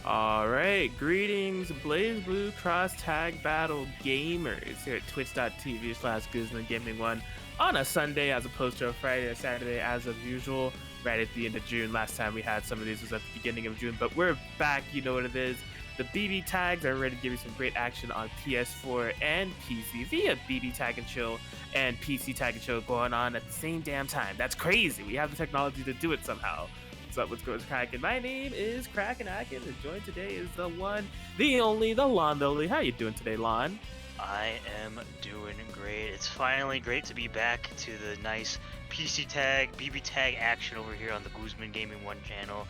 All right, greetings, Blazblue Cross Tag Battle gamers here at twitch.tv/Guzman Gaming One on a Sunday as opposed to a Friday or Saturday as of usual. Right at the end of June. Last time we had some of these was at the beginning of June, but we're back. You know what it is. The BB tags are ready to give you some great action on PS4 and PC via BB Tag and Chill and PC Tag and Chill going on at the same damn time. That's crazy. We have the technology to do it somehow. What's up? What's going on, Kraken? My name is Kraken Akin, and joined today is the one, the only, the Lon Lily. How you doing today, Lon? I am doing great. It's finally great to be back to the nice PC Tag, BB Tag action over here on the Guzman Gaming 1 channel.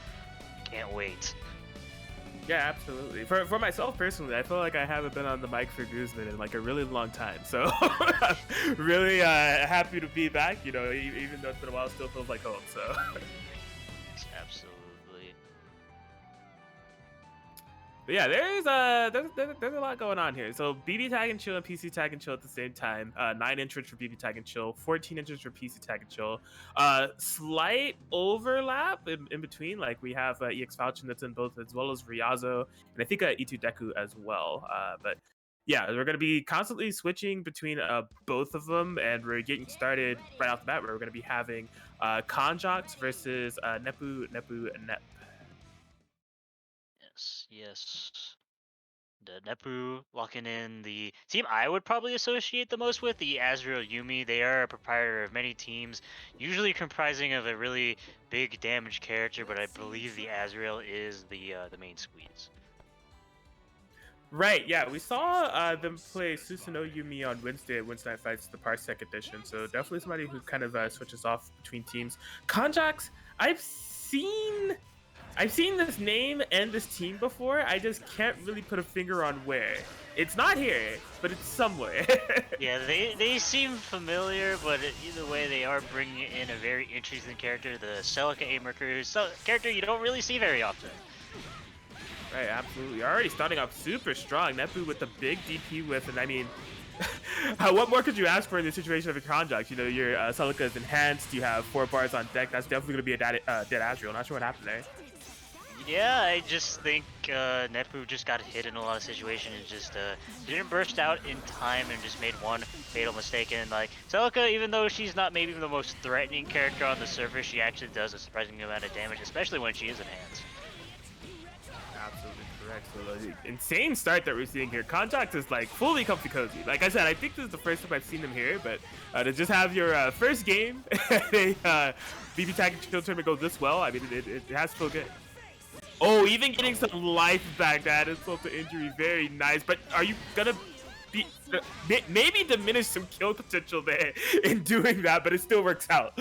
Can't wait. Yeah, absolutely. For myself personally, I feel like I haven't been on the mic for Guzman in like a really long time. So really happy to be back. You know, even though it's been a while, it still feels like home. So Absolutely. but yeah, there's a lot going on here. So BB Tag and Chill and PC Tag and Chill at the same time. 9 entrants for BB Tag and Chill, 14 entrants for PC Tag and Chill. Slight overlap in between. Like we have EX Falchion that's in both, as well as Ryazo, and I think E2 Deku as well. But yeah, we're gonna be constantly switching between both of them, and we're getting started right off the bat. Where we're gonna be having Konjox versus Nepu Nep. Yes. The Nepu locking in the team I would probably associate the most with, the Azrael Yumi. They are a proprietor of many teams, usually comprising of a really big damage character, but I believe the Azrael is the main squeeze. Right, yeah, we saw them play Susanoo Yumi on Wednesday at Wednesday Night Fights, the Parsec edition. So definitely somebody who kind of switches off between teams. Konjox, I've seen this name and this team before. I just can't really put a finger on where. It's not here, but it's somewhere. Yeah, they seem familiar, but either way, they are bringing in a very interesting character, the Celica A Mercury, character you don't really see very often. Right, absolutely. Already starting off super strong. Nepu with the big DP with, and I mean, what more could you ask for in the situation of a Konjox? You know, your Celica is enhanced. You have 4 bars on deck. That's definitely going to be a dead Azrael. Not sure what happened there. Yeah, I just think Nepu just got hit in a lot of situations and just didn't burst out in time and just made one fatal mistake. And like Celica, even though she's not maybe the most threatening character on the surface, she actually does a surprising amount of damage, especially when she is enhanced. Absolutely correct. So the insane start that we're seeing here. Konjox is like fully comfy cozy. Like I said, I think this is the first time I've seen them here, but to just have your first game, BB Tag and Chill tournament go this well, I mean, it has to feel good. Oh, even getting some life back, that insult to injury, very nice. But are you gonna be maybe diminish some kill potential there in doing that? But it still works out.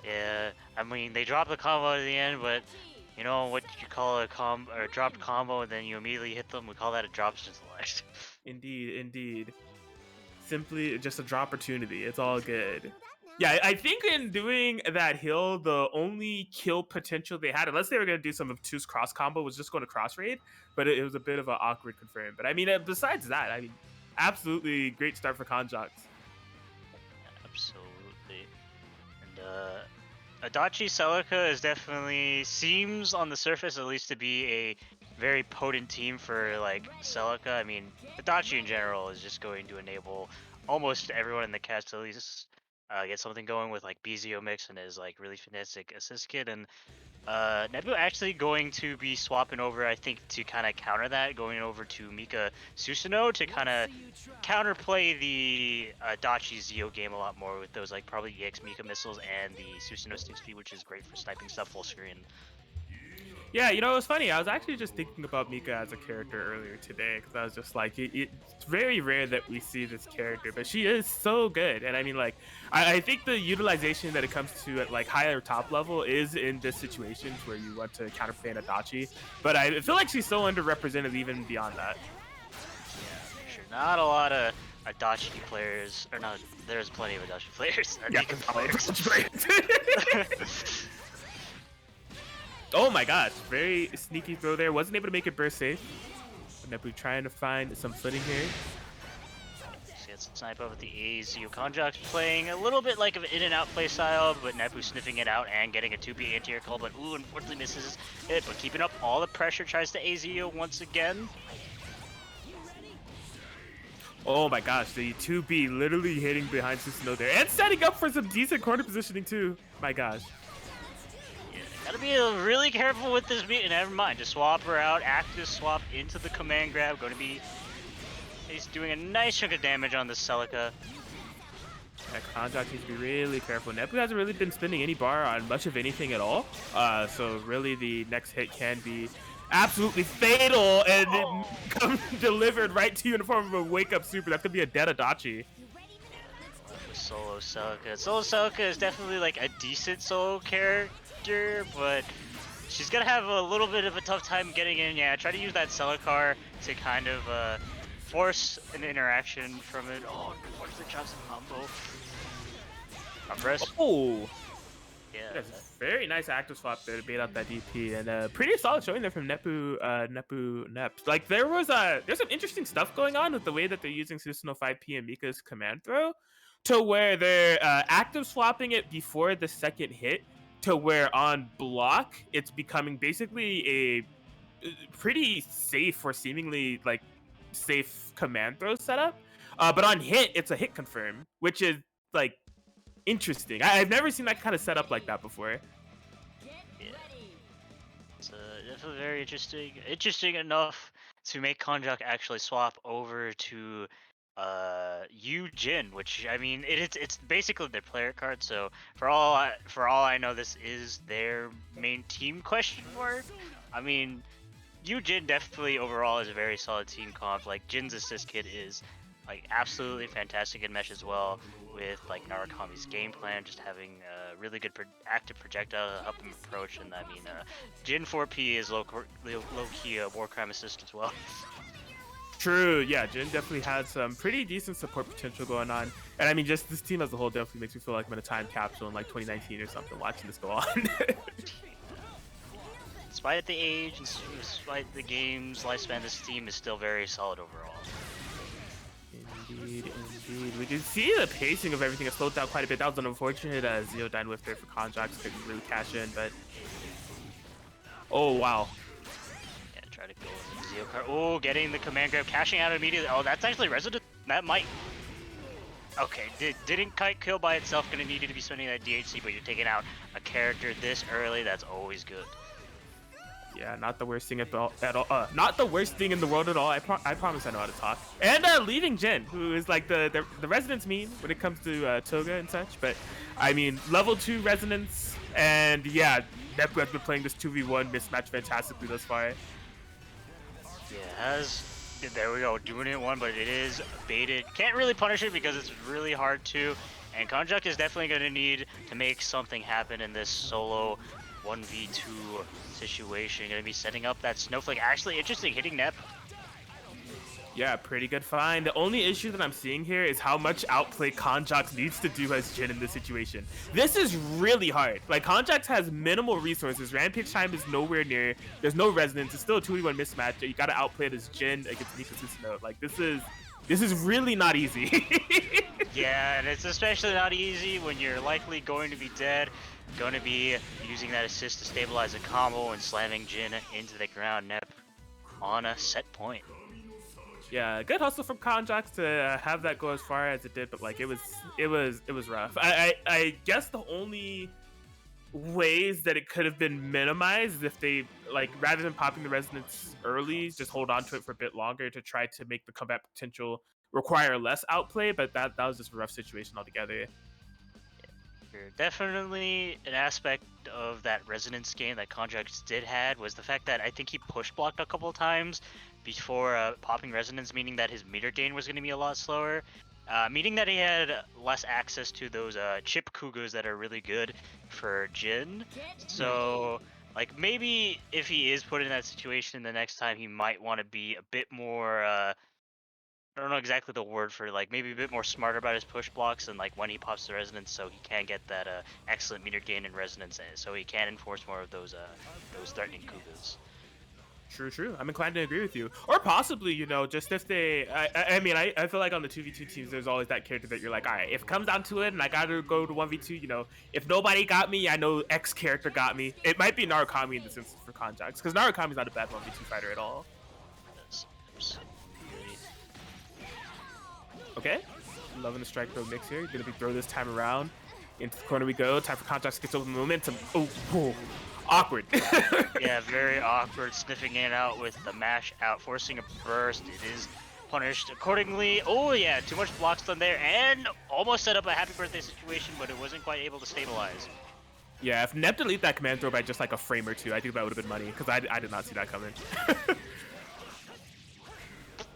Yeah, I mean they drop the combo at the end, but you know what you call a dropped combo, and then you immediately hit them. We call that a drop select. Indeed, indeed. Simply just a drop opportunity. It's all good. Yeah, I think in doing that hill, the only kill potential they had, unless they were going to do some obtuse cross combo, was just going to cross raid. But it was a bit of an awkward confirm. But I mean, besides that, I mean, absolutely great start for Konjox. Absolutely. And Adachi Celica is definitely seems on the surface at least to be a very potent team for like Celica. I mean, Adachi in general is just going to enable almost everyone in the cast to at least get something going with like BZO mix and his like really finessic assist kit. And Nebu actually going to be swapping over, I think, to kind of counter that, going over to Mika Susanoo to kind of counterplay the Dachi Zio game a lot more with those like probably EX Mika missiles and the Susanoo stick speed, which is great for sniping stuff full screen. Yeah, you know, it was funny. I was actually just thinking about Mika as a character earlier today because I was just like, it's very rare that we see this character, but she is so good. And I mean, like, I think the utilization that it comes to at like higher top level is in this situations where you want to counterplay an Adachi. But I feel like she's so underrepresented even beyond that. Yeah, for sure. Not a lot of Adachi players, or not. There's plenty of Adachi players. Yeah, players. Oh my gosh, very sneaky throw there. Wasn't able to make it burst safe. Nepu trying to find some footing here. Just snipe up with the AZU. Konjak's playing a little bit like an in and out play style, but Nepu sniffing it out and getting a 2B anti-air call, but ooh, unfortunately misses it, but keeping up all the pressure, tries to AZU once again. Oh my gosh, the 2B literally hitting behind Susanoo there and setting up for some decent corner positioning too. My gosh. Yeah, gotta be really careful with this beat. Never mind, just swap her out, active swap into the command grab. Going to be, he's doing a nice chunk of damage on the Celica. Yeah, Konjak needs to be really careful. Nepu hasn't really been spending any bar on much of anything at all. So really the next hit can be absolutely fatal and it comes delivered right to you in the form of a wake-up super. That could be a dead Adachi. Solo Celica. Solo Celica is definitely like a decent solo character, but she's gonna have a little bit of a tough time getting in. Yeah, try to use that Celicar to kind of force an interaction from it. Oh, unfortunately drops a combo. Press. Oh! Yeah. That's a very nice active swap there to bait out that DP, and pretty solid showing there from Nepu Neps. Like there's some interesting stuff going on with the way that they're using Susanoo 5P and Mika's command throw, to where they're active swapping it before the second hit, to where on block it's becoming basically a pretty safe or seemingly like safe command throw setup. But on hit, it's a hit confirm, which is like interesting. I've never seen that kind of setup like that before. Yeah. It's definitely very interesting. Interesting enough to make Konjak actually swap over to Jin, which I mean it's basically their player card. So for all I know, this is their main team question mark. I mean, Jin definitely overall is a very solid team comp. Like Jin's assist kit is like absolutely fantastic in mesh as well with like Narukami's game plan, just having a really good active projectile to help him approach. And I mean, Jin 4P is low key a war crime assist as well. True, yeah, Jin definitely had some pretty decent support potential going on. And I mean, just this team as a whole definitely makes me feel like I'm in a time capsule in like 2019 or something watching this go on. Despite the age and despite the game's lifespan, this team is still very solid overall. Indeed. We can see the pacing of everything has slowed down quite a bit. That was an unfortunate Zeodyne whiff there for Konjak, couldn't really cash in, but... Oh, wow. Yeah, try to go with Zeokar. Oh, getting the command grab, cashing out immediately. Oh, that's actually resident. That might... Okay, didn't kite kill by itself. Gonna need you to be spending that DHC, but you're taking out a character this early. That's always good. Yeah, not the worst thing at all. Not the worst thing in the world at all. I promise I know how to talk. And leaving Jin, who is like the resonance meme when it comes to Toga and such. But I mean, level 2 resonance, and yeah, Nepu has been playing this 2v1 mismatch fantastically thus far. Yeah, there we go, doing it one, but it is baited. Can't really punish it because it's really hard to. And Konjak is definitely going to need to make something happen in this solo 1v2 situation. Going to be setting up that Snowflake. Actually, interesting, hitting Nep. Yeah, pretty good find. The only issue that I'm seeing here is how much outplay Konjak needs to do as Jin in this situation. This is really hard. Like, Konjak has minimal resources. Rampage time is nowhere near. There's no resonance. It's still a 2v1 mismatch. You gotta outplay it as Jin against Nika Susanoo. Like, this is really not easy. Yeah, and it's especially not easy when you're likely going to be dead. Going to be using that assist to stabilize a combo and slamming Jin into the ground. Nep on a set point. Yeah, good hustle from Konjak to have that go as far as it did, but like it was rough. I guess the only ways that it could have been minimized is if they, like, rather than popping the resonance early, just hold on to it for a bit longer to try to make the comeback potential require less outplay. But that was just a rough situation altogether. Definitely an aspect of that resonance game that Konjak did had was the fact that I think he push blocked a couple times before popping resonance, meaning that his meter gain was going to be a lot slower, meaning that he had less access to those chip Kugas that are really good for Jin. So like maybe if he is put in that situation the next time, he might want to be a bit more I don't know exactly the word for, like, maybe a bit more smarter about his push blocks and like when he pops the resonance, so he can get that excellent meter gain in resonance, so he can enforce more of those threatening Kugas. True. I'm inclined to agree with you. Or possibly, you know, just if they, I mean, I feel like on the 2v2 teams, there's always that character that you're like, all right, if it comes down to it and I got to go to 1v2, you know, if nobody got me, I know X character got me. It might be Narukami in this instance for Conjax, because Narukami's not a bad 1v2 fighter at all. Okay. Loving the strike throw mix here. Gonna be throw this time around. Into the corner we go. Time for Conjax to get over the momentum. Oh. Awkward. Yeah, very awkward. Sniffing it out with the mash out, forcing a burst. It is punished accordingly. Oh yeah, too much block stun there, and almost set up a happy birthday situation, but it wasn't quite able to stabilize. Yeah, if Nep delete that command throw by just like a frame or two, I think that would have been money, because I did not see that coming.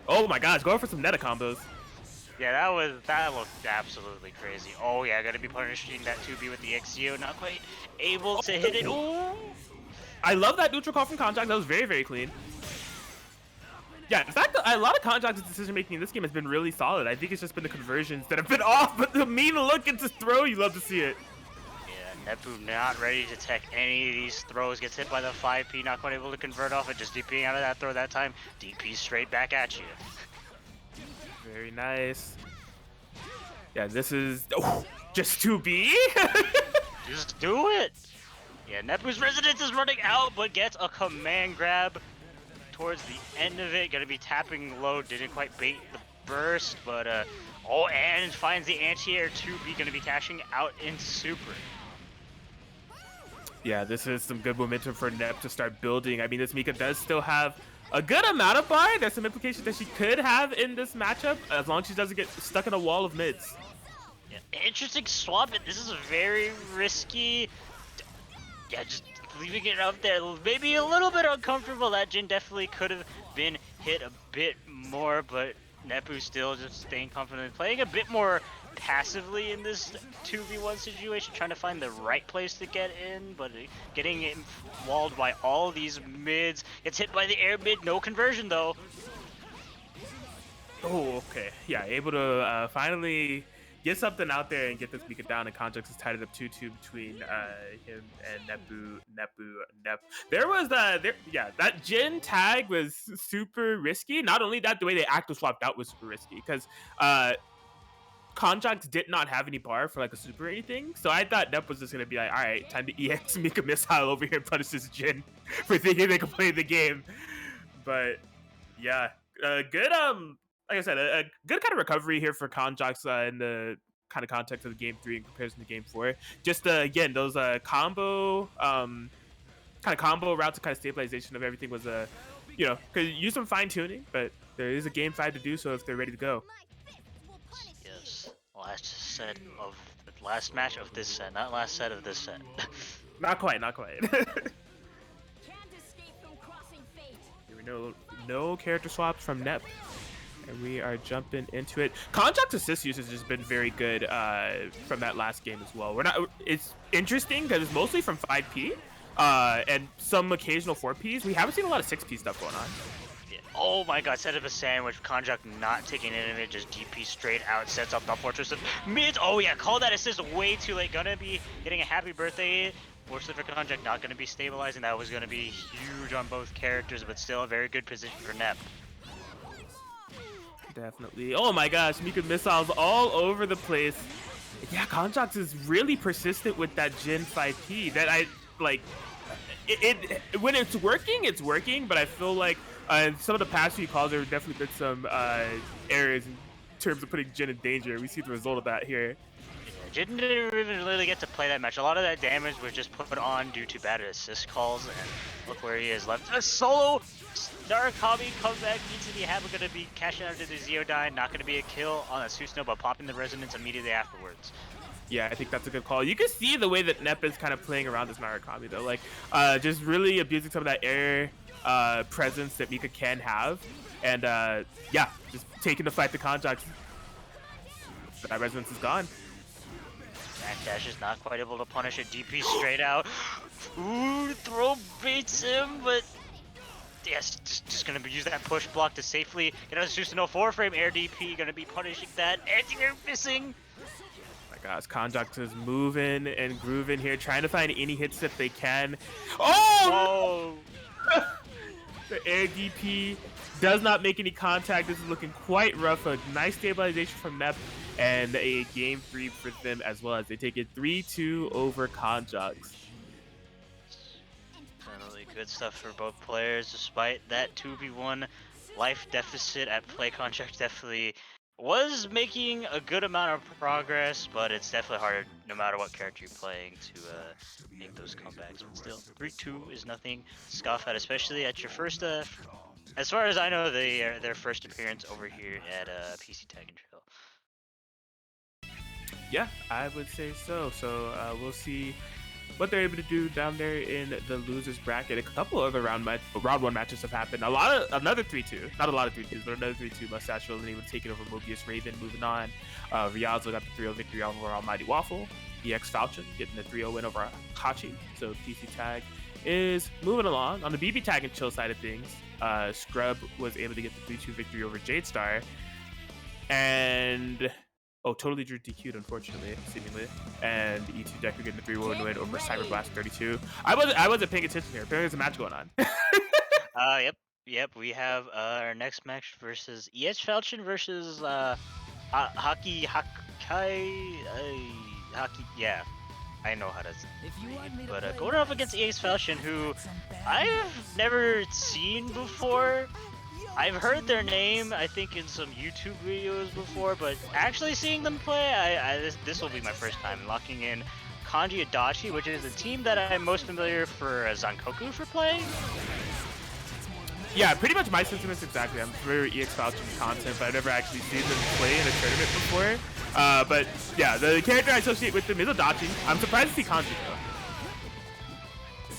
Oh my gosh, going for some Neta combos. Yeah, that looked absolutely crazy. Oh yeah, gonna be punishing that 2B with the XCO, not quite able to hit it. Ooh. I love that neutral call from Conjax. That was very clean. Yeah, in fact, a lot of Conjax's decision making in this game has been really solid. I think it's just been the conversions that have been off, but the mean look into throw, you love to see it. Yeah, Nepu not ready to tech any of these throws. Gets hit by the 5P, not quite able to convert off it. Just DPing out of that throw that time. DP straight back at you. Very nice. Yeah, this is just 2B. Just do it. Yeah, Nepu's resonance is running out, but gets a command grab towards the end of it. Gonna be tapping low. Didn't quite bait the burst, but oh, and finds the anti-air 2B. Gonna be cashing out in super. Yeah, this is some good momentum for Nep to start building. I mean, this Mika does still have a good amount of bar. There's some implications that she could have in this matchup, as long as she doesn't get stuck in a wall of mids. Yeah, interesting swap. This is very risky. Yeah, just leaving it up there. Maybe a little bit uncomfortable. That Jin definitely could have been hit a bit more, but Nepu still just staying confident, playing a bit more passively in this 2v1 situation, trying to find the right place to get in, but getting it walled by all these mids. Gets hit by the air mid, no conversion though. Oh, okay. Yeah, able to finally get something out there and get this Mika down, and Conjax is tied it up 2-2 between him and Nep. There was that Jin tag was super risky. Not only that, the way they active swapped out was super risky, because Conjax did not have any bar for like a super or anything, so I thought Nep was just gonna be like, all right, time to EX Mika missile over here and punish this Jin for thinking they could play the game. But yeah, good like I said, a good kind of recovery here for Conjax in the kind of context of the game 3 in comparison to game 4. Just again, those combo kind of combo routes and kind of stabilization of everything was you know, could use some fine tuning, but there is a game 5 to do so if they're ready to go. Yes, last match of this set, not last set of this set. Not quite. Here we know, no character swaps from Nep. And we are jumping into it. Conjax assist usage has been very good from that last game as well. It's interesting because it's mostly from 5P and some occasional 4Ps. We haven't seen a lot of 6P stuff going on. Yeah. Oh my god, set up a sandwich. Conjax not taking it in it, just DP straight out, sets up the Fortress of Mids. Oh yeah, call that assist way too late. Gonna be getting a happy birthday. Fortunately for Conjax, not gonna be stabilizing. That was gonna be huge on both characters, but still a very good position for Nep. Definitely. Oh my gosh, Mika missiles all over the place. Yeah, Conjax is really persistent with that Jin 5P. That I like. It when it's working, but I feel like in some of the past few calls there have definitely been some errors in terms of putting Jin in danger. We see the result of that here. Yeah, Jin didn't even really get to play that much. A lot of that damage was just put on due to bad assist calls, and look where he is left. A solo Narukami comeback needs to be happy. Going to be cashing out to the Zeodyne. Not going to be a kill on a Susno, but popping the resonance immediately afterwards. Yeah, I think that's a good call. You can see the way that Nep is kind of playing around this Narukami though, like just really abusing some of that air presence that Mika can have, and yeah, just taking the fight to Conjax. That resonance is gone. Backdash is not quite able to punish it. DP straight out. Ooh, throw baits him, but yes, just gonna use that push block to safely get us just no 4-frame air DP. Gonna be punishing that anti-air missing. My gosh, Conjax is moving and grooving here, trying to find any hits that they can. Oh! The air DP does not make any contact. This is looking quite rough. A nice stabilization from Nep and a game 3 for them as well, as they take it 3-2 over Conjux. Definitely good stuff for both players, despite that 2v1 life deficit at play. Conjux definitely was making a good amount of progress, but it's definitely hard no matter what character you're playing to make those comebacks. But still, 3-2 is nothing to scoff at, especially at your first, as far as I know, their first appearance over here at PCTAG and Trail. Yeah, I would say so. So we'll see what they're able to do down there in the losers bracket. A couple other round 1 matches have happened. Another 3-2, not a lot of 3-2s, but another 3-2. Mustache Villain able to take it over Mobius Raven. Moving on, Riazzo got the 3-0 victory over Almighty Waffle. EX Falchion getting the 3-0 win over Hachi. So PCTAG is moving along. On the BBTAG and chill side of things, Scrub was able to get the 3-2 victory over Jade Star. And totally drew DQ'd, unfortunately, seemingly. And E2 Decker getting the 3-1 win over Cyberblast 32. I wasn't paying attention here. Apparently there's a match going on. Yep. We have our next match versus EX Falchion versus Haki. Yeah, I know how to read. But going up against EX Falchion, who I've never seen before. I've heard their name, I think, in some YouTube videos before, but actually seeing them play, this will be my first time locking in Kanji Adachi, which is a team that I'm most familiar for Zankoku for playing. Yeah, pretty much my sentiments exactly. I'm familiar with EX Falchion content, but I've never actually seen them play in a tournament before. But yeah, the character I associate with them is Adachi. I'm surprised to see Kanji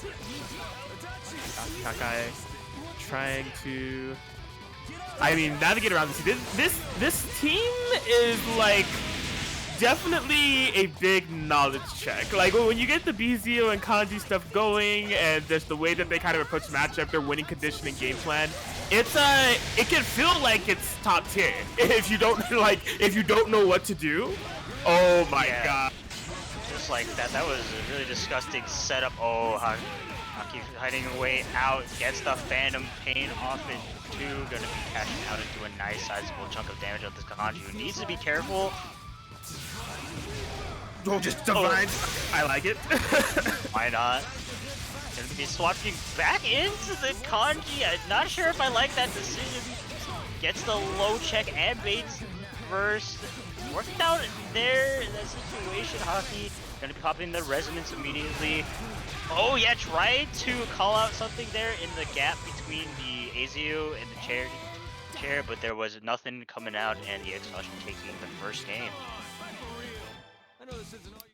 though. Kakai trying to navigate around this team is like definitely a big knowledge check. Like when you get the BZO and Kanji stuff going, and just the way that they kind of approach matchup, their winning conditioning game plan, it can feel like it's top tier if you don't know what to do. Oh my god! Just like that was a really disgusting setup. Haki hiding away out, gets the Phantom Pain off it too. Gonna be cashing out into a nice sizable chunk of damage on this Kanji, who needs to be careful. Just divine. I like it. Why not? Gonna be swatching back into the Kanji. I'm not sure if I like that decision. Gets the low check and baits first. Worked out there in that situation. Haki gonna be popping the resonance immediately. Oh yeah, tried to call out something there in the gap between the Azio and the chair, but there was nothing coming out, and the EX Falchion taking the first game.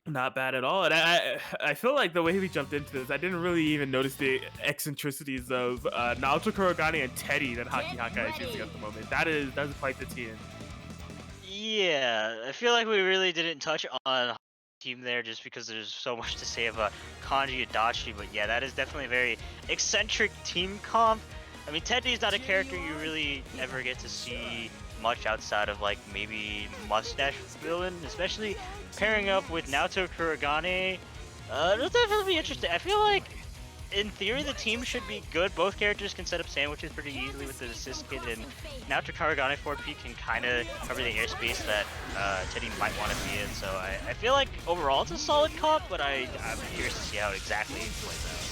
Not bad at all. And I feel like the way we jumped into this, I didn't really even notice the eccentricities of Naoto Kurogane and Teddy that Haki Hakai is using at the moment. That's quite the team. Yeah, I feel like we really didn't touch on team there just because there's so much to say about Kanji Adachi, but yeah, that is definitely a very eccentric team comp. I mean, Teddy's not a character you really ever get to see much outside of like maybe Mustache Villain, especially pairing up with Naoto Kurogane. It'll definitely be interesting. I feel like in theory the team should be good. Both characters can set up sandwiches pretty easily with the assist kit, and Naoto Kurogane 4P can kind of cover the airspace that Teddy might want to be in. So I feel like overall it's a solid comp, but I'm curious to see how exactly it plays out.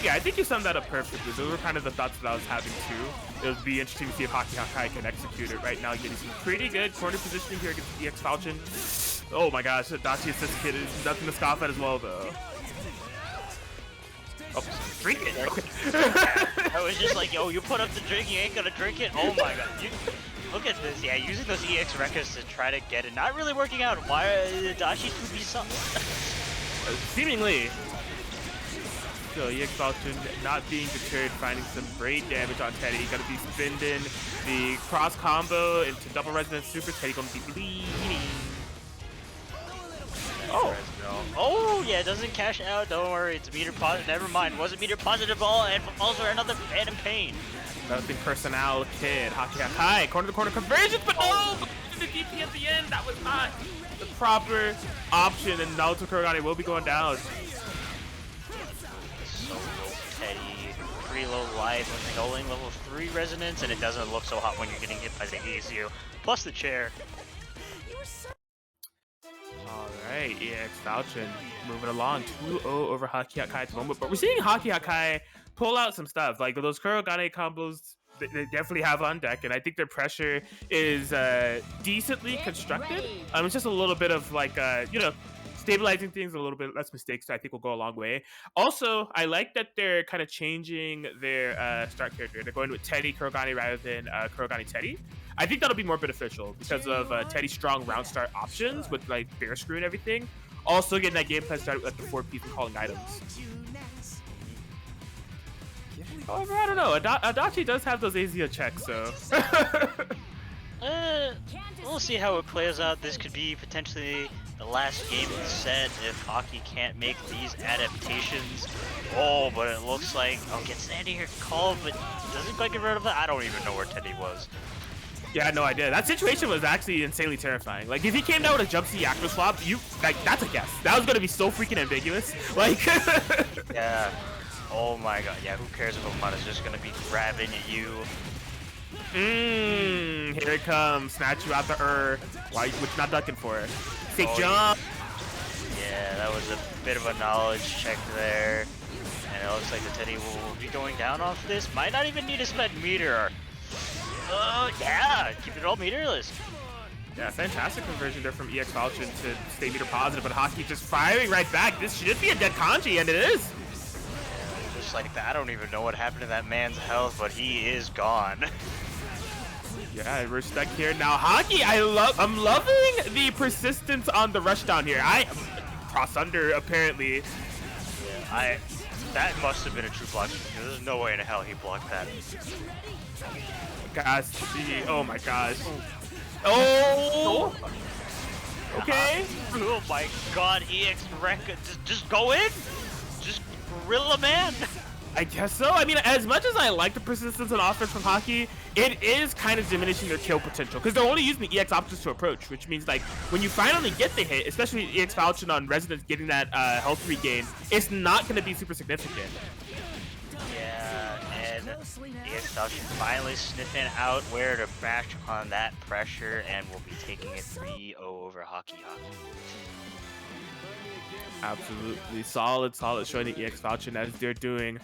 Yeah, I think you summed that up perfectly. Those were kind of the thoughts that I was having too. It would be interesting to see if Haki Hakai can execute it. Right now, getting some pretty good corner positioning here against EX Falchion. Oh my gosh, Dachi assist kit is nothing to scoff at as well, though. Oh, drink it. Okay. I was just like, yo, you put up the drink, you ain't gonna drink it. Oh my god. Look at this. Yeah, using those EX Rekkas to try to get it. Not really working out. Why Dachi could be something. Seemingly. So EX Falchion not being deterred, finding some great damage on Teddy. Gonna be spending the cross combo into double resonance super. Teddy gonna be bleeding. Oh yeah, it doesn't cash out. Don't worry, it's meter positive. Never mind, wasn't meter positive all, and falls for another Phantom Pain. Nothing personnel kid. Haki Hakai, corner to corner conversions, but oh, the DP at the end. That was not the proper option, and Naoto Kurogane will be going down. Teddy pretty low life when controlling level 3 resonance, and it doesn't look so hot when you're getting hit by the ASU. Plus the chair. Alright, EX Falchion moving along 2-0 over Haki Hakai at the moment, but we're seeing Haki Hakai pull out some stuff. Like those Kurogane combos, they definitely have on deck, and I think their pressure is decently constructed. It's just a little bit of like, stabilizing things, a little bit less mistakes, so I think will go a long way. Also, I like that they're kind of changing their start character. They're going with Teddy Kurogane rather than Kurogane Teddy. I think that'll be more beneficial because of Teddy's strong round start options with like Bear Screw and everything. Also getting that gameplay started with the 4Ps and calling items. However, I don't know. Adachi does have those Asia checks, so. We'll see how it plays out. This could be potentially the last game of the set if Hockey can't make these adaptations. Oh, but it looks like, get Sandy here called, but doesn't quite get rid of that. I don't even know where Teddy was. Yeah, no idea. That situation was actually insanely terrifying. Like, if he came down with a jump C actor swap, that's a guess. That was gonna be so freaking ambiguous. Like, yeah. Oh my god. Yeah, who cares if Omada's just gonna be grabbing at you? Here it comes. Snatch you out the Why? What you not ducking for? Take jump. Yeah, that was a bit of a knowledge check there. And it looks like the Teddy will be going down off this. Might not even need to spend meter. Yeah, keep it all meterless. Yeah, fantastic conversion there from EX Falchion to stay meter positive, but Hockey just firing right back. This should be a dead kanji, and it is. Yeah, just like that, I don't even know what happened to that man's health, but he is gone. Yeah, we're stuck here now. Hockey, I'm loving the persistence on the rush down here. I cross under apparently. Yeah, that must have been a true block. There's no way in hell he blocked that. Gosh, oh my gosh. Oh! Okay. Oh my god, EX Wreck, just go in! Just gorilla man! I guess so. I mean, as much as I like the persistence on offense from Hockey, it is kind of diminishing their kill potential because they're only using the EX options to approach, which means like when you finally get the hit, especially EX Falchion on Resonance getting that health regain, it's not going to be super significant. Yeah, and EX Falchion finally sniffing out where to match on that pressure, and will be taking it 3-0 over Hockey. Absolutely solid showing the EX Falchion as they're doing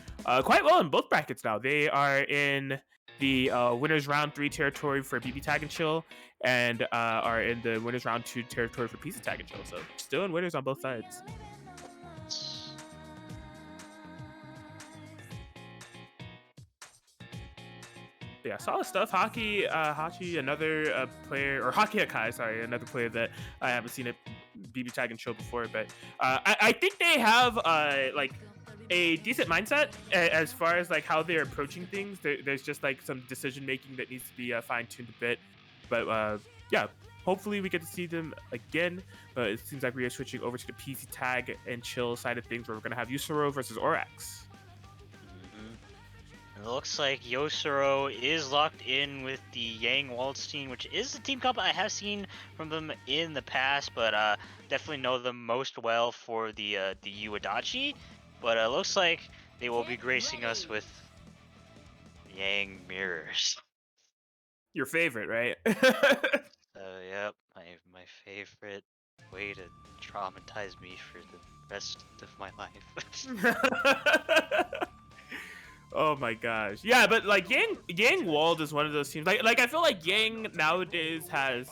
quite well in both brackets now. They are in the winners round 3 territory for BBTAG and Chill, and are in the winners round 2 territory for PCTAG and Chill. So still in winners on both sides. Yeah, solid stuff. Hachi, another player, or Haki Hakai, sorry, another player that I haven't seen at BBTAG and Show before, but I think they have like a decent mindset as far as like how they're approaching things. There's just like some decision making that needs to be fine-tuned a bit, but yeah, hopefully we get to see them again. But it seems like we are switching over to the PCTAG and Chill side of things, where we're gonna have Yusuro versus Orax. It looks like Yosuro is locked in with the Yang Waldstein, which is a team comp I have seen from them in the past, but definitely know them most well for the Uadachi. But it looks like they will be gracing us with Yang Mirrors. Your favorite, right? Yep, my favorite way to traumatize me for the rest of my life. Oh my gosh. Yeah, but like Yang Wald is one of those teams. Like I feel like Yang nowadays has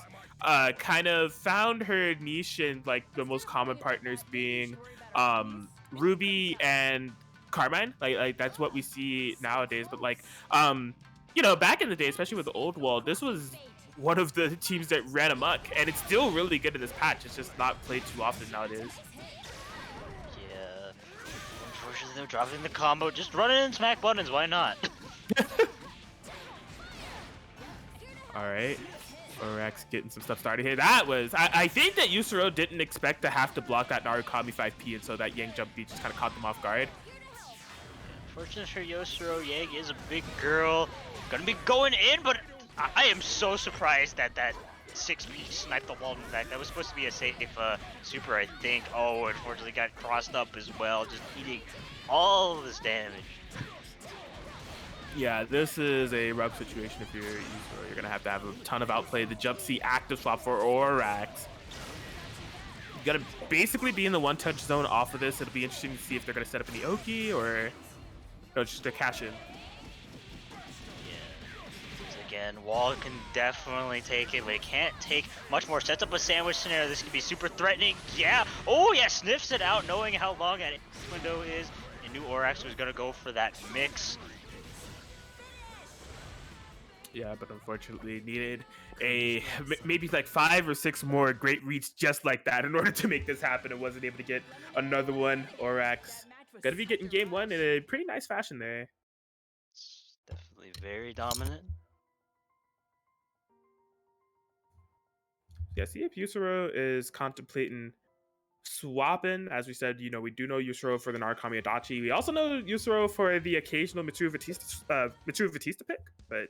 kind of found her niche in like the most common partners being Ruby and Carmine. Like that's what we see nowadays. But like back in the day, especially with the old Wald, this was one of the teams that ran amok, and it's still really good in this patch. It's just not played too often nowadays. Unfortunately, they're dropping the combo. Just run in and smack buttons. Why not? All right. Orax getting some stuff started here. That was... I think that Yusuro didn't expect to have to block that Narukami 5P, and so that Yang jump beat just kind of caught them off guard. Fortunately for Yosuro, Yang is a big girl. Gonna be going in, but I am so surprised that that 6P sniped the wall back. That was supposed to be a safe super, I think. Oh, unfortunately got crossed up as well, just eating all of this damage. Yeah, this is a rough situation if you're Yuzuru. You're gonna have a ton of outplay. The jump C active swap for Orax. You gotta basically be in the one-touch zone off of this. It'll be interesting to see if they're gonna set up any Oki or no, just a cash in. Again, Wall can definitely take it, but it can't take much more. Sets up a sandwich scenario. This could be super threatening. Yeah. Oh, yeah. Sniffs it out, knowing how long that window is. And knew Orax was going to go for that mix. Yeah, but unfortunately needed maybe like 5 or 6 more great reads just like that in order to make this happen. It wasn't able to get another one. Orax gonna be getting game 1 in a pretty nice fashion there. It's definitely very dominant. Yeah, see if Yusuro is contemplating swapping. As we said, we do know Yusuro for the Narukami Adachi. We also know Yusuro for the occasional Mitsuru Batista pick, but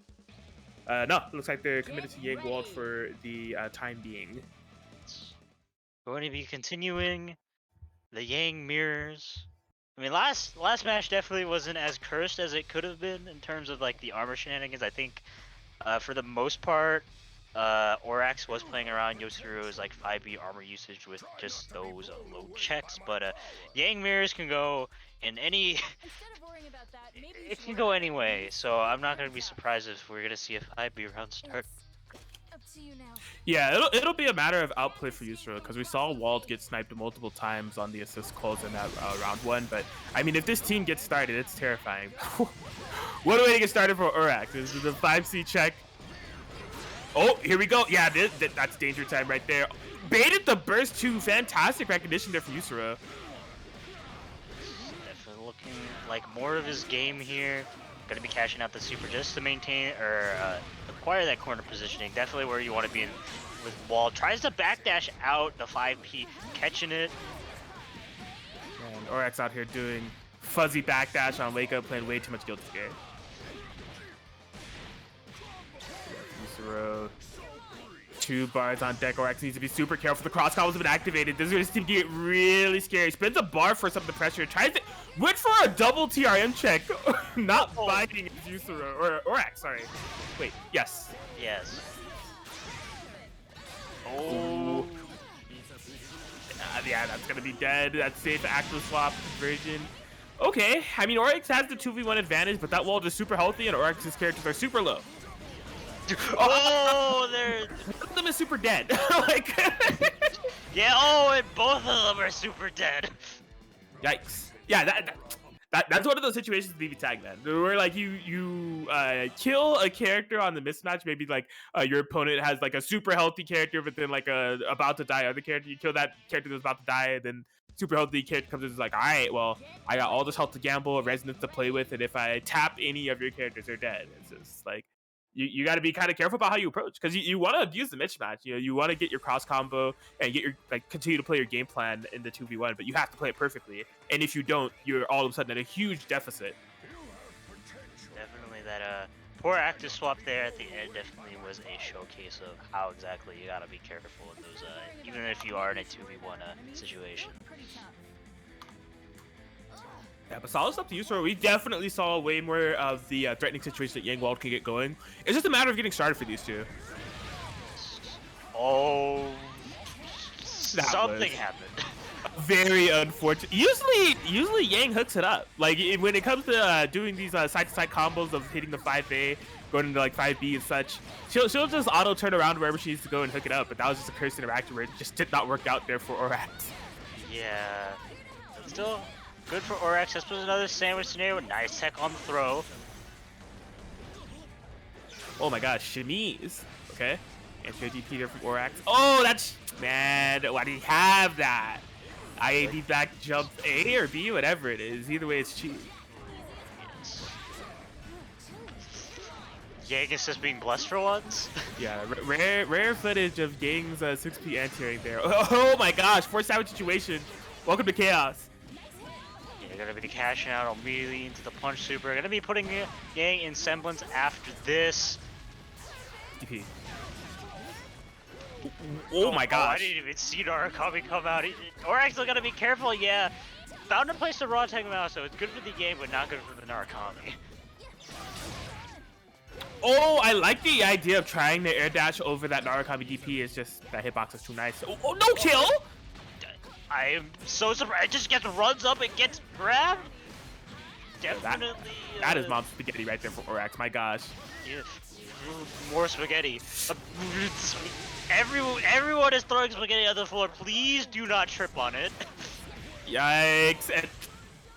no, it looks like they're committed to Yang Wald for the time being. Going to be continuing the Yang mirrors. I mean, last match definitely wasn't as cursed as it could have been in terms of like the armor shenanigans. I think for the most part, Orax was playing around Yosuru's like 5B armor usage with just those low checks, but Yang mirrors can go in any. It can go any way, so I'm not gonna be surprised if we're gonna see a 5B round start. Yeah, it'll be a matter of outplay for Yusuro because we saw Wald get sniped multiple times on the assist calls in that round 1. But I mean, if this team gets started, it's terrifying. What a way to get started for Orax. This is the 5C check. Oh, here we go. Yeah, that's danger time right there. Baited the burst too. Fantastic recognition there from Yusuro. Definitely looking like more of his game here. Gonna be cashing out the super just to maintain or acquire that corner positioning. Definitely where you want to be in with Wall. Tries to backdash out the 5P, catching it. And Orax out here doing fuzzy backdash on wake up, playing way too much Guilty Gear. Yusuro, 2 bars on deck. Orax needs to be super careful. The cross combos have been activated. This is going to get really scary. Spins a bar for some of the pressure. Tries to went for a double TRM check. Not biting Yusuro or Orax. Sorry. Wait. Yes. Yes. Oh. Yeah, that's gonna be dead. That's safe. Active swap conversion. Okay. I mean, Orax has the 2v1 advantage, but that wall is super healthy, and Orax's characters are super low. Oh, they're... One of them is super dead. Like... Yeah, oh, and both of them are super dead. Yikes. Yeah, that's one of those situations with BBTAG, man, where like you kill a character on the mismatch. Maybe like your opponent has like a super healthy character, but then like a about to die other character. You kill that character that's about to die, and then super healthy character comes in and is like, all right, well, I got all this health to gamble, resonance to play with, and if I tap any of your characters, they're dead. It's just like you got to be kind of careful about how you approach, because you want to abuse the mismatch. You want to get your cross combo and get your continue to play your game plan in the 2v1, but you have to play it perfectly. And if you don't, you're all of a sudden at a huge deficit. Definitely that poor active swap there at the end definitely was a showcase of how exactly you gotta be careful in those even if you are in a 2v1 situation. Yeah, but solid stuff to Yusuro. We definitely saw way more of the threatening situation that Yang Wald can get going. It's just a matter of getting started for these two. Oh, something happened. Very unfortunate. Usually Yang hooks it up. Like when it comes to doing these side-to-side combos of hitting the 5A, going into like 5B and such, she'll just auto turn around wherever she needs to go and hook it up. But that was just a cursed interaction where it just did not work out there for Orax. Yeah, but still good for Orax. This was another sandwich scenario. Nice tech on the throw. Oh my gosh, chemise. Okay. Anti-DP there from Orax. Oh, that's... Man, why do you have that? IAD back jump A or B, whatever it is. Either way, it's cheap. Yes. Yang is just being blessed for once. Yeah, rare footage of Yang's 6P anti-airing there. Oh my gosh, forced out situation. Welcome to Chaos. Yeah, they're going to be cashing out immediately into the punch super. Going to be putting Yang in semblance after this. DP. Oh my gosh. I didn't even see Narukami come out. Orax still gotta be careful, yeah. Found a place to raw tag him out, so it's good for the game, but not good for the Narukami. Oh, I like the idea of trying to air dash over that Narukami DP. It's just that hitbox is too nice. Oh, no kill! I am so surprised. It just gets runs up and gets grabbed. Definitely. That is mom spaghetti right there for Orax. My gosh. Yeah, more spaghetti. Everyone is throwing spaghetti on the floor. Please do not trip on it. Yikes. And,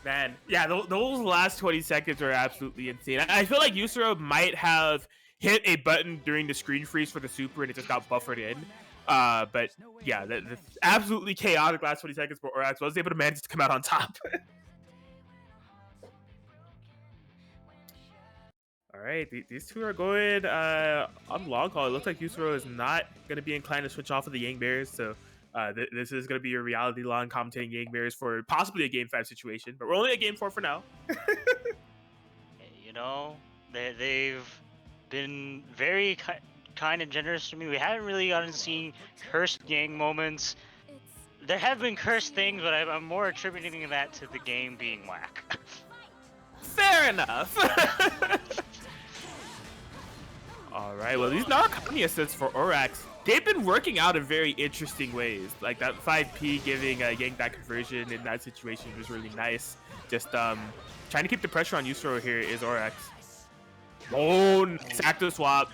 man, yeah, those last 20 seconds are absolutely insane. I feel like Yusuro might have hit a button during the screen freeze for the super and it just got buffered in. But yeah, the absolutely chaotic last 20 seconds for Orax was able to manage to come out on top. All right, these two are going on long haul. It looks like Yusuro is not going to be inclined to switch off of the Yang Bears, so this is going to be a reality long commentating Yang Bears for possibly a Game 5 situation, but we're only at Game 4 for now. You know, they've been very kind and generous to me. We haven't really gotten to see cursed Yang moments. There have been cursed things, but I'm more attributing that to the game being whack. Fair enough. All right, well, these Narukami assists for Orax, they've been working out in very interesting ways. Like that 5P giving Yang that conversion in that situation was really nice. Just trying to keep the pressure on Yusuro here is Orax. Oh, nice active swap.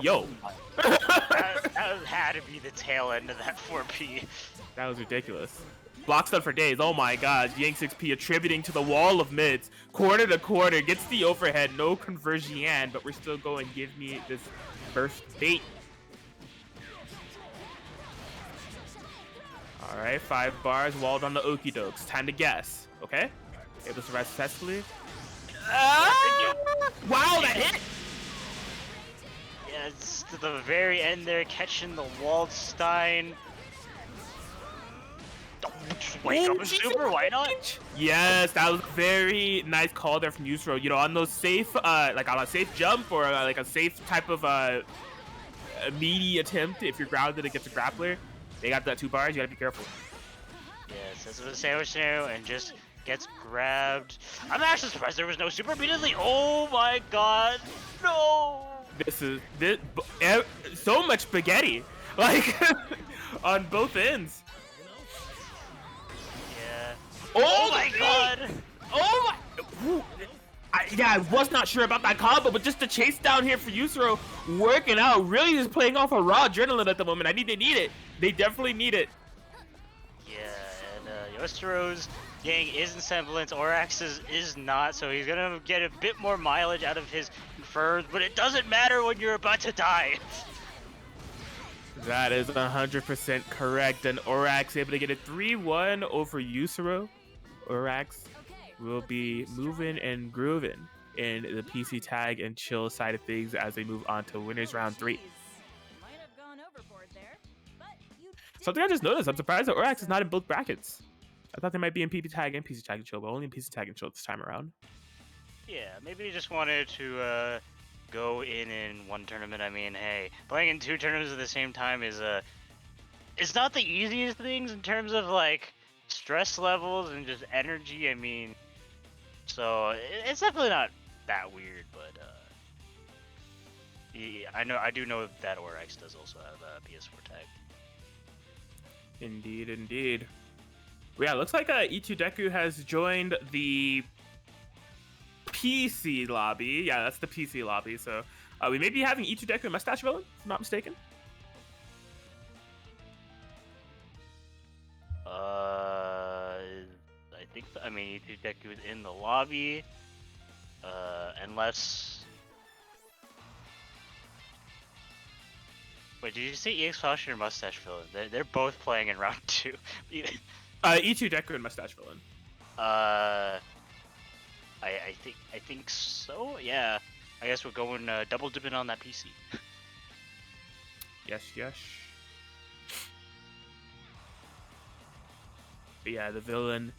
Yo. that had to be the tail end of that 4P. That was ridiculous. Block stun for days. Oh my god. Yang 6P attributing to the wall of mids. Quarter to quarter. Gets the overhead. No conversion, but we're still going. Give me this burst bait. Alright, 5 bars. Walled on the okie dokes. Time to guess. Okay? Able to survive successfully. Wow, that hit! Yeah, it's to the very end there, catching the Waldstein. Wake up and super, why not? Yes, that was a very nice call there from Yusuro. You know, on those safe, like on a safe jump or like a safe type of a meaty attempt, if you're grounded against a grappler, they got that 2 bars. You gotta be careful. Yes, that's what the sandwich now and just gets grabbed. I'm actually surprised there was no super immediately. Oh my god, no! This so much spaghetti, like on both ends. Oh my god! Oh my! Yeah, I was not sure about that combo, but just the chase down here for Yusuro working out, really just playing off a raw adrenaline at the moment. They need it. They definitely need it. Yeah, and Yusuro's Yang is in semblance, Orax's is not, so he's gonna get a bit more mileage out of his confirmed, but it doesn't matter when you're about to die. That is 100% correct, and Orax able to get a 3-1 over Yusuro. Orax will be moving and grooving in the PCTAG and chill side of things as they move on to winners round 3. Something I just noticed, I'm surprised that Orax is not in both brackets. I thought they might be in PCTAG and PCTAG and chill, but only in PCTAG and chill this time around. Yeah, maybe they just wanted to go in one tournament. I mean, hey, playing in 2 tournaments at the same time is it's not the easiest things in terms of like stress levels and just energy. I mean, so it's definitely not that weird, but yeah, I do know that Orax does also have a PS4 tag. Indeed, indeed. Well, yeah, looks like E2 Deku has joined the PC lobby. Yeah, that's the PC lobby. So we may be having E2 Deku and Mustache Villain, if I'm not mistaken. I mean, E2 Deku is in the lobby, unless. Wait, did you say EX Fashion or Mustache Villain? They're both playing in round 2. E2 Deku and Mustache Villain. I think so. Yeah, I guess we're going double dipping on that PC. Yes. But yeah, the villain,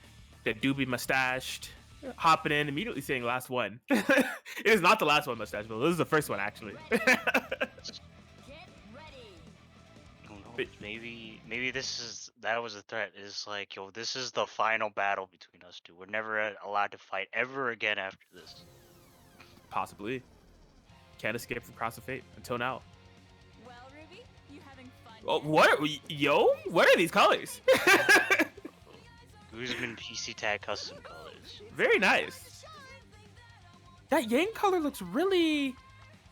the doobie mustached, hopping in, immediately saying last one. It is not the last one, Mustache Villain. This is the first one, actually. Who knows? Maybe this is that was a threat. It's like, yo, this is the final battle between us two. We're never allowed to fight ever again after this. Possibly. Can't escape from Cross of Fate until now. Well, Ruby, you having fun? Oh, what? Yo, what are these colors? Guzman PCTAG custom colors. Very nice. That Yang color looks really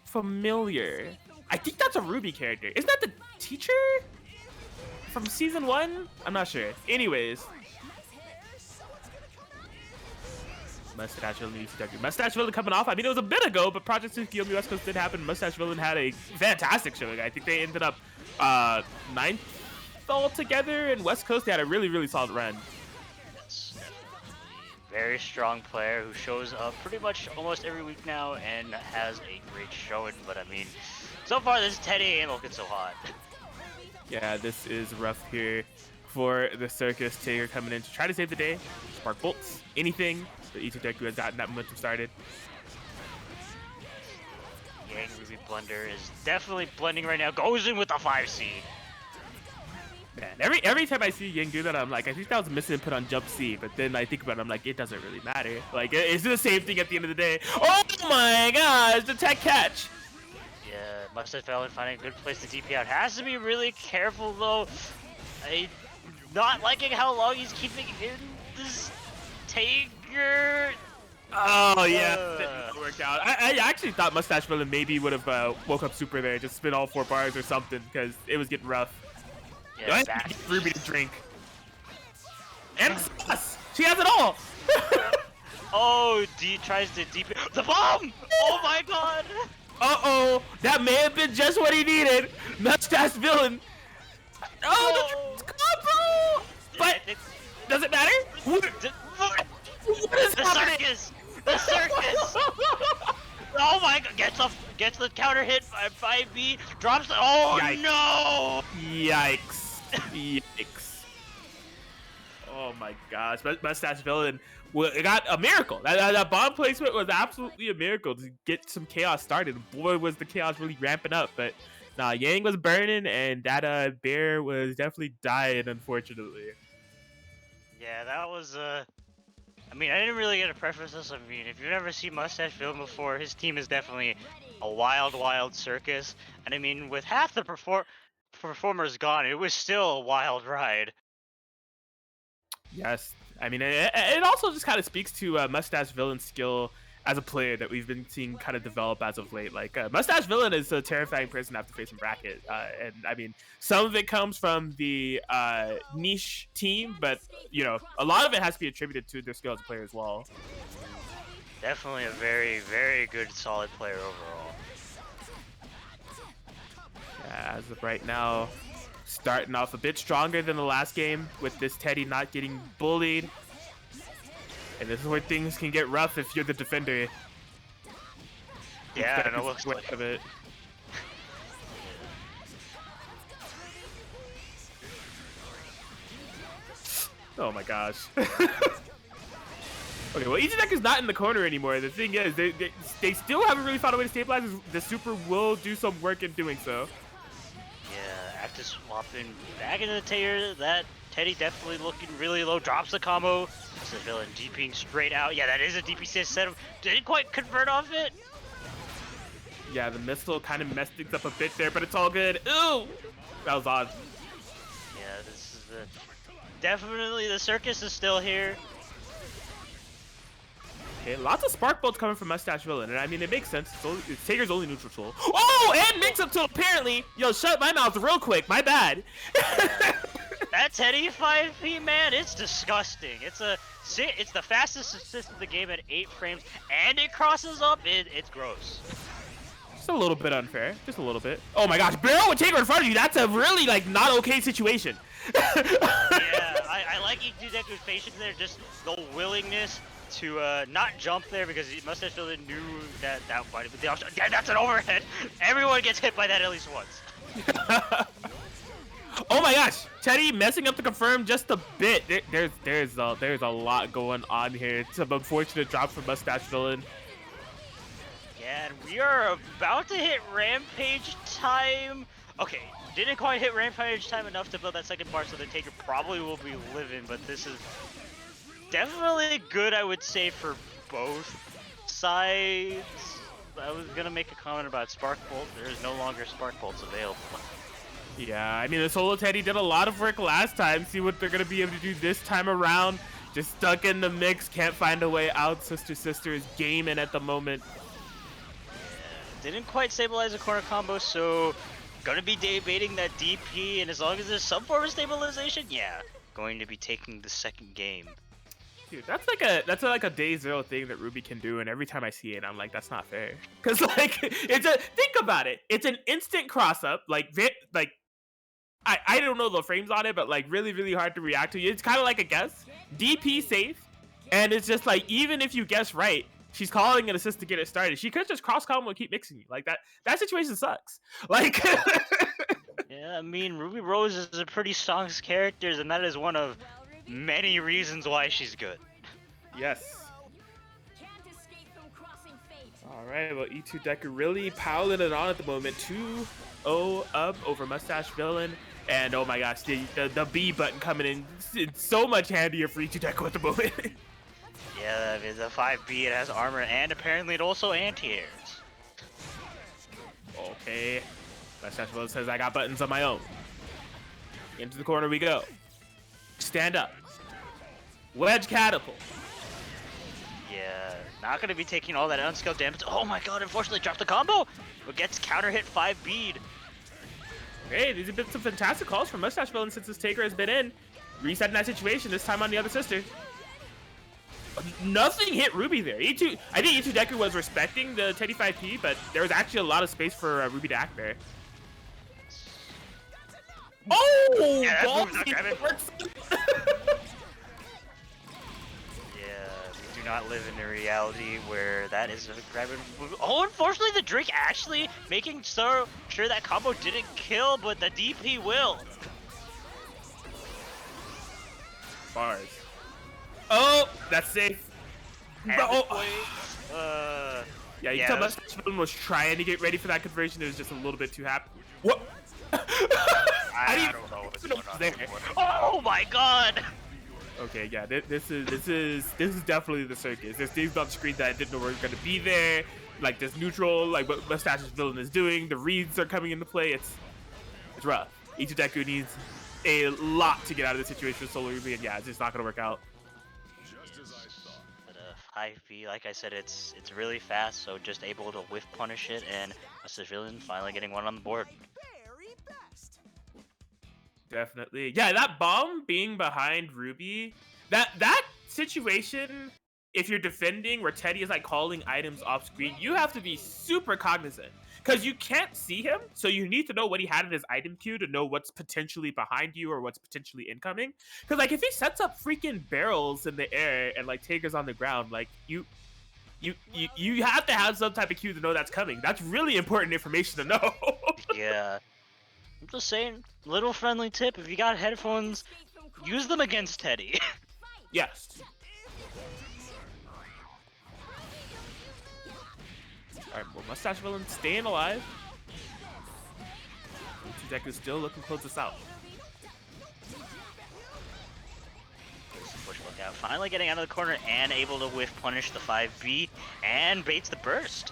familiar. I think that's a Ruby character. Isn't that the teacher from season 1? I'm not sure. Anyways. Mustache Villain, Mustache Villain coming off. I mean, it was a bit ago, but Project Tsukiyomi West Coast did happen. Mustache Villain had a fantastic showing. I think they ended up 9th altogether, and West Coast they had a really, really solid run. Yes, definitely. Very strong player who shows up pretty much almost every week now and has a great showing. But I mean, so far this Teddy ain't looking so hot. Yeah, this is rough here for the Circus. Tager coming in to try to save the day. Spark bolts, anything. But Itodeku has gotten that momentum started. Yang Ruby Blender is definitely blending right now. Goes in with the 5C. Man, every time I see Yang do that, I'm like, I think that was a missing input on jump C. But then I think about it, I'm like, it doesn't really matter. Like, it's the same thing at the end of the day. Oh my gosh, the tech catch. Yeah, Mustache Villain finding a good place to DP out. Has to be really careful though. Not liking how long he's keeping in this Tager. Oh yeah, that didn't work out. I actually thought Mustache Villain maybe would have woke up super there, just spin all 4 bars or something, because it was getting rough. Yeah, I need Ruby to drink. And sauce! She has it all! Oh, D tries to deep the bomb! Oh my god! Uh-oh, that may have been just what he needed. Mustache Villain. Oh, the combo! But does it matter? What is the happening? circus! The circus! Oh my god! Gets the counter hit by B. Drops the. Oh Yikes. no! Yikes! Yikes! Oh my gosh! Mustache Villain got a miracle. That bomb placement was absolutely a miracle to get some chaos started. Boy, was the chaos really ramping up. But nah, Yang was burning, and that bear was definitely dying, unfortunately. Yeah, that was I mean, I didn't really get to preface this. I mean, if you've never seen Mustache Villain before, his team is definitely a wild, wild circus. And I mean, with half the performers gone, it was still a wild ride. Yes, I mean, it also just kind of speaks to Mustache Villain's skill as a player that we've been seeing kind of develop as of late. Like, Mustache Villain is a terrifying person to have to face in bracket. And I mean, some of it comes from the niche team, but, you know, a lot of it has to be attributed to their skill as a player as well. Definitely a very, very good, solid player overall. Yeah, as of right now, starting off a bit stronger than the last game with this Teddy not getting bullied. And this is where things can get rough if you're the defender. Yeah, and it looks like of it. Oh my gosh. Okay, well, Deck is not in the corner anymore. The thing is, they still haven't really found a way to stabilize. The super will do some work in doing so. Yeah, after swapping back into the Tager, that Teddy definitely looking really low. Drops the combo. The Villain DPing straight out. Yeah, that is a DP setup. Didn't quite convert off it. Yeah, the missile kind of messed things up a bit there, but it's all good. Ooh! That was odd. Yeah, this is definitely the circus is still here. Okay, lots of spark bolts coming from Mustache Villain, and I mean, it makes sense. It's Tager's only neutral tool. Oh, and mix-up tool, apparently! Yo, shut my mouth real quick, my bad. That Teddy 5P, man, it's disgusting. It's the fastest assist of the game at 8 frames, and it crosses up. It's gross. Just a little bit unfair, just a little bit. Oh my gosh, barrel with Tager in front of you, that's a really, like, not okay situation. Yeah, I like Deku's patience there, just the willingness to not jump there because Mustache Villain knew that might be the option. Yeah, that's an overhead. Everyone gets hit by that at least once. Oh my gosh, Teddy messing up the confirm just a bit. There's a lot going on here. Some unfortunate drop from Mustache Villain. Yeah, and we are about to hit Rampage time. Okay, Didn't quite hit Rampage time enough to build that second bar, so the Taker probably will be living, but this is definitely good, I would say, for both sides. I was gonna make a comment about Spark Bolt. There is no longer Spark Bolts available. Yeah, I mean, the Solo Teddy did a lot of work last time. See what they're gonna be able to do this time around. Just stuck in the mix, can't find a way out. Sister is gaming at the moment. Yeah, didn't quite stabilize the corner combo, so gonna be debating that DP, and as long as there's some form of stabilization, yeah, going to be taking the second game. Dude, that's like a day zero thing that Ruby can do, and every time I see it, I'm like, that's not fair. Cause like think about it, it's an instant cross up, I don't know the frames on it, but like really hard to react to. It's kind of like a guess, DP safe, and it's just like even if you guess right, she's calling an assist to get it started. She could just cross combo and keep mixing you like that. That situation sucks. Like. Yeah, I mean, Ruby Rose is a pretty strong character, and that is one of many reasons why she's good. Yes. All right, well, E2 Deku really piling it on at the moment. 2-0 up over Mustache Villain. And oh my gosh, the B button coming in. It's so much handier for E2 Deku at the moment. Yeah, it's a 5B, it has armor, and apparently it also anti-airs. Okay. Mustache Villain says, I got buttons on my own. Into the corner we go. Stand up. Wedge catapult. Yeah, not going to be taking all that unskilled damage. Oh my god, unfortunately dropped the combo, but gets counter hit 5 bead. Hey, these have been some fantastic calls from Mustache Villain since this Taker has been in. Resetting that situation, this time on the other sister. Nothing hit Ruby there. I think E2 Deku was respecting the Teddy 5P, but there was actually a lot of space for Ruby to act there. Oh! Yeah, Ball do not live in a reality where that is a grab and move. Oh, unfortunately, the Drake actually making so sure that combo didn't kill, but the DP will. Bars. Oh, that's safe. Yeah, you can tell Mustache Villain was trying to get ready for that conversion. It was just a little bit too happy. What? I don't know what's going on there. Oh my god! Okay, yeah, this is definitely the circus. There's things on the screen that I didn't know were gonna be there. Like this neutral, like what Mustache's Villain is doing. The reads are coming into play. It's rough. E2 Deku needs a lot to get out of the situation with Solo Ruby, and yeah, it's just not gonna work out. But 5B, like I said, it's really fast, so just able to whiff punish it, and Mustache Villain finally getting one on the board. Definitely. Yeah, that bomb being behind Ruby, that situation, if you're defending where Teddy is like calling items off screen, you have to be super cognizant because you can't see him. So you need to know what he had in his item queue to know what's potentially behind you or what's potentially incoming. Because like if he sets up freaking barrels in the air and like Taker's on the ground, like you have to have some type of queue to know that's coming. That's really important information to know. Yeah. I'm just saying, little friendly tip, if you got headphones, use them against Teddy. Yes. Alright, well, Mustache Villain staying alive. E2 Deku still looking to close this out. Push look out. Finally getting out of the corner and able to whiff punish the 5B and baits the burst.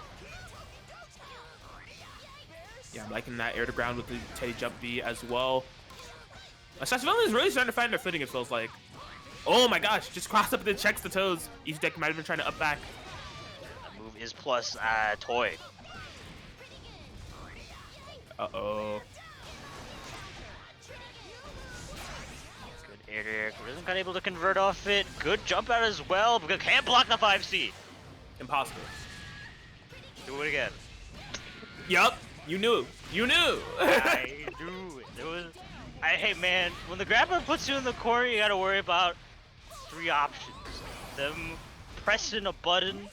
Yeah, I'm liking that air to ground with the Teddy jump B as well. Mustache Villain is really starting to find their footing, it feels like. Oh my gosh, just cross up and then checks the toes. E2 Deku might have been trying to up back. That move is plus toy. Uh-oh. Good air to air. Rhythm got able to convert off it. Good jump out as well, but can't block the 5C. Impossible. Do it again. Yup. You knew. You knew. I knew it. Hey man, when the grappler puts you in the corner, you gotta worry about 3 options. Them pressing a button,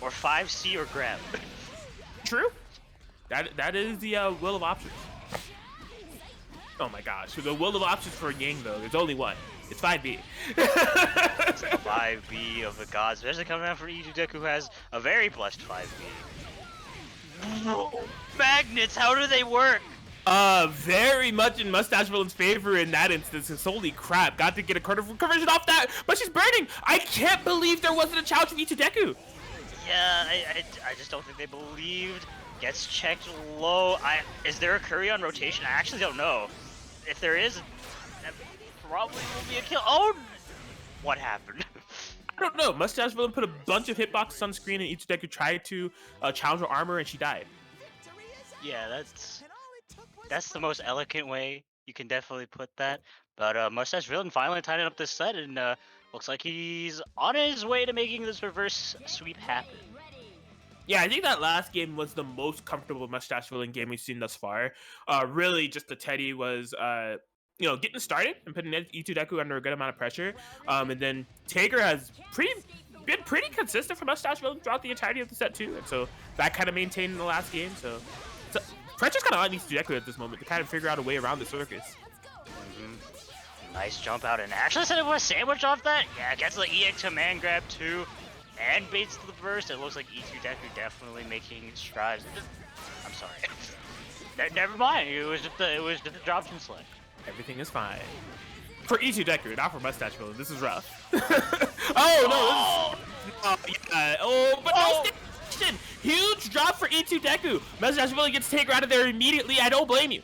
or 5C, or grab. True. That is the will of options. Oh my gosh. So the will of options for Yang though, there's only one. It's 5B. It's 5B of the gods, especially coming out from E2 Deku, who has a very blessed 5B. Magnets, how do they work? Very much in Mustache Villain's favor in that instance. Cause holy crap, got to get a conversion off that, but she's burning. I can't believe there wasn't a challenge from Itsudeku. Yeah, I just don't think they believed. Gets checked low. Is there a Curry on rotation? I actually don't know. If there is, that probably will be a kill. Oh, what happened? I don't know. Mustache Villain put a bunch of hitboxes on screen, and Itsudeku tried to challenge her armor, and she died. Yeah, that's the most elegant way you can definitely put that. But Mustache Villain finally tying up this set, and looks like he's on his way to making this reverse sweep happen. Yeah, I think that last game was the most comfortable Mustache Villain game we've seen thus far. Really, just the Teddy was, getting started and putting Itsudeku under a good amount of pressure. And then Tager has been pretty consistent for Mustache Villain throughout the entirety of the set too. And so that kind of maintained in the last game. So pressure's kind of on Itsudeku at this moment to kind of figure out a way around the circus. Nice jump out, and actually said it was a sandwich off that. Yeah, gets the EX command grab too. And baits the burst. It looks like Itsudeku definitely making strides. I'm sorry. Never mind. It was just the drop option select. Everything is fine. For Itsudeku, not for Mustache Villain. This is rough. Oh no! But no station. Huge drop for Itsudeku. Mustache Villain gets Taker out of there immediately. I don't blame you.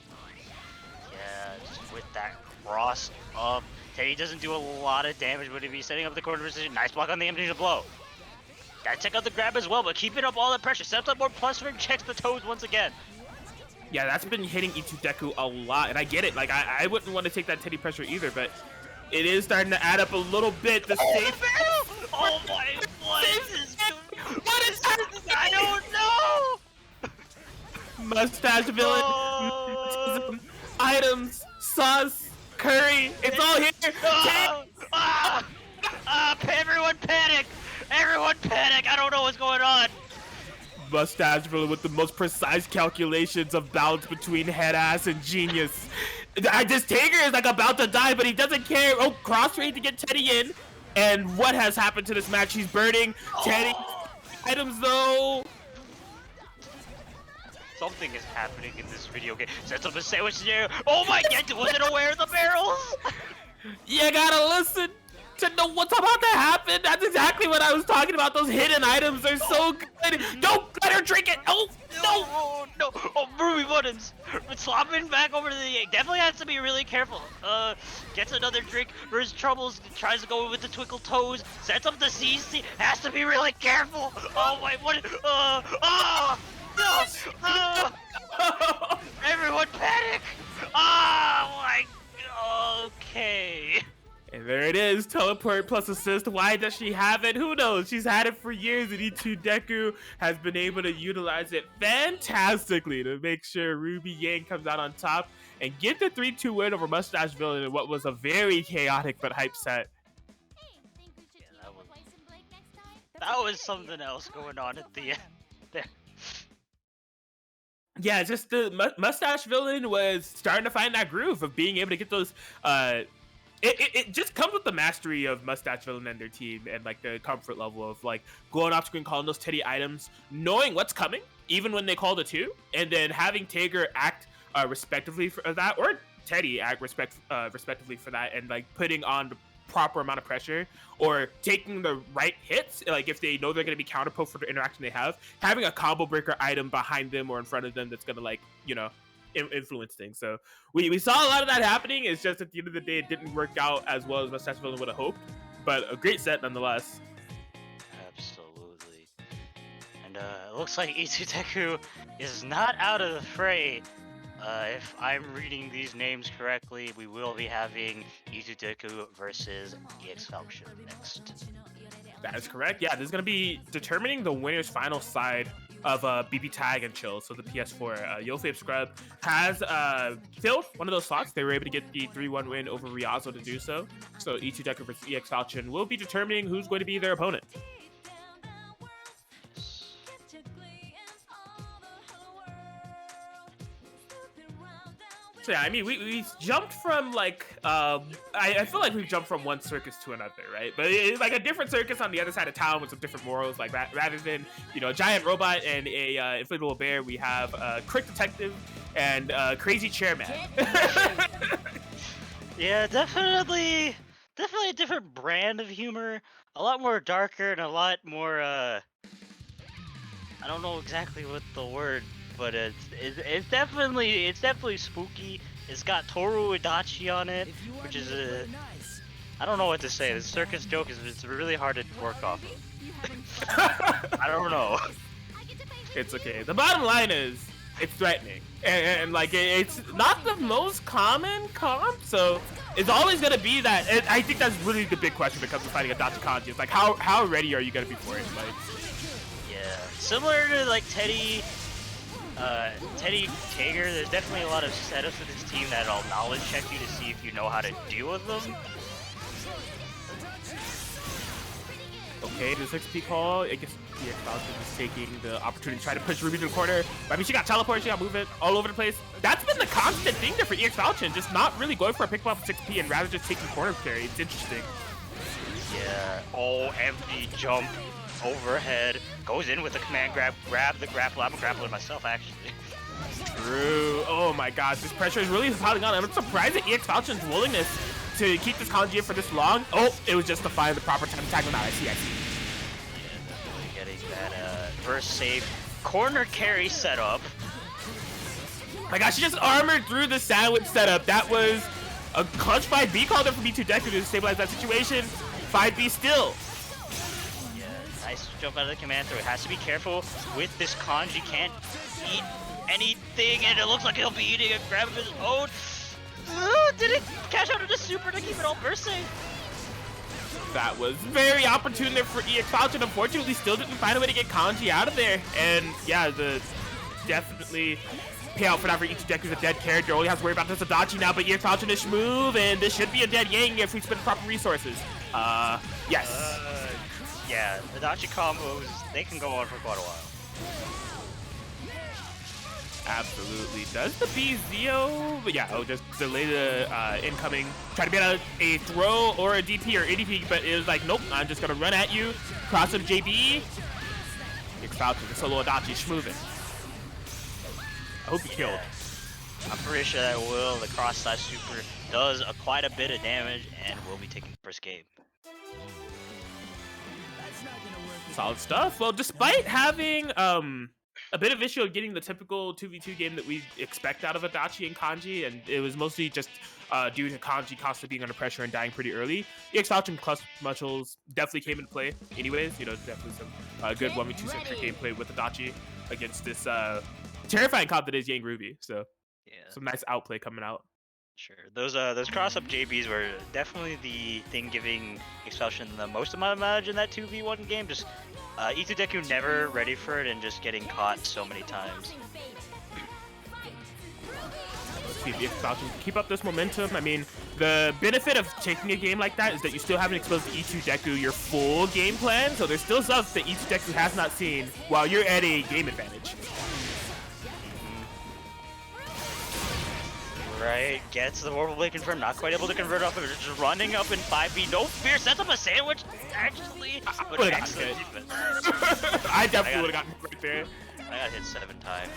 Yeah, just with that cross up. Teddy doesn't do a lot of damage, but if he's setting up the corner position, nice block on the empty to blow. Gotta check out the grab as well, but keeping up all that pressure. Sets up more plus ring, checks the toes once again. Yeah, that's been hitting Itsudeku a lot, and I get it. Like, I wouldn't want to take that Teddy pressure either, but it is starting to add up a little bit. The safe. Oh my! What is this? What is happening? I don't know. Mustache Villain, items, sauce, curry. It's all here. Everyone panic! Everyone panic! I don't know what's going on. Mustache Villain with the most precise calculations of balance between head ass and genius. This Tager is like about to die, but he doesn't care. Oh, cross trade to get Teddy in. And what has happened to this match? He's burning Teddy. Items though. Something is happening in this video game. Sets up a sandwich scenario. Oh my god, wasn't aware of the barrels. You gotta listen to know what's about to happen. That's exactly what I was talking about. Those hidden items are so good. Don't let her drink it. Oh, no. Oh, Ruby buttons. Swapping back over to the definitely has to be really careful. Gets another drink for his troubles. Tries to go with the twinkle toes. Sets up the CC. Has to be really careful. Oh my, what? No. Everyone panic. Oh my. Okay. And there it is, teleport plus assist. Why does she have it? Who knows? She's had it for years, and Itsudeku has been able to utilize it fantastically to make sure Ruby Yang comes out on top and get the 3-2 win over Mustache Villain in what was a very chaotic but hype set. That was something else going on at the end there. Yeah, just the Mustache Villain was starting to find that groove of being able to get those It just comes with the mastery of Mustache Villain and their team, and like the comfort level of like going off screen, calling those Teddy items, knowing what's coming, even when they call the 2, and then having Tager act respectively for that, or Teddy act respectively for that, and like putting on the proper amount of pressure or taking the right hits, like if they know they're going to be counterpoked for the interaction they have, having a combo breaker item behind them or in front of them that's going to like, influence things. So we saw a lot of that happening. It's just at the end of the day, it didn't work out as well as Mustache Villain would have hoped, but a great set nonetheless. Absolutely. And it looks like Itsudeku is not out of the fray. If I'm reading these names correctly, we will be having Itsudeku versus EX Falchion next. That is correct. Yeah, this is going to be determining the winner's final side of BBTAG and Chill, so the PS4. Yoflame Scrub has filled one of those slots. They were able to get the 3-1 win over Riazo to do so. So Itsudeku versus EX Falchion will be determining who's going to be their opponent. So yeah, I mean, we jumped from like, I feel like we've jumped from one circus to another, right? But it's like a different circus on the other side of town with some different morals like that. Rather than, a giant robot and a inflatable bear, we have a Crick Detective and crazy chairman. Yeah, definitely a different brand of humor. A lot more darker and a lot more I don't know exactly what the word, but it's definitely spooky. It's got Toru Adachi on it, which is a I don't know what to say. The circus joke is it's really hard to work off of. I don't know. It's okay. The bottom line is it's threatening, and like it's not the most common comp, so it's always gonna be that. And I think that's really the big question when it comes to fighting a Dachi Kanji. It's like how ready are you gonna be for it? Like, Yeah, similar to like Teddy Tager, there's definitely a lot of setups with this team that'll knowledge check you to see if you know how to deal with them. okay, this XP call, I guess EX Falcon is taking the opportunity to try to push Ruby to the corner. But I mean, she got teleport, she got movement all over the place. That's been the constant thing there for EX Falcon, just not really going for a pick up 6P and rather just taking corner carry. It's interesting. Yeah, empty jump, overhead, goes in with a command grab the grapple. I'm grappling myself, actually. True. Oh my gosh, this pressure is really piling on. I'm surprised at EX Falcon's willingness to keep this Kanji in for this long. Oh, it was just to find the proper time to tackle him out. I see. Yeah, definitely getting that first save corner carry setup. My gosh, she just armored through the sandwich setup. That was a clutch 5B call there for BBTAG to stabilize that situation. 5B still. Yeah, nice jump out of the command throw. It has to be careful with this Kanji. Can't eat anything, and it looks like he'll be eating a grab of his own. Did it cash out of the super to keep it all burst safe? That was very opportune there for EX Falcon. Unfortunately, still didn't find a way to get Kanji out of there. And yeah, the definitely payout for that for each deck is a dead character. Only has to worry about this Adachi now, but EX Falcon is smooth, and this should be a dead Yang if we spend the proper resources. Yes. Yeah, Adachi combos, they can go on for quite a while. Absolutely. Does the BZO? But yeah, just delay the incoming. Try to get a throw or a DP or ADP, but it was like, nope, I'm just going to run at you. Cross of JB. EX Falcon, the solo Adachi, schmoovin'. I hope he killed. I'm pretty sure that will. The cross slash super does quite a bit of damage and will be taking the first game. Solid stuff. Well, despite having a bit of issue of getting the typical 2v2 game that we expect out of Adachi and Kanji, and it was mostly just due to Kanji constantly being under pressure and dying pretty early. EX Falcon plus muscles definitely came into play anyways. You know, definitely some good 1v2 centric gameplay with Adachi against this terrifying comp that is Yang Ruby. So yeah, some nice outplay coming out. Sure. Those cross-up JBs were definitely the thing giving EX Falcon the most amount of advantage in that 2v1 game. Just Itudeku never ready for it and just getting caught so many times. Let's see if EX Falcon can keep up this momentum. I mean, the benefit of taking a game like that is that you still haven't exposed to Itudeku your full game plan, so there's still stuff that Itudeku has not seen while you're at a game advantage. Right, gets the Warble Blade confirmed, not quite able to convert off of it, just running up in 5B, no fear, sets up a sandwich, actually, but excellent defense. I definitely would have gotten hit right there. I got hit 7 times.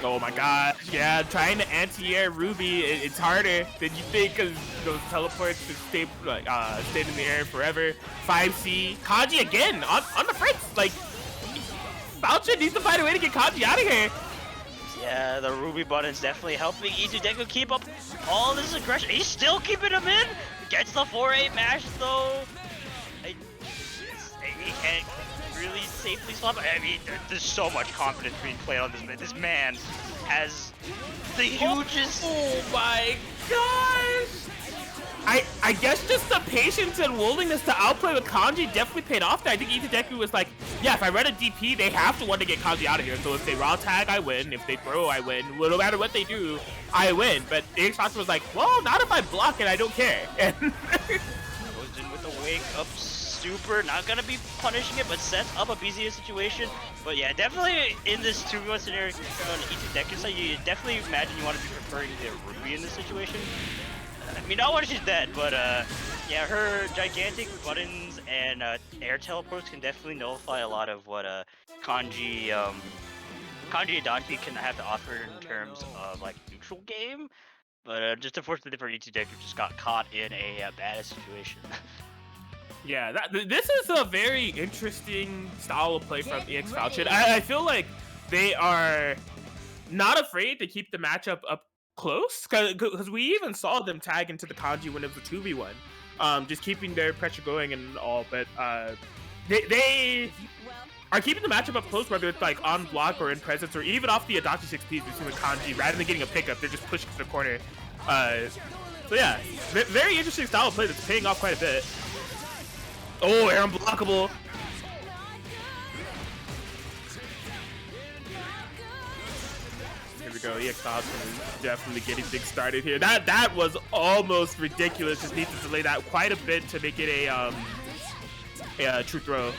Oh my god, yeah, trying to anti-air Ruby, it's harder than you think because those teleports just stay in the air forever. 5C, Kanji again, on the fritz, like, Falcon needs to find a way to get Kanji out of here. Yeah, the Ruby button's definitely helping Itudeku keep up all this aggression. He's still keeping him in. Gets the 4-8 mash though. He can't really safely swap. I mean, there's so much confidence being played on this man. This man has the hugest. Oh my gosh. I guess just the patience and willingness to outplay with Kanji definitely paid off there. I think Itudeku was like, yeah, if I run a DP, they have to want to get Kanji out of here. So if they raw tag, I win. If they throw, I win. Well, no matter what they do, I win. But EX Falcon was like, well, not if I block and I don't care. And goes in with a wake up super, not gonna be punishing it, but sets up a BZA situation. But yeah, definitely in this 2v1 scenario on Itudeku side, you definitely imagine you want to be preferring the Ruby in this situation. I mean, not when she's dead, but yeah, her gigantic buttons and air teleports can definitely nullify a lot of what Kanji Kanji Adachi can have to offer in terms of like neutral game, but just unfortunately for ET Deck, just got caught in a bad situation. Yeah, this is a very interesting style of play from EX Falchion. I feel like they are not afraid to keep the matchup up close, because we even saw them tag into the Kanji when it was a 2v1, just keeping their pressure going and all, but they are keeping the matchup up close, whether it's like on block or in presence or even off the Adachi 6Ps. We've seen with Kanji, rather than getting a pickup, they're just pushing to the corner. So yeah, very interesting style of play that's paying off quite a bit. Oh, air unblockable. Here we go. EX Falchion is definitely getting things started here. That was almost ridiculous. Just needs to delay that quite a bit to make it a true throw.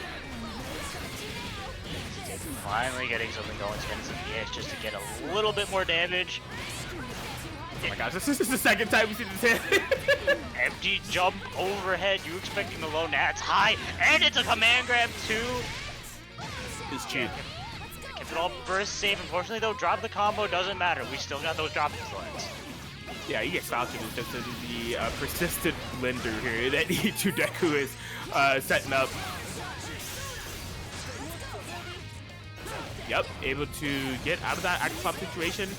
Finally getting something going, spending some EX just to get a little bit more damage. Oh my gosh, this is the second time we've seen this hit. Empty jump overhead, you expecting the low nats high, and it's a command grab too. It's cheap. Kept it all burst safe. Unfortunately though, drop the combo doesn't matter. We still got those dropping slots. Yeah, EX Falchion is just the persistent blender here that E2 Deku is setting up. Yep, able to get out of that active swap situation.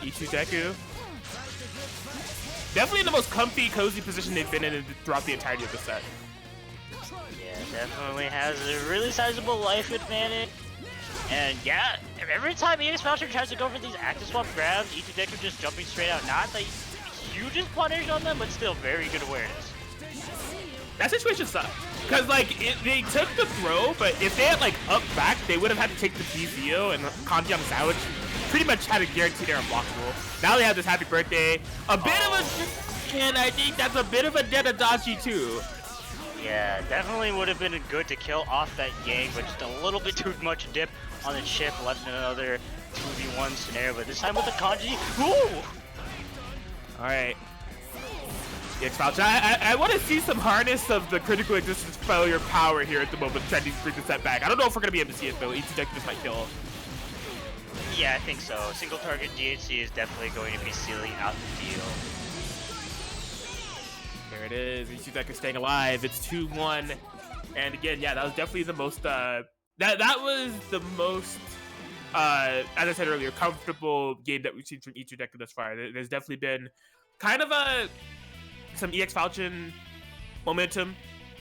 E2 Deku. Definitely in the most comfy, cozy position they've been in throughout the entirety of the set. Yeah, definitely has a really sizable life advantage. And yeah, every time EX Falchion tries to go for these active swap grabs, E2 Deku just jumping straight out. Not the hugest punish on them, but still very good awareness. That situation sucked. Because, like, they took the throw, but if they had, like, up back, they would have had to take the PZO, and Kanji on the sandwich pretty much had a guarantee they're unblockable. Now they have this happy birthday. A bit of a... And I think that's a bit of a dead Adachi, too. Yeah, definitely would have been good to kill off that gang, but just a little bit too much dip on the chip, left in another 2v1 scenario, but this time with the Kanji. Ooh! Alright. EX Falchion. I want to see some harness of the critical existence failure power here at the moment, trying to bring the set back. I don't know if we're going to be able to see it, though. E2 Deku just might kill. Yeah, I think so. Single target DHC is definitely going to be sealing out the deal. There it is. E2 Deku staying alive. It's 2-1. And again, yeah, that was definitely the most, that was the most, as I said earlier, comfortable game that we've seen from E2 Deku thus far. There's definitely been kind of some EX Falchion momentum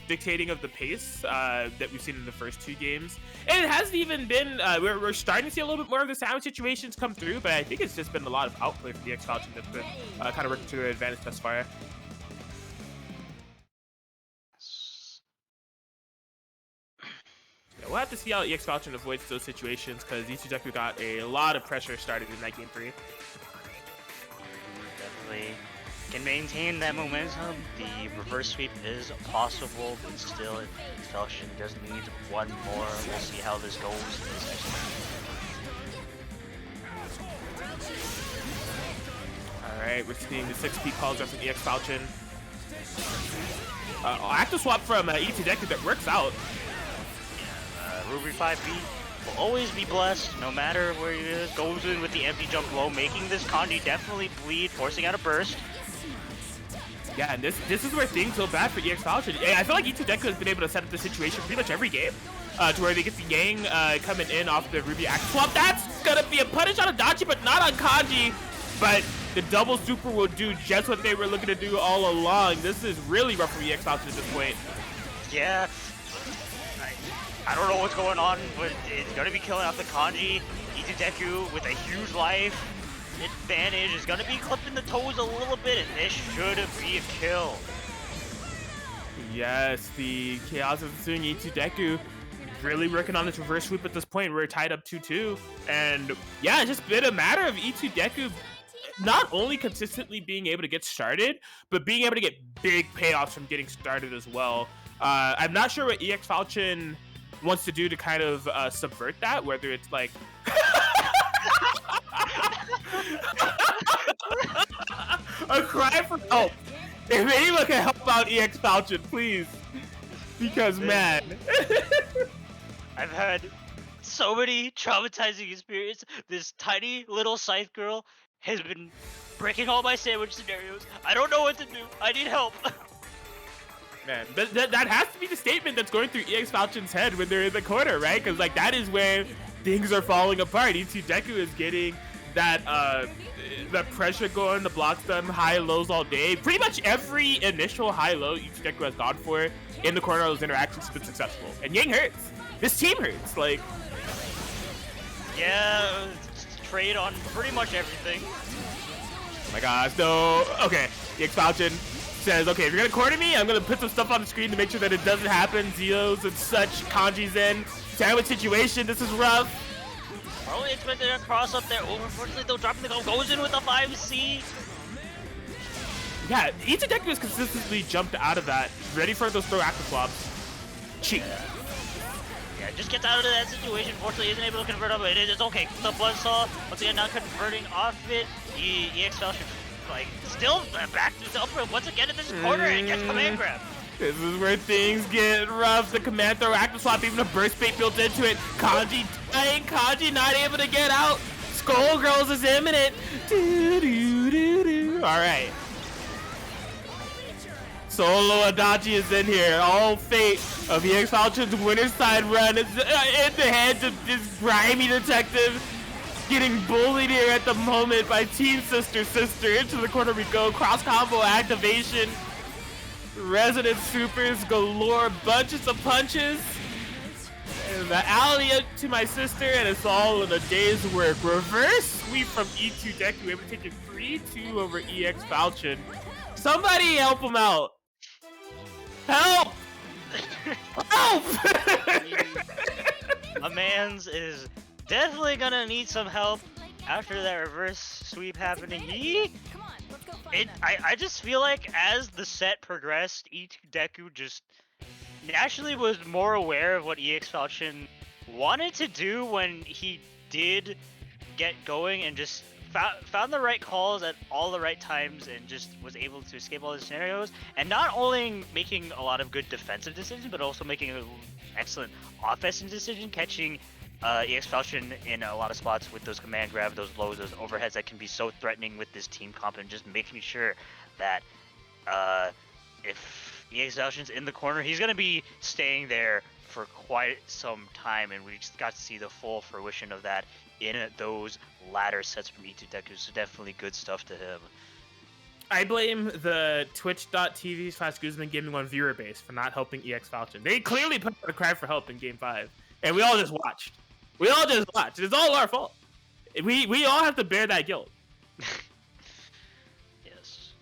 dictating of the pace that we've seen in the first two games. And it hasn't even been, we're starting to see a little bit more of the sound situations come through, but I think it's just been a lot of outplay for the EX Falchion that's been kind of working to their advantage thus far. Yeah, we'll have to see how EX Falchion avoids those situations, because E2 Deku got a lot of pressure started in that game 3. Definitely can maintain that momentum. The reverse sweep is possible, but still, Falchion does need one more. We'll see how this goes in this next one. Alright, we're seeing the 6P calls up from EX Falchion. Active swap from E2 Deku that works out. Ruby 5B will always be blessed, no matter where he goes in with the empty jump low, making this Kanji definitely bleed, forcing out a burst. Yeah, and this is where things go bad for EX Falchion. I feel like E2 Deku has been able to set up the situation pretty much every game, to where they get the Yang coming in off the Ruby active swap. That's gonna be a punish on Adachi, but not on Kanji. But the double super will do just what they were looking to do all along. This is really rough for EX Falchion at this point. Yeah. I don't know what's going on, but it's gonna be killing off the Kanji. E2 Deku with a huge life advantage is gonna be clipping the toes a little bit, and this should be a kill. Yes, the Chaos is pursuing E2 Deku. Really working on this reverse sweep at this point. We're tied up 2-2. And yeah, it's just been a matter of E2 Deku not only consistently being able to get started, but being able to get big payoffs from getting started as well. I'm not sure what EX Falchion wants to do to kind of subvert that, whether it's like a cry for help. If anyone can help out EX Falchion, please, because man. I've had so many traumatizing experiences. This tiny little scythe girl has been breaking all my sandwich scenarios. I don't know what to do. I need help. Man, that has to be the statement that's going through EX Falchion's head when they're in the corner, right? Because like that is where things are falling apart. E2 Deku is getting that pressure going, the blocks done, high lows all day. Pretty much every initial high low E2 Deku has gone for in the corner of those interactions has been successful. And Yang hurts. This team hurts. Like, yeah, trade on pretty much everything. Oh my gosh, no. Okay, EX Falchion says, okay, if you're gonna corner me, I'm gonna put some stuff on the screen to make sure that it doesn't happen. Zeos and such, Kanji's in. Sandwich situation, this is rough. Probably expected a cross up there. Oh, unfortunately, though, dropping the goal goes in with a 5C. Yeah, E2 Deku has consistently jumped out of that, ready for those throw active flops. Cheat. Yeah, just gets out of that situation. Fortunately, isn't able to convert up, but it's okay. The Buzzsaw, once again, not converting off it. EX Falchion, like, still back to upper once again in this corner and gets command grab. This is where things get rough. The command throw active swap, even a burst bait built into it. Kanji dying, Kanji not able to get out. Skullgirls is imminent. All right. Solo Adachi is in here. All fate of EX Falchion's winner's side run is in the hands of this grimy detective. Getting bullied here at the moment by Team Sister. Into the corner we go. Cross combo activation. Resident supers galore. Bunches of punches. And the alley up to my sister, and it's all in a day's work. Reverse sweep from E2 Deku, able to take it 3-2 over EX Falchion. Somebody help him out. Help! Help! My man's is definitely gonna need some help after that reverse sweep happening. Come on, let's go find them. I just feel like as the set progressed, E2 Deku just naturally was more aware of what EX Falchion wanted to do when he did get going, and just found the right calls at all the right times, and just was able to escape all the scenarios, and not only making a lot of good defensive decisions, but also making an excellent offensive decision, catching EX Falchion in a lot of spots with those command grab, those lows, those overheads that can be so threatening with this team comp, and just making sure that if EX Falchion's in the corner, he's going to be staying there for quite some time, and we just got to see the full fruition of that in those latter sets from E2 Deku, so definitely good stuff to him. I blame the twitch.tv/Guzman Gaming 1 viewer base for not helping EX Falchion. They clearly put out a cry for help in Game 5, and we all just watched. It's all our fault. We all have to bear that guilt. Yes.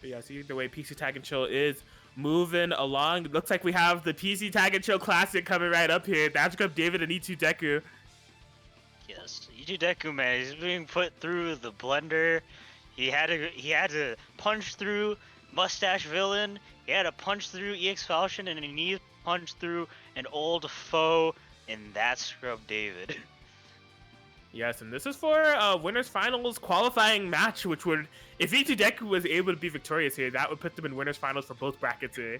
But yeah, see the way PCTAG and Chill is moving along. It looks like we have the PCTAG and Chill Classic coming right up here. That's up David and E2 Deku. Yes, E2 Deku, man, he's being put through the blender. He had to punch through Mustache Villain. He had to punch through EX Falchion, and he needs to punch through an old foe, and that's Scrub David. Yes, and this is for winners finals qualifying match, which would, if E2 Deku was able to be victorious here, that would put them in winners finals for both brackets here.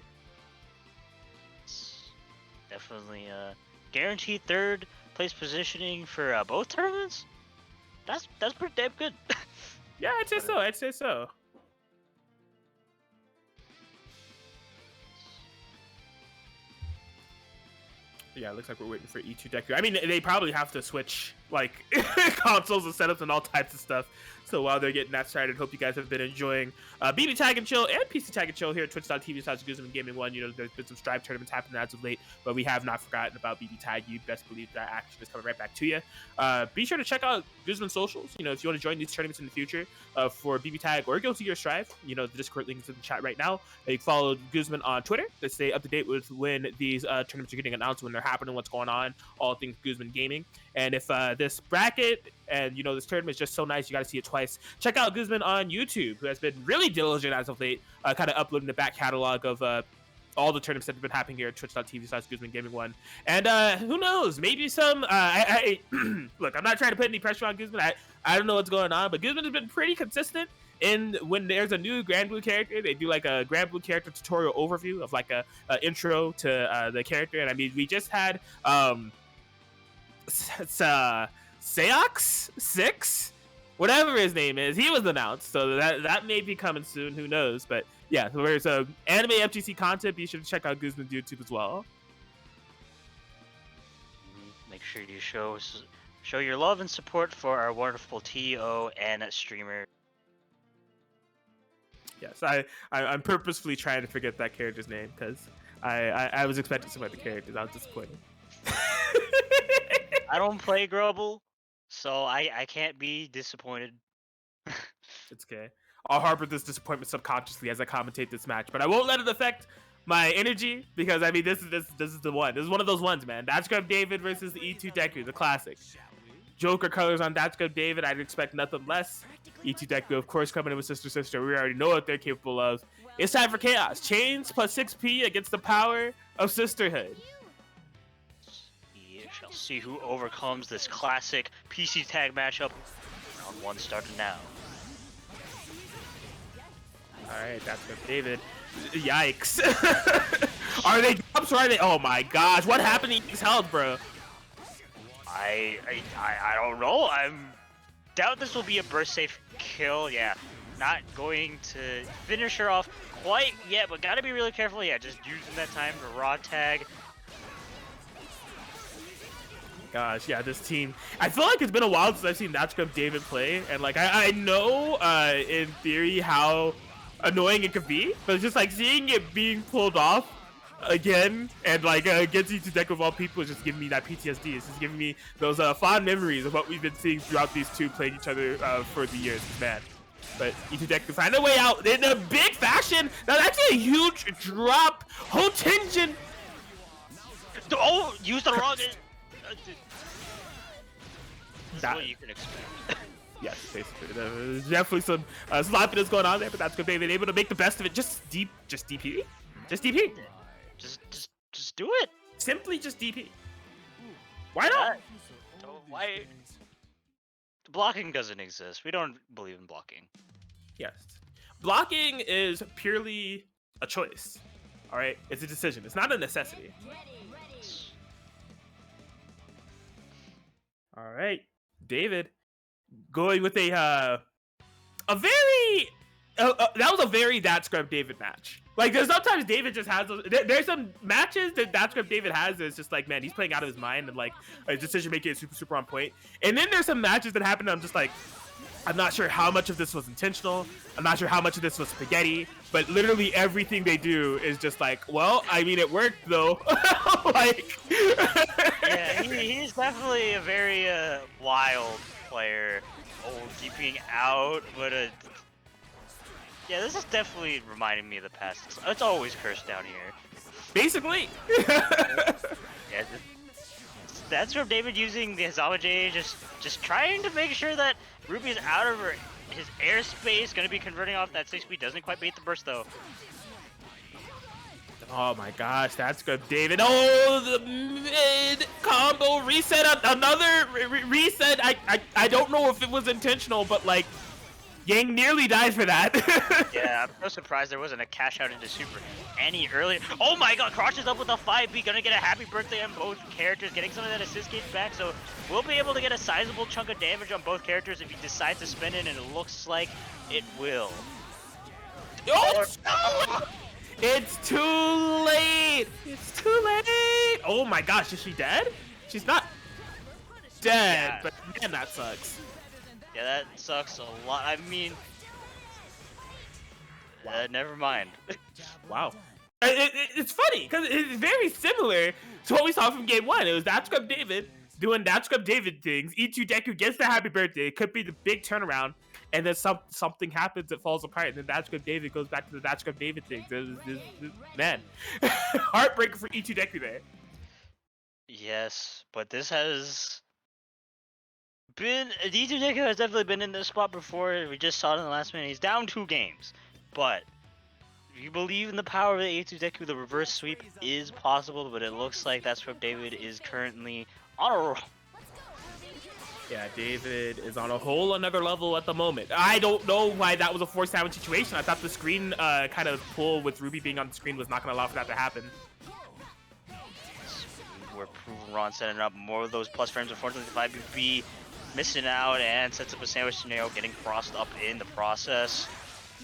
Definitely guaranteed third place positioning for both tournaments. That's pretty damn good. Yeah, I'd say so. Yeah, it looks like we're waiting for E2 Deku. I mean, they probably have to switch, like, consoles and setups and all types of stuff. So while they're getting that started, hope you guys have been enjoying BBTAG and Chill and PCTAG and Chill here at twitch.tv/Guzman Gaming 1. You know, there's been some Strive tournaments happening as of late, but we have not forgotten about BBTAG. You best believe that action is coming right back to you. Be sure to check out Guzman socials. You know, if you want to join these tournaments in the future for BBTAG or go to your Strive, you know, the Discord link is in the chat right now. You can follow Guzman on Twitter to stay up to date with when these tournaments are getting announced, when they're happening, what's going on, all things Guzman Gaming. And if this bracket and, you know, this tournament is just so nice, you got to see it twice, check out Guzman on YouTube, who has been really diligent as of late, kind of uploading the back catalog of all the tournaments that have been happening here at twitch.tv/Guzman Gaming 1. And who knows, maybe some, look, I'm not trying to put any pressure on Guzman. I don't know what's going on, but Guzman has been pretty consistent when there's a new Grand Blue character, they do like a Grand Blue character tutorial overview of like a intro to the character. And I mean, we just had it's Seox 6, whatever his name is. He was announced, so that may be coming soon. Who knows? But yeah, so there's anime FGC content. Be sure to check out Guzman's YouTube as well. Make sure you show your love and support for our wonderful TO and streamer. Yes, I'm purposefully trying to forget that character's name because I was expecting some other characters. I was disappointed. I don't play Grubble, so I can't be disappointed. It's okay. I'll harbor this disappointment subconsciously as I commentate this match, but I won't let it affect my energy because I mean this is the one. This is one of those ones, man. That's Scrub David versus the E2 Deku, the classic. Joker colors on That's Scrub David. I'd expect nothing less. E2 Deku, of course, coming in with Sister. We already know what they're capable of. It's time for chaos. Chains plus 6P against the power of Sisterhood. We shall see who overcomes this classic PC tag matchup. Round 1 starting now. Alright, That's Scrub David. Yikes. Are they jumps or are they? Oh my gosh, what happened to his health, bro? I don't know. Doubt this will be a burst safe kill. Yeah, not going to finish her off quite yet, but gotta be really careful. Yeah, just using that time to raw tag. Gosh, yeah, this team. I feel like it's been a while since I've seen That's Scrub David play, and like I know in theory how annoying it could be, but just like seeing it being pulled off again and like against E2 Deku of all people is just giving me that PTSD. It's just giving me those fond memories of what we've been seeing throughout these two playing each other for the years. Man, but E2 Deku find a way out in a big fashion. Now that's a huge drop. Hotenjin. Oh, use the wrong. This is what you can expect. Yes, basically. There's definitely some sloppiness going on there, but that's good. They've been able to make the best of it. Just DP. Just DP. Just do it. Simply just DP. Why not? Why? Blocking doesn't exist. We don't believe in blocking. Yes. Blocking is purely a choice. All right? It's a decision. It's not a necessity. All right. David going with a very that was a very That Scrub David match. Like there's sometimes David just has those, there's some matches that Scrub David has that's just like, man, he's playing out of his mind and like his decision making is super on point. And then there's some matches that happen and I'm just like, I'm not sure how much of this was intentional. I'm not sure how much of this was spaghetti, but literally everything they do is just like, well, I mean, it worked though. Like, yeah, he's definitely a very wild player. Oh, keeping out, but yeah, this is definitely reminding me of the past. It's always cursed down here. Basically. Yeah, that's from David using the Hazama J, just trying to make sure that Ruby is out of his airspace. Gonna be converting off that 6-speed. Doesn't quite beat the burst though. Oh my gosh, that's good, David. Oh, the mid combo reset, another reset. I don't know if it was intentional, but like, Yang nearly died for that. Yeah, I'm so surprised there wasn't a cash out into super any earlier. Oh my god, crosses up with a 5B, gonna get a happy birthday on both characters, getting some of that assist gauge back, so we'll be able to get a sizable chunk of damage on both characters if he decides to spin it, and it looks like it will. Oh, it's too late! It's too late! Oh my gosh, is she dead? She's not dead, yeah. But man, that sucks. Yeah, that sucks a lot. I mean, never mind. Wow. It's funny, because it's very similar to what we saw from game 1. It was That Scrub David doing That Scrub David things. E2 Deku gets the happy birthday. It could be the big turnaround. And then something happens, it falls apart, and then That Scrub David goes back to the That Scrub David thing. Man, heartbreaker for E2 Deku there. Yes, but this has been... E2 Deku has definitely been in this spot before. We just saw it in the last minute. He's down 2 games. But if you believe in the power of the E2 Deku, the reverse sweep is possible, but it looks like That Scrub David is currently on a roll. Yeah, David is on a whole another level at the moment. I don't know why that was a 4-7 situation. I thought the screen kind of pull with Ruby being on the screen was not going to allow for that to happen. We're proving Ron setting up more of those plus frames. Unfortunately, the 5BB missing out and sets up a sandwich scenario, getting crossed up in the process.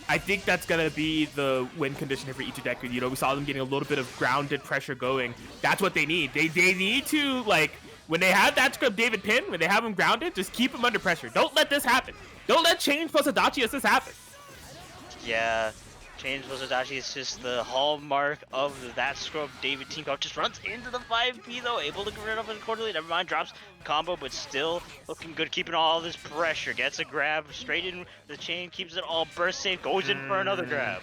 I think that's going to be the win condition here for Deku. You know, we saw them getting a little bit of grounded pressure going. That's what they need. They need to, like, when they have that scrub David pin, when they have him grounded, just keep him under pressure. Don't let this happen. Don't let Change plus Adachi as this happen. Yeah, Change plus Adachi is just the hallmark of that scrub David team call. Just runs into the 5B though, able to get rid of it accordingly. Never mind, drops combo, but still looking good, keeping all this pressure. Gets a grab straight in the chain, keeps it all burst safe, goes in for another grab.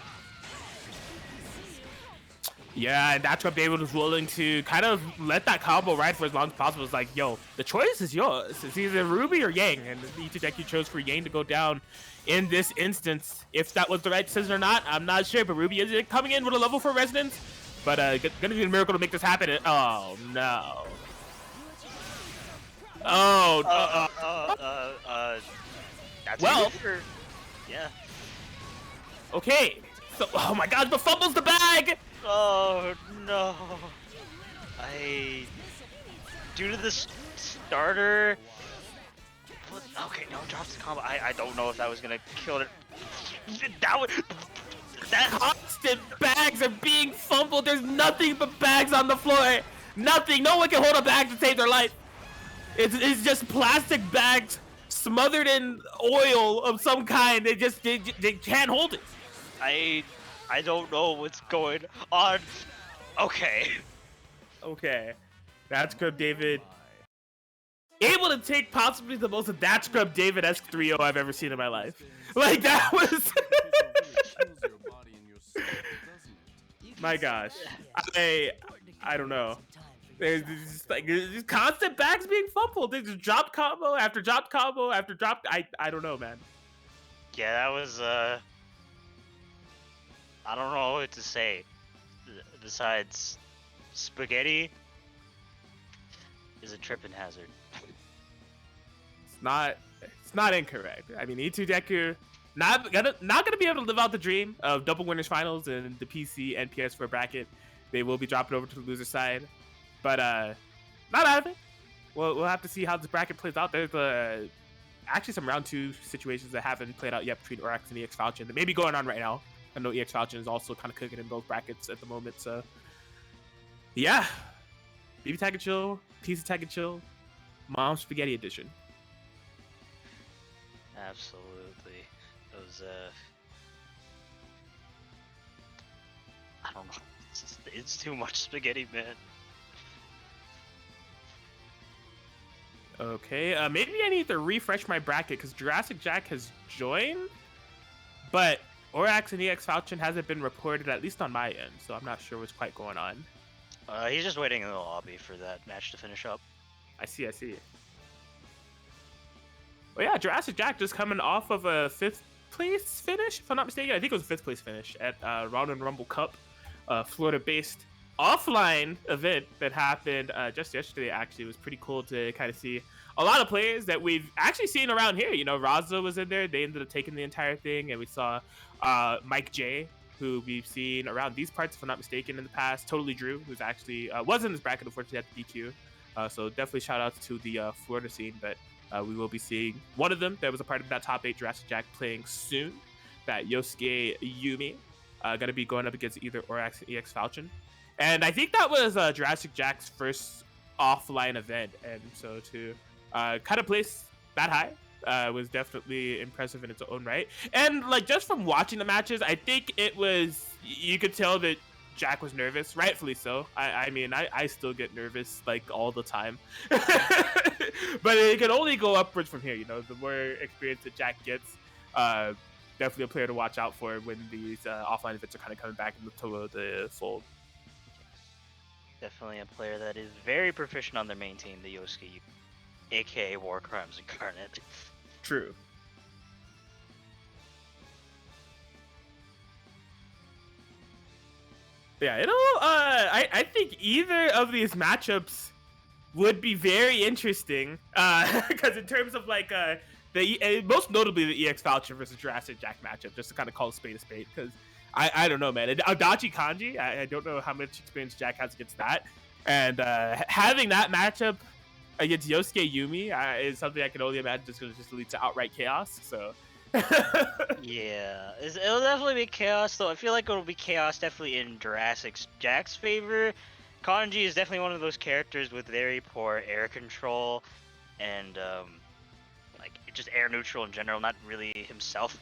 Yeah, and that's what David was willing to kind of let that combo ride for as long as possible. It's like, yo, the choice is yours. It's either Ruby or Yang, and Deku chose for Yang to go down in this instance. If that was the right decision or not, I'm not sure, but Ruby is coming in with a level 4 resonance, but gonna need a miracle to make this happen. Oh, no. Oh, that's well, yeah. Okay, so, oh my god, but fumbles the bag! Oh no! Due to the starter. Okay, no, drops the combo. I don't know if that was gonna kill it. That constant bags are being fumbled. There's nothing but bags on the floor. Nothing. No one can hold a bag to save their life. It's just plastic bags smothered in oil of some kind. They can't hold it. I don't know what's going on. Okay. Okay. That scrub David. Able to take possibly the most of that scrub David-esque 3-0 I've ever seen in my life. Like, that was... My gosh. I don't know. There's just like there's constant bags being fumbled. There's drop combo after drop combo after drop. I don't know, man. Yeah, that was I don't know what to say. Besides, spaghetti is a tripping hazard. It's not incorrect. I mean, Deku not gonna be able to live out the dream of double winners finals in the PC and PS4 bracket. They will be dropping over to the loser side, but not out of it. We'll have to see how this bracket plays out. There's actually some round 2 situations that haven't played out yet between Orax and EX Falcon that may be going on right now. I know EX Falcon is also kind of cooking in both brackets at the moment, so yeah. BBTAG and chill, PCTAG and chill, Mom Spaghetti edition. Absolutely. Those I don't know. It's too much spaghetti, man. Okay, maybe I need to refresh my bracket because Jurassic Jack has joined, but Orax and EX Falcon hasn't been reported, at least on my end, so I'm not sure what's quite going on. He's just waiting in the lobby for that match to finish up. I see. Well, yeah, Jurassic Jack just coming off of a 5th place finish, if I'm not mistaken. I think it was a 5th place finish at Round and Rumble Cup, Florida-based offline event that happened just yesterday. Actually, it was pretty cool to kind of see a lot of players that we've actually seen around here. You know, Raza was in there. They ended up taking the entire thing, and we saw Mike J, who we've seen around these parts, if I'm not mistaken, in the past. Totally Drew, who's actually was in this bracket, unfortunately, at the DQ. So definitely shout out to the Florida scene, but we will be seeing one of them that was a part of that top 8 Jurassic Jack playing soon. That Yosuke Yumi going to be going up against either Orax or EX Falcon. And I think that was Jurassic Jack's first offline event. And so to kind of place that high was definitely impressive in its own right. And like just from watching the matches, I think it was, you could tell that Jack was nervous, rightfully so. I mean, I still get nervous like all the time. But it can only go upwards from here, you know, the more experience that Jack gets. Definitely a player to watch out for when these offline events are kind of coming back into the fold. Definitely a player that is very proficient on their main team, the Yosuke, aka War Crimes Incarnate. True. Yeah, I think either of these matchups would be very interesting. Because in terms of like most notably the EX Voucher versus Jurassic Jack matchup, just to kind of call a spade, because I don't know, man. Adachi Kanji, I don't know how much experience Jack has against that, and having that matchup against Yosuke Yumi is something I can only imagine just going to just lead to outright chaos. So. Yeah, it'll definitely be chaos, though. I feel like it'll be chaos definitely in Jurassic Jack's favor. Kanji is definitely one of those characters with very poor air control and like just air neutral in general, not really himself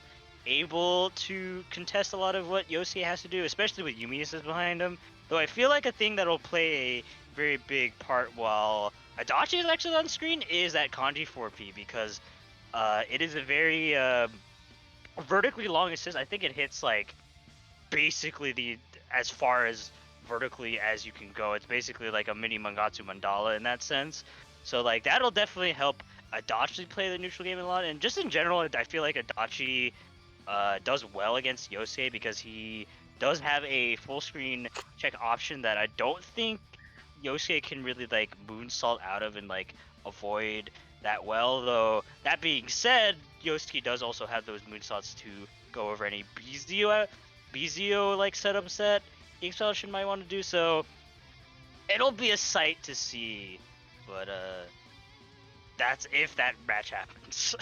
able to contest a lot of what Yosuke has to do, especially with Yumi assist behind him. Though I feel like a thing that'll play a very big part while Adachi is actually on screen is that Kanji 4P, because it is a very vertically long assist. I think it hits like basically as far as vertically as you can go. It's basically like a mini Mangatsu Mandala in that sense. So like that'll definitely help Adachi play the neutral game a lot. And just in general, I feel like Adachi does well against Yosuke because he does have a full screen check option that I don't think Yosuke can really like moonsault out of and like avoid that well. Though that being said, Yosuke does also have those moonsaults to go over any Bizio like setup set Expulsion might want to do. So it'll be a sight to see, but that's if that match happens.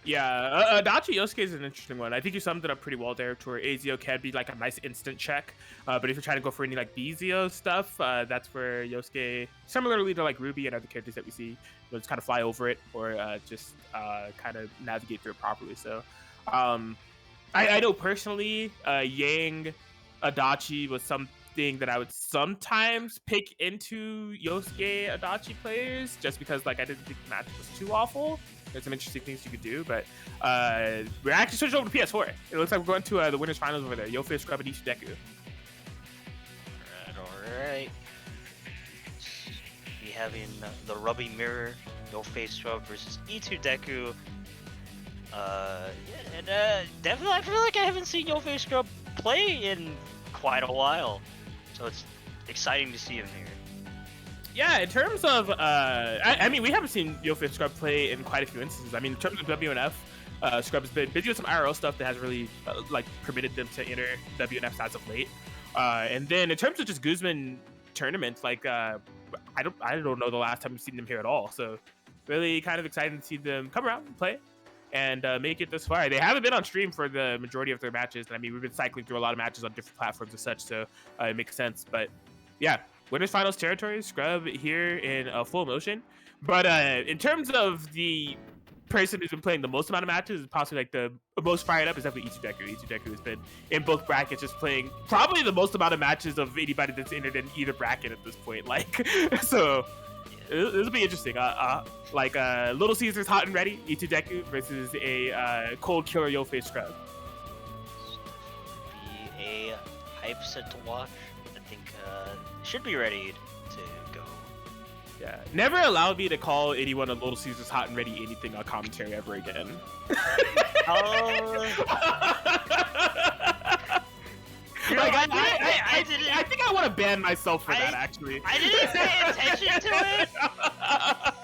Yeah, Adachi Yosuke is an interesting one. I think you summed it up pretty well there, to where Azio can be like a nice instant check. But if you're trying to go for any like Bizio stuff, that's where Yosuke, similarly to like Ruby and other characters that we see, just kind of fly over it or just kind of navigate through it properly. So I know personally, Yang Adachi was something that I would sometimes pick into Yosuke Adachi players, just because like I didn't think the match was too awful. There's some interesting things you could do, but we're actually switching over to PS4. It looks like we're going to the winners finals over there. Yosuke Scrub and Ichideku. Alright. We having the rubbing mirror, Yosuke Scrub versus Ichideku. And definitely, I feel like I haven't seen Yosuke Scrub play in quite a while, so it's exciting to see him here. Yeah, in terms of, I mean, we haven't seen Yosuke Scrub play in quite a few instances. I mean, in terms of WNF, Scrub has been busy with some IRL stuff that has really, like, permitted them to enter WNF as of late. And then in terms of just Guzman tournaments, like, I don't know the last time we've seen them here at all. So really kind of excited to see them come around and play and make it this far. They haven't been on stream for the majority of their matches. I mean, we've been cycling through a lot of matches on different platforms and such, so it makes sense. But yeah, winners finals territory, Scrub here in full motion. But in terms of the person who's been playing the most amount of matches, possibly like the most fired up, is definitely Ichideku. Ichideku has been in both brackets, just playing probably the most amount of matches of anybody that's entered in either bracket at this point. Like, so it'll be interesting. Like Little Caesars hot and ready, Ichideku versus a cold killer Yosuke Scrub. Be a hype set to watch. I think should be ready to go. Yeah, never allow me to call anyone a Little Caesars hot and ready anything on commentary ever again. Like, I think I want to ban myself for that, actually. I didn't pay attention to it.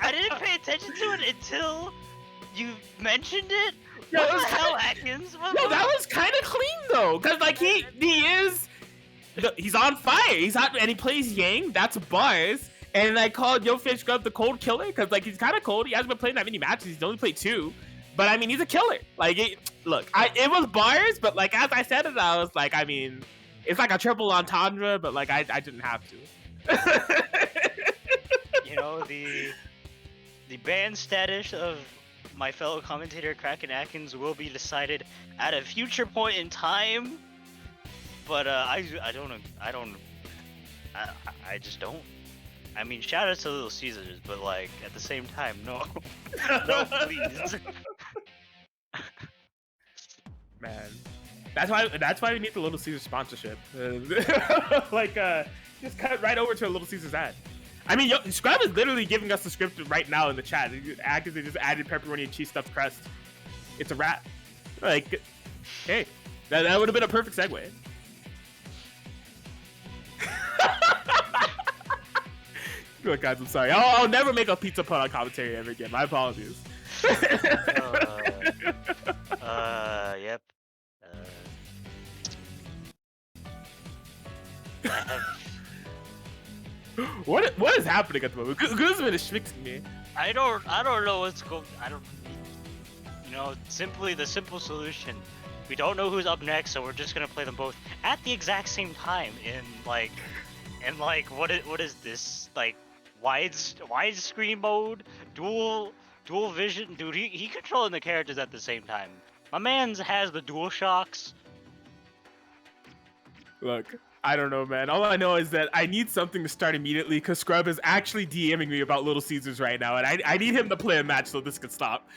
I didn't pay attention to it until you mentioned it. Yo, what the hell, Atkins? No, that was kind of clean, though. Because, like, he's on fire. He's hot, and he plays Yang. That's bars. And I called Yosuke Scrub the cold killer because, like, he's kind of cold. He hasn't been playing that many matches. He's only played 2. But, I mean, he's a killer. Like, it was bars, but, like, as I said it, I was like, I mean, it's like a triple entendre, but, like, I didn't have to. You know, the ban status of my fellow commentator Kraken Atkins will be decided at a future point in time. But I just don't. I mean, shout out to Little Caesars, but like at the same time, no, no, please. Man, that's why we need the Little Caesars sponsorship. Like, just cut right over to a Little Caesars ad. I mean, Scrub is literally giving us the script right now in the chat. Actors, they just added pepperoni and cheese stuffed crust. It's a wrap. Like, hey, that would have been a perfect segue. Look, guys, I'm sorry. I'll never make a pizza pun on commentary ever again. My apologies. Yep. I have... What is happening at the moment? Guzman is schmixing me. I don't know what's going. You know, the simple solution. We don't know who's up next, so we're just gonna play them both at the exact same time in like what is this, like widescreen mode, dual vision, dude. He controlling the characters at the same time. My man's has the dual shocks. Look, I don't know, man. All I know is that I need something to start immediately because Scrub is actually DMing me about Little Caesars right now, and I need him to play a match so this can stop.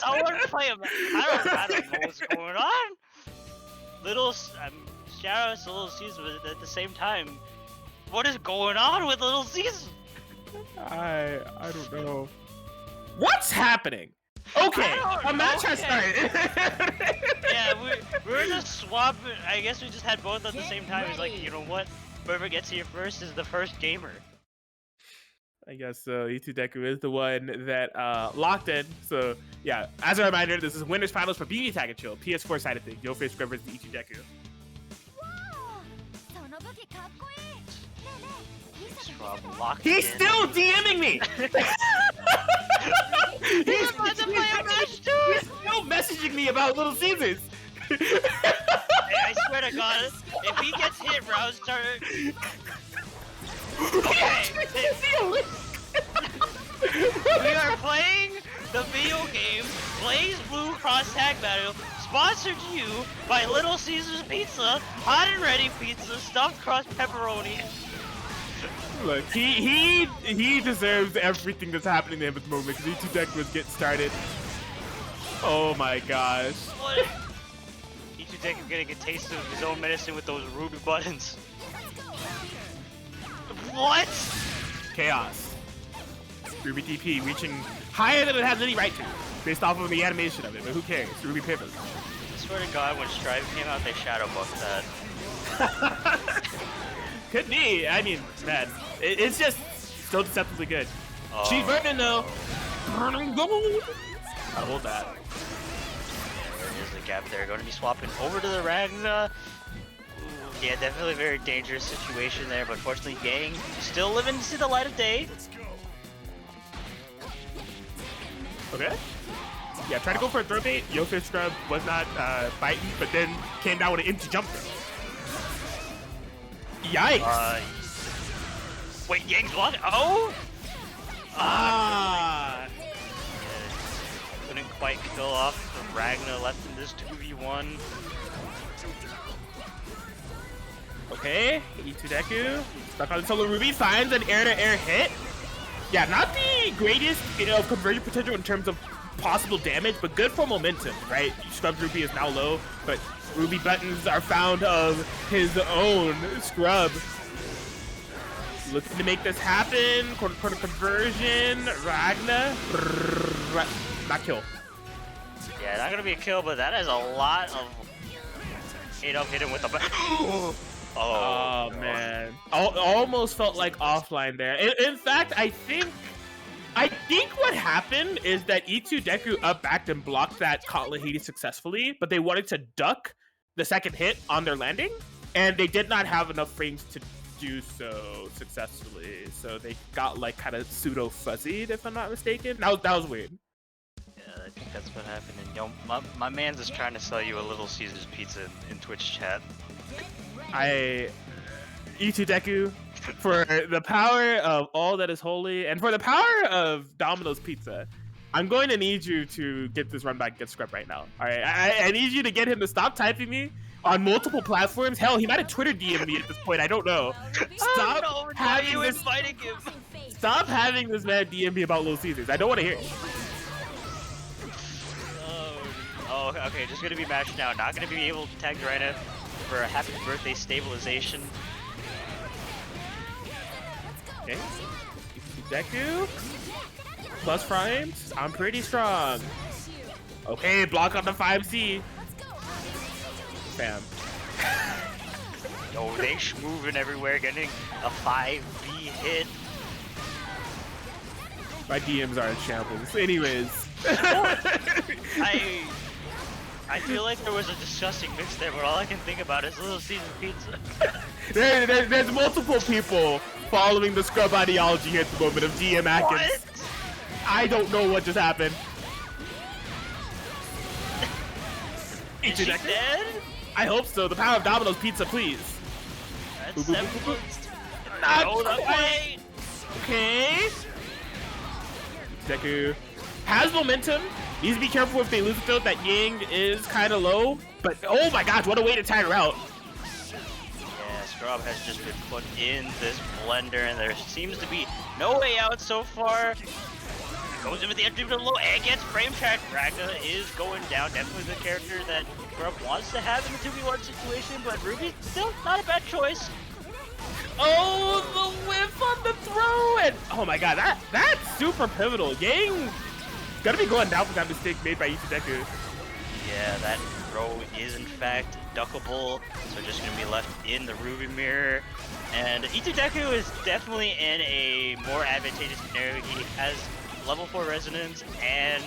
I want to play a match. I don't know what's going on. Shout out to Little Caesars, but at the same time, what is going on with Little Caesars? I don't know. What's happening? Okay, a match has started. Yeah, we're just swapping. I guess we just had both at the same time. It's like, you know what? Whoever gets here first is the first gamer. I guess E2 Deku is the one that locked in. So yeah, as a reminder, this is winners finals for BBTAG and Chill, PS4 side of things. Yo face Scrub versus E2 Deku. He's still DMing me. He's about to play a match too. He's still messaging me about Little Caesars. Hey, I swear to God, if he gets hit, round start. Okay. We are playing the video game Blazblue Cross Tag Battle, sponsored to you by Little Caesars Pizza, hot and ready pizza, stuffed crust pepperoni. Look, he deserves everything that's happening to him at the moment because E2 Deku was getting started. Oh my gosh. What? E2 Deku getting a taste of his own medicine with those ruby buttons. What? Chaos. Ruby DP reaching higher than it has any right to, based off of the animation of it, but who cares? Ruby Pivot. I swear to God, when Strive came out, they shadow buffed that. Could be. I mean, man, it's just so deceptively good. Oh. She's burning though. Burning gold. I'll hold that. There is the gap there. Going to be swapping over to the Ragna. Yeah, definitely a very dangerous situation there, but fortunately Yang still living to see the light of day. Okay. Yeah, tried to go for a throw bait. Yofish Scrub was not biting, but then came down with an empty jump throw. Yikes! Wait, Yang's blocked? Oh! Ah! Couldn't quite kill off the Ragna left in this 2v1. Okay, E2 Deku stuck on solo Ruby, finds an air-to-air hit. Yeah, not the greatest conversion potential in terms of possible damage, but good for momentum, right? Scrub's Ruby is now low, but Ruby buttons are found of his own. Scrub looking to make this happen. Quarter conversion. Ragna. Not kill. Yeah, not gonna be a kill, but that is a lot of hit him with the Oh man. Almost felt like offline there. In fact, I think what happened is that E2 Deku up-backed and blocked that Lahidi successfully, but they wanted to duck the second hit on their landing, and they did not have enough frames to do so successfully. So they got like kind of pseudo-fuzzied, if I'm not mistaken. That was weird. Yeah, I think that's what happened. And yo, my man's just trying to sell you a Little Caesars pizza in Twitch chat. E2 Deku, for the power of all that is holy, and for the power of Domino's Pizza, I'm going to need you to get this run back against Scrub right now. All right, I need you to get him to stop typing me on multiple platforms. Hell, he might have Twitter DM'd me at this point. I don't know. Stop having this. Stop having this man DM me about Little Caesars. I don't want to hear it. Oh, okay. Just gonna be matched now. Not gonna be able to tag Rhino for a happy birthday stabilization. Okay. Deku. Plus frames. I'm pretty strong. Okay, block on the 5C. Bam. Oh, they moving everywhere, getting a 5B hit. My DMs are in shambles. Anyways. I feel like there was a disgusting mix there, but all I can think about is Little Caesar Pizza. There's multiple people following the scrub ideology here at the moment of DM Atkins. What? I don't know what just happened. Is she dead? I hope so. The power of Domino's Pizza, please. That's 7 points. Not No, not quite. Okay. Deku has momentum. Needs to be careful if they lose it though. That Yang is kind of low. But oh my gosh, what a way to tire out. Yeah, Scrub has just been put in this blender, and there seems to be no way out so far. Goes in with the entry to the low and gets frame track. Braga is going down. Definitely the character that Scrub wants to have in the 2v1 situation, but Ruby still not a bad choice. Oh, the whiff on the throw! And oh my god, that's super pivotal. Yang gotta be going down for that mistake made by Itadeku. Yeah, that throw is in fact duckable, so just gonna be left in the Ruby mirror. And Itadeku is definitely in a more advantageous scenario. He has level 4 resonance and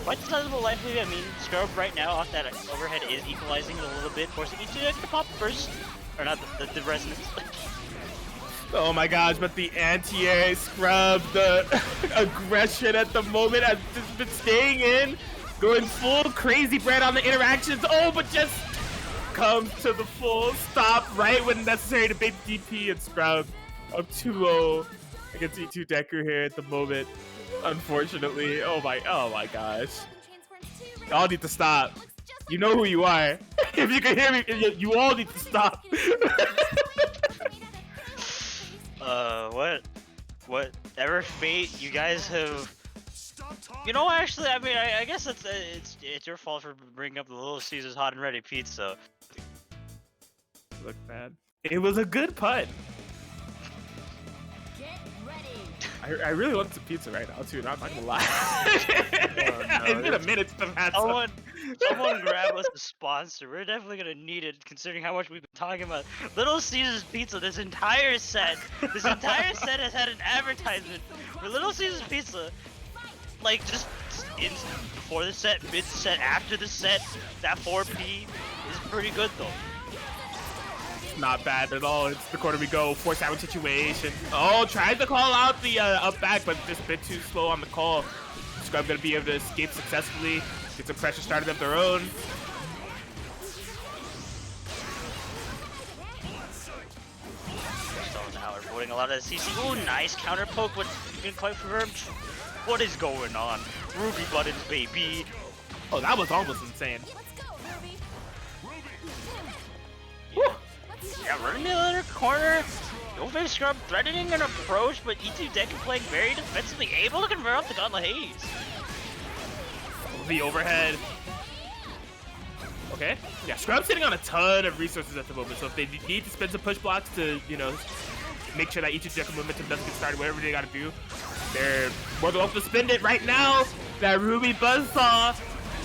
quite sizable life lead. I mean, Scrub right now off that overhead is equalizing it a little bit, forcing Itadeku to pop first, or not the resonance. Oh my gosh, but the anti-air Scrub, the aggression at the moment has just been staying in, going full crazy bread on the interactions. Oh, but just comes to the full stop right when necessary to bait DP and Scrub up 2-0 against E2 Deku here at the moment. Unfortunately, oh my gosh. Y'all need to stop. You know who you are. If you can hear me, you all need to stop. Whatever fate you guys have. You know, actually, I mean, I guess it's your fault for bringing up the Little Caesars hot and ready pizza. Look bad. It was a good putt. I really want some pizza right now too. Not gonna lie. It's been a minute since I've had some. Someone grab us a sponsor. We're definitely gonna need it, considering how much we've been talking about Little Caesars Pizza. This entire set has had an advertisement for Little Caesars Pizza. Like just before the set, mid set, after the set. That 4P is pretty good though. Not bad at all. It's the corner we go. Force out situation. Oh, tried to call out the up back, but just a bit too slow on the call. Scrub gonna be able to escape successfully. Get some pressure started of their own. Stones now avoiding a lot of the CC. Ooh, nice counter poke, but didn't quite confirm. What is going on? Ruby buttons, baby. Oh, that was almost insane. Yeah, running the other corner. No face Scrub threatening an approach, but E2 Deku playing very defensively, able to convert off the Gauntlet Haze. The overhead. Okay. Yeah, Scrub's sitting on a ton of resources at the moment, so if they need to spend some push blocks to, you know, make sure that E2 Deku momentum doesn't get started, whatever they gotta do, they're more than welcome to spend it right now. That Ruby Buzzsaw.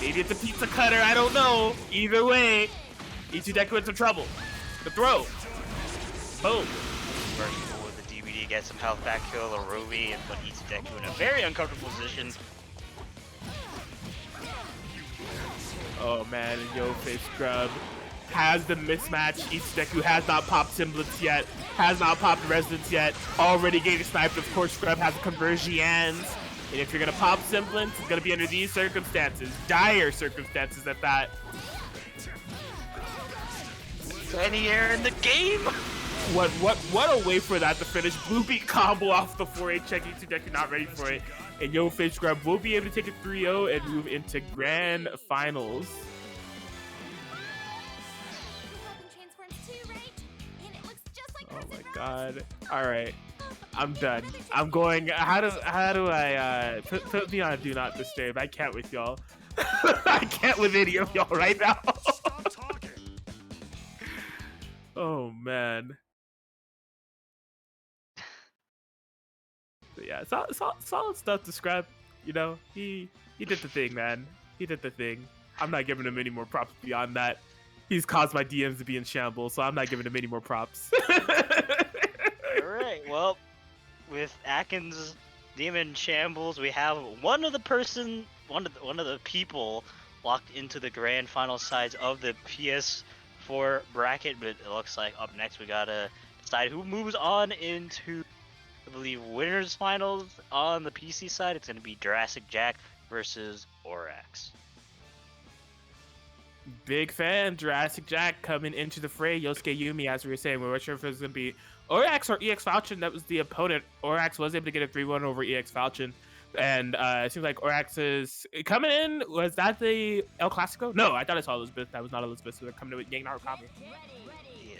Maybe it's a pizza cutter, I don't know. Either way, E2 Deku in some trouble. The throw. Boom. First pull with the DVD, get some health back, kill a Ruby, and put E2 Deku in a very uncomfortable position. Oh man, and Yo Face Scrub has the mismatch. E2 Deku has not popped Semblance yet, has not popped Resonance yet, already getting sniped. Of course, Scrub has conversions. And if you're gonna pop Semblance, it's gonna be under these circumstances. Dire circumstances at that. Any air in the game! What a way for that to finish. Blue beat combo off the 4-8 check. E2 Deku not ready for it. And Yo Face Scrub will be able to take a 3-0 and move into grand finals. Oh my god. Alright. I'm done. I'm going. How do I put me on do not disturb? I can't with y'all. I can't with any of y'all right now. Oh man. But yeah, solid stuff to Scrub. You know, he did the thing, man. He did the thing. I'm not giving him any more props beyond that. He's caused my DMs to be in shambles, so I'm not giving him any more props. All right. Well, with Atkins Demon Shambles, we have one of the people locked into the grand final sides of the PS4 bracket. But it looks like up next we gotta decide who moves on into, I believe, winners finals on the PC side. It's gonna be Jurassic Jack versus Orax. Big fan, Jurassic Jack coming into the fray. Yosuke Yumi, as we were saying, we weren't sure if it was going to be Orax or EX Falchion that was the opponent. Orax was able to get a 3-1 over EX Falchion. And it seems like Orax is coming in. Was that the El Clasico? No, I thought I saw Elizabeth. That was not Elizabeth. So they're coming in with Yang Narukami. Yeah.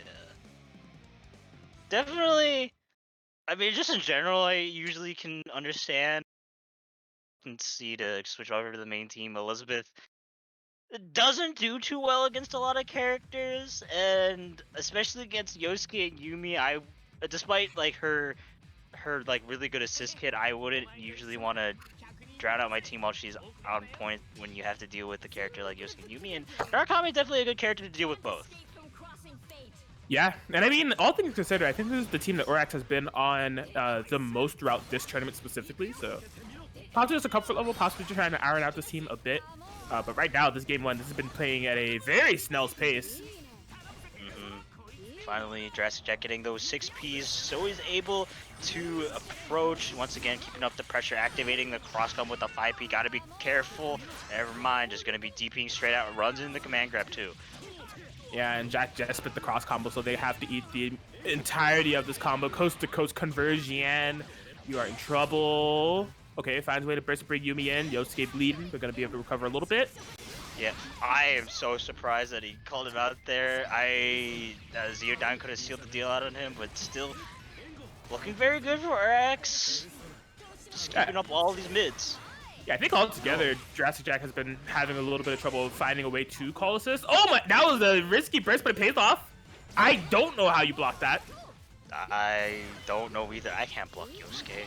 Definitely. I mean, just in general, I usually can understand and see to switch over to the main team. Elizabeth doesn't do too well against a lot of characters, and especially against Yosuke and Yumi, despite like her like really good assist kit, I wouldn't usually want to drown out my team while she's on point when you have to deal with a character like Yosuke and Yumi. And Narukami definitely a good character to deal with both. Yeah, and I mean, all things considered, I think this is the team that Orax has been on the most throughout this tournament specifically. So possibly just a comfort level, possibly just trying to iron out this team a bit. But right now, this game one, this has been playing at a very snail's pace. Finally, Jurassic Jack getting those 6Ps, so he's able to approach, once again, keeping up the pressure, activating the cross combo with the 5P. Gotta be careful. Never mind, just gonna be DPing straight out, runs in the command grab too. Yeah, and Jack just spit the cross combo, so they have to eat the entirety of this combo. Coast to coast conversion. You are in trouble. Okay, finds a way to burst and bring Yumi in. Yosuke bleeding. They're going to be able to recover a little bit. Yeah, I am so surprised that he called him out there. Ziodan could have sealed the deal out on him, but still looking very good for Orax. Just keeping up all these mids. Yeah, I think altogether, Jurassic Jack has been having a little bit of trouble finding a way to call assist. Oh my, that was a risky burst, but it pays off. I don't know how you blocked that. I don't know either. I can't block Yosuke.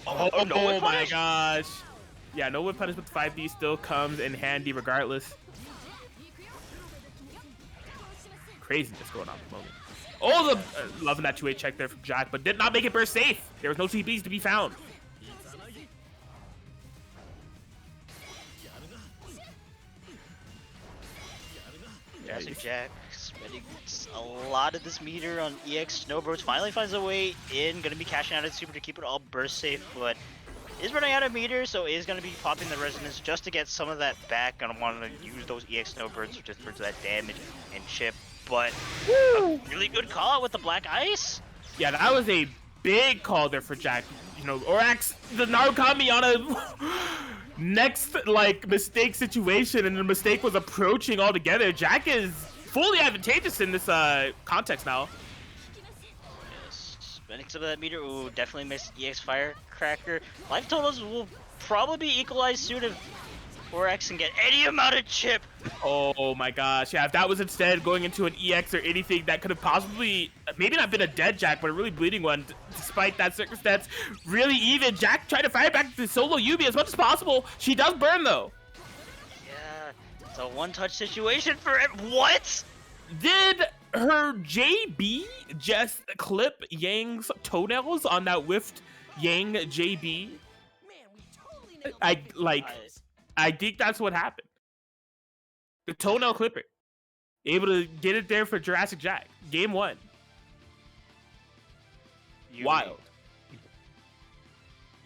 Oh, no my gosh. Yeah, no whip punish with 5D still comes in handy regardless. Craziness going on at the moment. Oh, loving that 2-8 check there from Jack, but did not make it burst safe. There was no TBs to be found. Jurassic Jack spending a lot of this meter on EX Snowbirds. Finally finds a way in. Gonna be cashing out his super to keep it all burst safe, but is running out of meter, so is gonna be popping the resonance just to get some of that back. Gonna want to use those EX Snowbirds just for that damage and chip, but a really good call out with the black ice. Yeah, that was a big call there for Jack. You know, Orax, the Narukami on a next like mistake situation, and the mistake was approaching altogether. Jack is fully advantageous in this context now. Yes, spending some of that meter. Ooh, definitely missed EX Firecracker. Life totals will probably be equalized soon if Orax can get any amount of chip. Oh my gosh, yeah, if that was instead going into an EX or anything, that could have possibly maybe not been a dead Jack, but a really bleeding one. Despite that circumstance, really even. Jack tried to fire back to solo Yumi as much as possible. She does burn though. Yeah, it's a one-touch situation for it. What? Did her JB just clip Yang's toenails on that whiffed Yang JB? I think that's what happened. The toenail clipper. Able to get it there for Jurassic Jack. Game 1. Wild.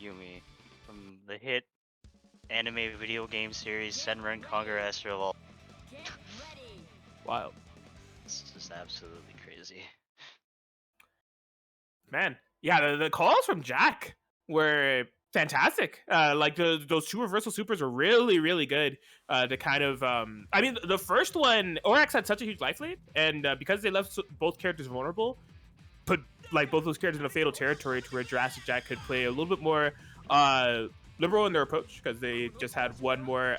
Yumi from the hit anime video game series Senran Conquer Astral. Wild. It's just absolutely crazy. Man, yeah, the calls from Jack were fantastic. Like those two reversal supers are really, really good. To kind of, I mean, the first one, Orax had such a huge life lead, and because they left both characters vulnerable, put like both those characters in a fatal territory to where Jurassic Jack could play a little bit more liberal in their approach, because they just had one more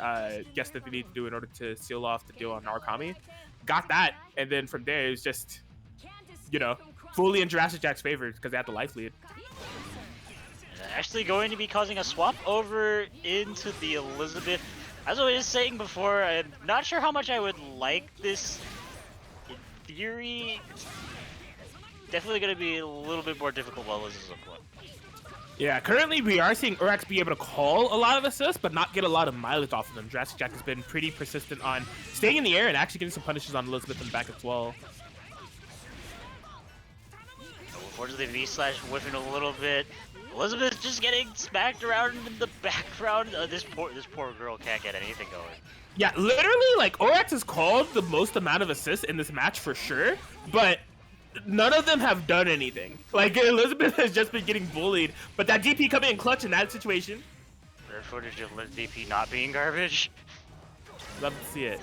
guess that they need to do in order to seal off the deal on Narukami. Got that, and then from there it was just, you know, fully in Jurassic Jack's favor because they had the life lead. Actually going to be causing a swap over into the Elizabeth as I was saying before, I'm not sure how much I would like this. In theory, it's definitely going to be a little bit more difficult while this is a play. Yeah, currently we are seeing Urax be able to call a lot of assists, but not get a lot of mileage off of them. Jurassic Jack has been pretty persistent on staying in the air and actually getting some punishes on Elizabeth in the back as well. Unfortunately, V-Slash whiffing a little bit. Elizabeth just getting smacked around in the background. This poor girl can't get anything going. Yeah, literally, like, Urax has called the most amount of assists in this match for sure, but none of them have done anything. Like, Elizabeth has just been getting bullied, but that DP coming in clutch in that situation. Rare footage of Liz DP not being garbage. Love to see it.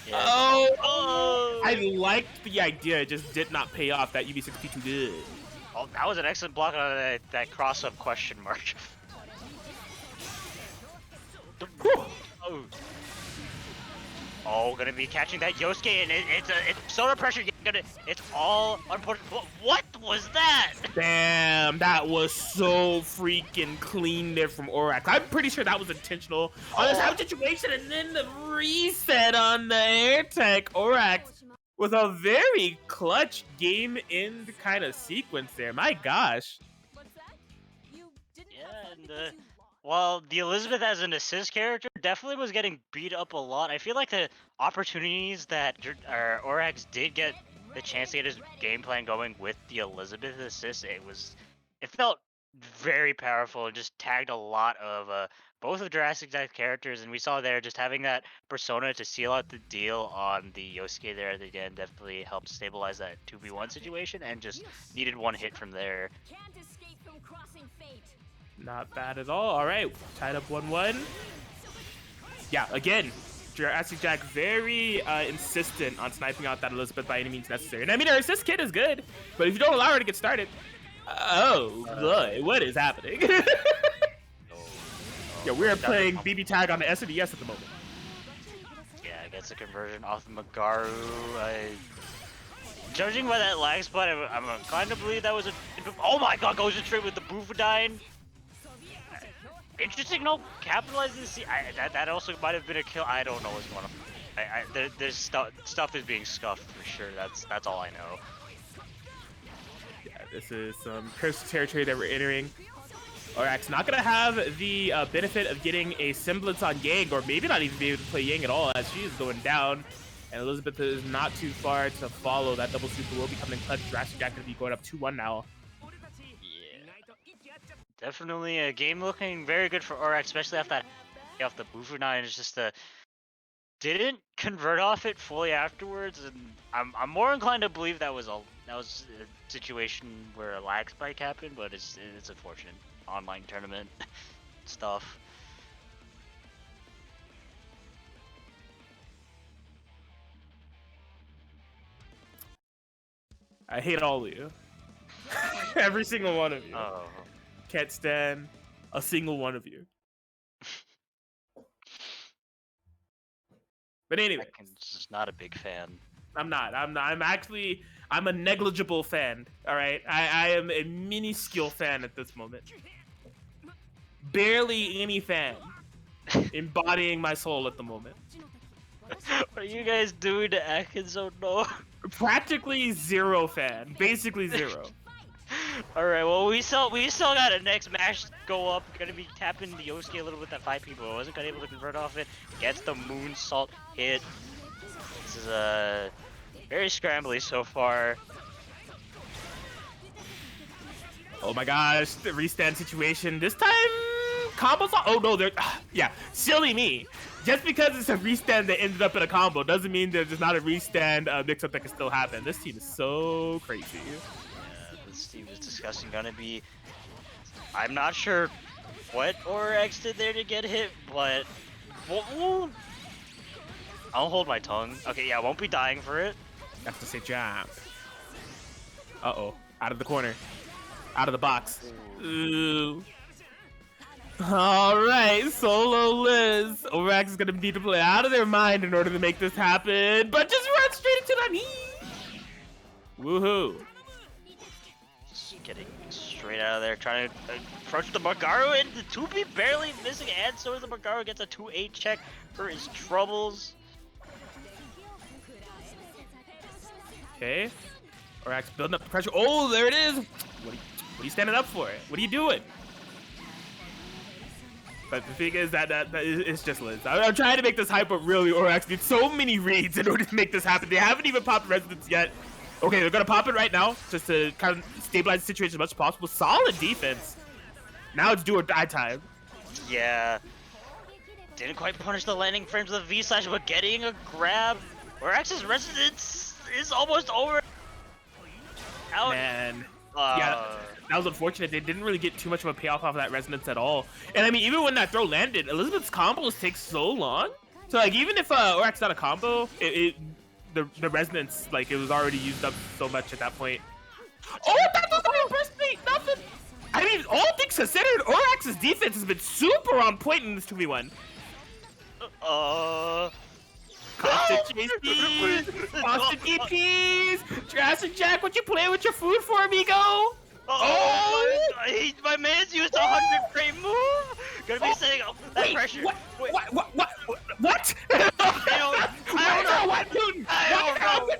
Yeah. Oh! I liked the idea, it just did not pay off. That UB6P too good. Oh, that was an excellent block on that cross-up question mark. Oh, gonna be catching that Yosuke, and it's solar pressure. It's all unfortunate. What was that? Damn, that was so freaking clean there from Urax. I'm pretty sure that was intentional on this type situation, and then the reset on the air tech. Urax with a very clutch game end kind of sequence there. My gosh. Yeah, and while the Elizabeth as an assist character definitely was getting beat up a lot, I feel like the opportunities that Urax did get the chance to get his game plan going with the Elizabeth assist, it felt very powerful and just tagged a lot of both of Jurassic Jack's characters, and we saw there just having that persona to seal out the deal on the Yosuke there at the end definitely helped stabilize that 2v1 situation and just needed one hit from there. Not bad at all. All right, tied up 1-1. Yeah, again, Jurassic Jack very insistent on sniping out that Elizabeth by any means necessary. And I mean, her assist kit is good, but if you don't allow her to get started, boy, what is happening? Yeah, we're playing BBTAG on the SNES at the moment. Yeah, gets a conversion off of Magaru. Judging by that lag spot, I'm inclined to believe that was a... Oh my god, goes straight with the Bufadine. Interesting, no, capitalizing the that also might have been a kill. I don't know what's going on. There's stuff is being scuffed for sure. That's all I know. Yeah, this is some cursed territory that we're entering. Urax not gonna have the benefit of getting a semblance on Yang, or maybe not even be able to play Yang at all, as she is going down. And Elizabeth is not too far to follow. That double super will be coming in clutch. Jurassic Jack gonna be going up 2-1 now. Definitely a game looking very good for Urax, especially off the Bufadine. It's just didn't convert off it fully afterwards, and I'm more inclined to believe that was a situation where a lag spike happened, but it's unfortunate. Online tournament stuff. I hate all of you. Every single one of you. Oh. Can't stand a single one of you. But anyway, I'm just not a big fan. I'm not. I'm a negligible fan. All right, I am a minuscule fan at this moment. Barely any fan. Embodying my soul at the moment. What are you guys doing to Atkins? Oh no. Practically zero fan. Basically zero. All right. Well, we still got a next match go up. Gonna be tapping the Yosuke a little bit. That 5 people wasn't gonna able to convert off it. Gets the moonsault hit. This is very scrambly so far. Oh my gosh, the restand situation. This time, combos. Oh no, they're yeah, silly me. Just because it's a restand that ended up in a combo doesn't mean there's not a restand mix-up that can still happen. This team is so crazy. Yeah, this team is disgusting. Gonna be. I'm not sure what Urax did there to get hit, but I'll hold my tongue. Okay, yeah, I won't be dying for it. That's to say jump. Uh-oh, out of the corner. Out of the box. Ooh. All right, solo Liz. Urax is gonna need to play out of their mind in order to make this happen, but just run straight into that knee. Woohoo! getting straight out of there, trying to approach the Magaru, and the 2B barely missing, and so the Magaru gets a 2-8 check for his troubles. Okay. Orax building up the pressure. Oh, there it is. What are you standing up for? What are you doing? But the thing is that it's just Liz. I'm trying to make this hype, but really, Orax needs so many reads in order to make this happen. They haven't even popped Resonance yet. Okay, they're gonna pop it right now, just to kind of stabilize the situation as much as possible. Solid defense. Now it's do or die time. Yeah. Didn't quite punish the landing frames of the V-slash, but getting a grab. Orax's Resonance is almost over. Out. Man. Yeah, that was unfortunate. They didn't really get too much of a payoff off of that Resonance at all. And I mean, even when that throw landed, Elizabeth's combos take so long. So like, even if Orax got a combo, the Resonance, like, it was already used up so much at that point. Oh, that doesn't impress me! Nothing! I mean, all things considered, Orax's defense has been super on point in this 2v1. Constant JPs! Constant DPs! Jurassic Jack, what you playing with your food for, amigo? Oh! My man's used a 100-frame move! Gonna be setting up that pressure. What? What? I don't know what, dude? I don't know.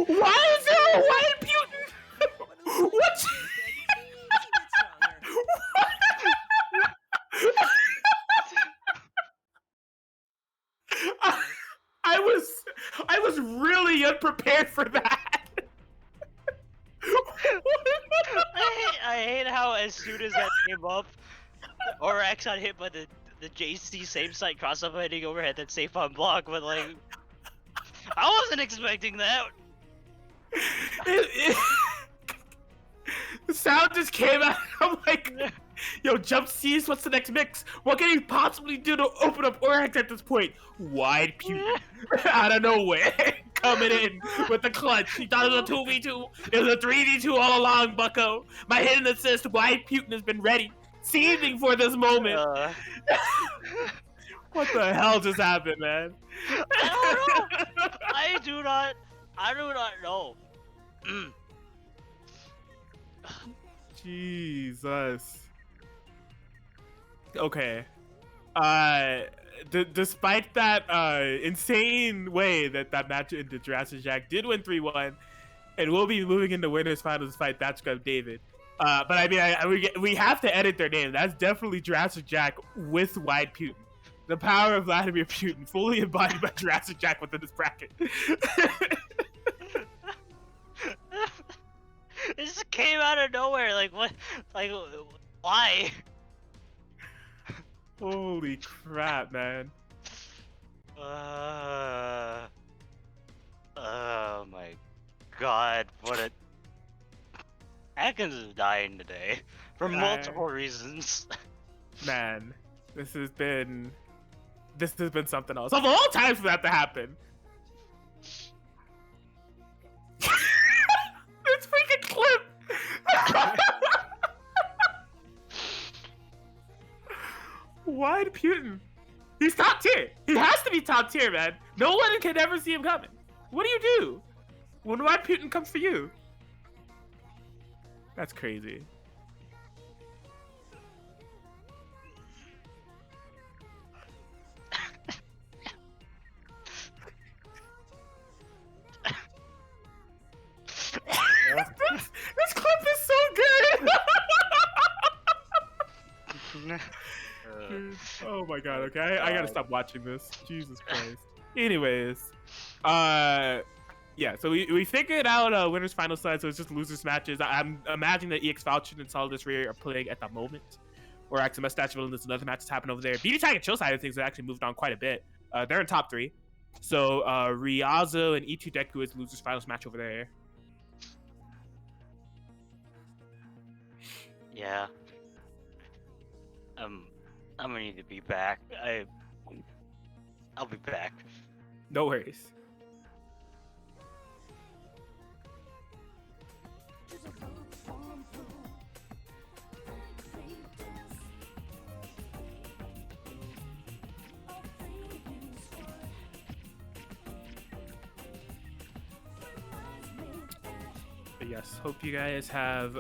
Why is there a white Putin? What? I was really unprepared for that. I hate how as soon as that came up, Orax got hit by the JC same site crossover heading overhead that safe on block, but like I wasn't expecting that. The sound just came out. I'm like, yo, Jump Seas, what's the next mix? What can he possibly do to open up Orax at this point? Wide Putin out of nowhere, coming in with the clutch. He thought it was a 2v2. It was a 3v2 all along, bucko. My hidden assist, Wide Putin, has been ready, seething for this moment. What the hell just happened, man? I don't know. I do not know. Jesus. Okay. Despite that insane way that match into Jurassic Jack did win 3-1, and we'll be moving into winners finals fight that scrub David. But I mean, we have to edit their name. That's definitely Jurassic Jack with Wide Putin. The power of Vladimir Putin, fully embodied by Jurassic Jack within this bracket. It just came out of nowhere. Like what? Like why? Holy crap, man. Oh my god, what a... Atkins is dying today for multiple reasons. Man, this has been something else. Of all times for that to happen. This freaking clip. Wide Putin. He's top tier. He has to be top tier, man. No one can ever see him coming. What do you do when Wide Putin comes for you? That's crazy. This clip is so good. Oh my god, okay. I gotta stop watching this. Jesus Christ. Anyways, yeah, so we figured out winners final side, so it's just losers matches. I'm imagining that EX Falchion and Solidus Ray are playing at the moment. Or actually Mustache Villain, there's another match that's happening over there. BBTAG and Chill side of things have actually moved on quite a bit. They're in top 3. So Ryazo and E2 Deku is losers finals match over there. Yeah. I'm gonna need to be back. I'll be back. No worries. Yes, hope you guys have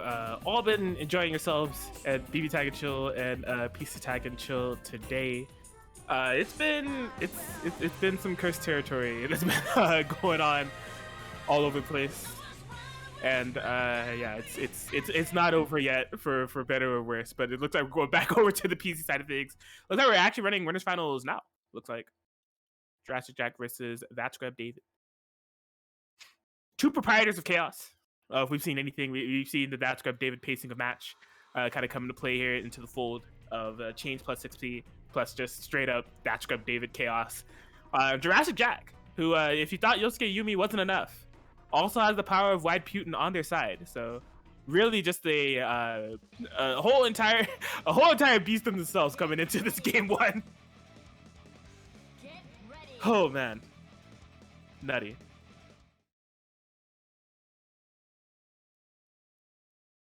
all been enjoying yourselves at BBTAG and Chill and PCTAG and Chill today. It's been some cursed territory that's been going on all over the place, and yeah, it's not over yet for better or worse. But it looks like we're going back over to the PC side of things. Looks like we're actually running winners finals now. Looks like Jurassic Jack versus That Scrub David. Two proprietors of chaos. If we've seen anything, we've seen the That Scrub David pacing a match kind of come into play here into the fold of Change plus 6P plus just straight up That Scrub David chaos. Jurassic Jack, who if you thought Yosuke Yumi wasn't enough, also has the power of Wide Putin on their side. So really just a whole entire beast in themselves coming into this game one. Oh man, nutty.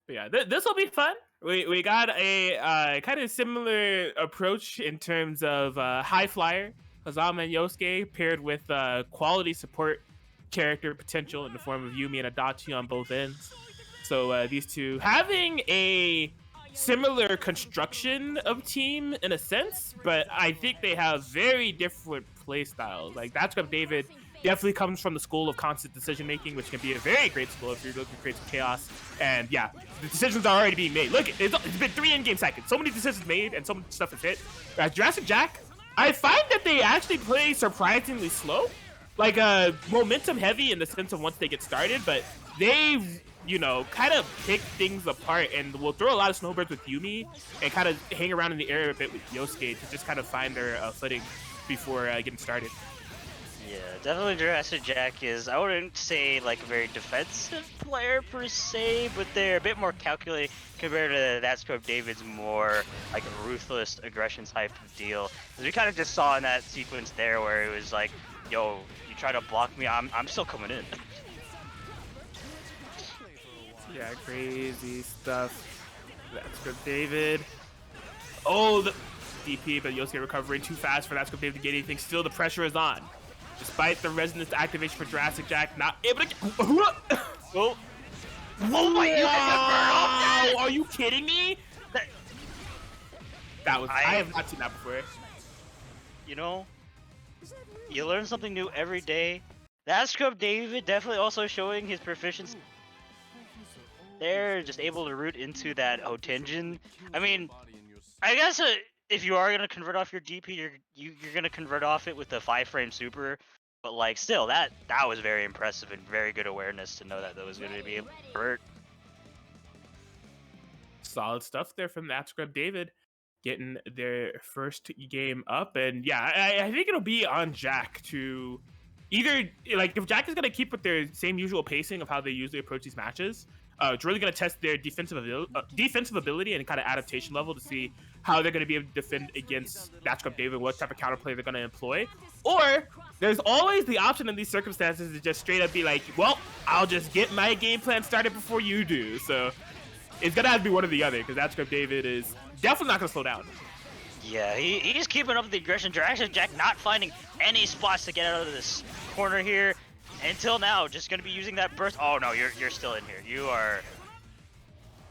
But yeah, this will be fun. We got a kind of similar approach in terms of high flyer Hazama and Yosuke paired with quality support character potential in the form of Yumi and Adachi on both ends. So these two having a similar construction of team in a sense, but I think they have very different play styles. Like That Scrub David definitely comes from the school of constant decision making, which can be a very great school if you're looking to create some chaos. And yeah, the decisions are already being made. Look, it's been 3 in-game seconds. So many decisions made and so much stuff is hit. Jurassic Jack, I find that they actually play surprisingly slow. Like momentum heavy in the sense of once they get started, but they, you know, kind of pick things apart and will throw a lot of snowbirds with Yumi and kind of hang around in the air a bit with Yosuke to just kind of find their footing before getting started. Yeah, definitely Jurassic Jack is, I wouldn't say like a very defensive player per se, but they're a bit more calculated compared to That Scrub David's more like a ruthless aggression type of deal. As we kind of just saw in that sequence there where it was like, yo, you try to block me, I'm still coming in. Yeah, crazy stuff. That Scrub David. Oh, the DP, but Yosuke recovering too fast for That Scrub David to get anything. Still, the pressure is on. Despite the resonance activation for Jurassic Jack, not able to get... Oh my God! Are you kidding me? That was... I have not seen that before. You know, you learn something new every day. That Scrub David definitely also showing his proficiency. They're just able to root into that Hotenjin. I mean, I guess if you are gonna convert off your DP, you're gonna convert off it with the 5-frame super. But like, still, that was very impressive and very good awareness to know that was gonna be able to convert. Solid stuff there from That Scrub David, getting their first game up, and yeah, I think it'll be on Jack to either, like, if Jack is gonna keep with their same usual pacing of how they usually approach these matches. It's really going to test their defensive ability and kind of adaptation level to see how they're going to be able to defend against That Scrub David, what type of counterplay they're going to employ. Or there's always the option in these circumstances to just straight up be like, well, I'll just get my game plan started before you do. So it's going to have to be one or the other, because That Scrub David is definitely not going to slow down. Yeah, he's keeping up with the aggression. Jurassic Jack not finding any spots to get out of this corner here. Until now, just gonna be using that burst. Oh no, you're still in here. You are.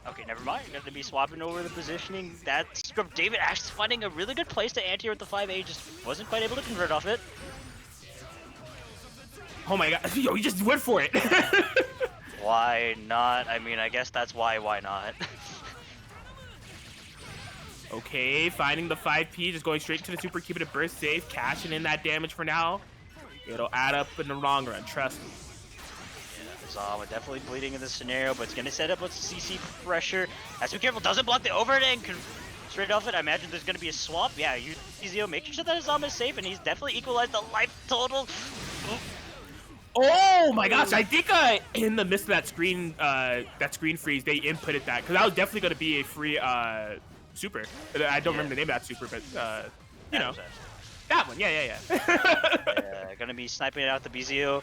Okay, never mind. You're gonna be swapping over the positioning. That Scrub David actually finding a really good place to anti with the 5A. Just wasn't quite able to convert off it. Oh my God! Yo, he just went for it. Why not? I mean, I guess that's why not? Okay, finding the 5P, just going straight to the super, keeping it burst safe, cashing in that damage for now. It'll add up in the long run, trust me. Yeah, Zama definitely bleeding in this scenario, but it's going to set up with CC pressure. Has to be careful, doesn't block the overhead and straight off it. I imagine there's going to be a swap. Yeah, Zio making sure that Zama is safe, and he's definitely equalized the life total. Oh my gosh, I think in the midst of that screen freeze, they inputted that, because that was definitely going to be a free super. I don't remember the name of that super, but you know. That one, yeah. Yeah, gonna be sniping it out the BZO.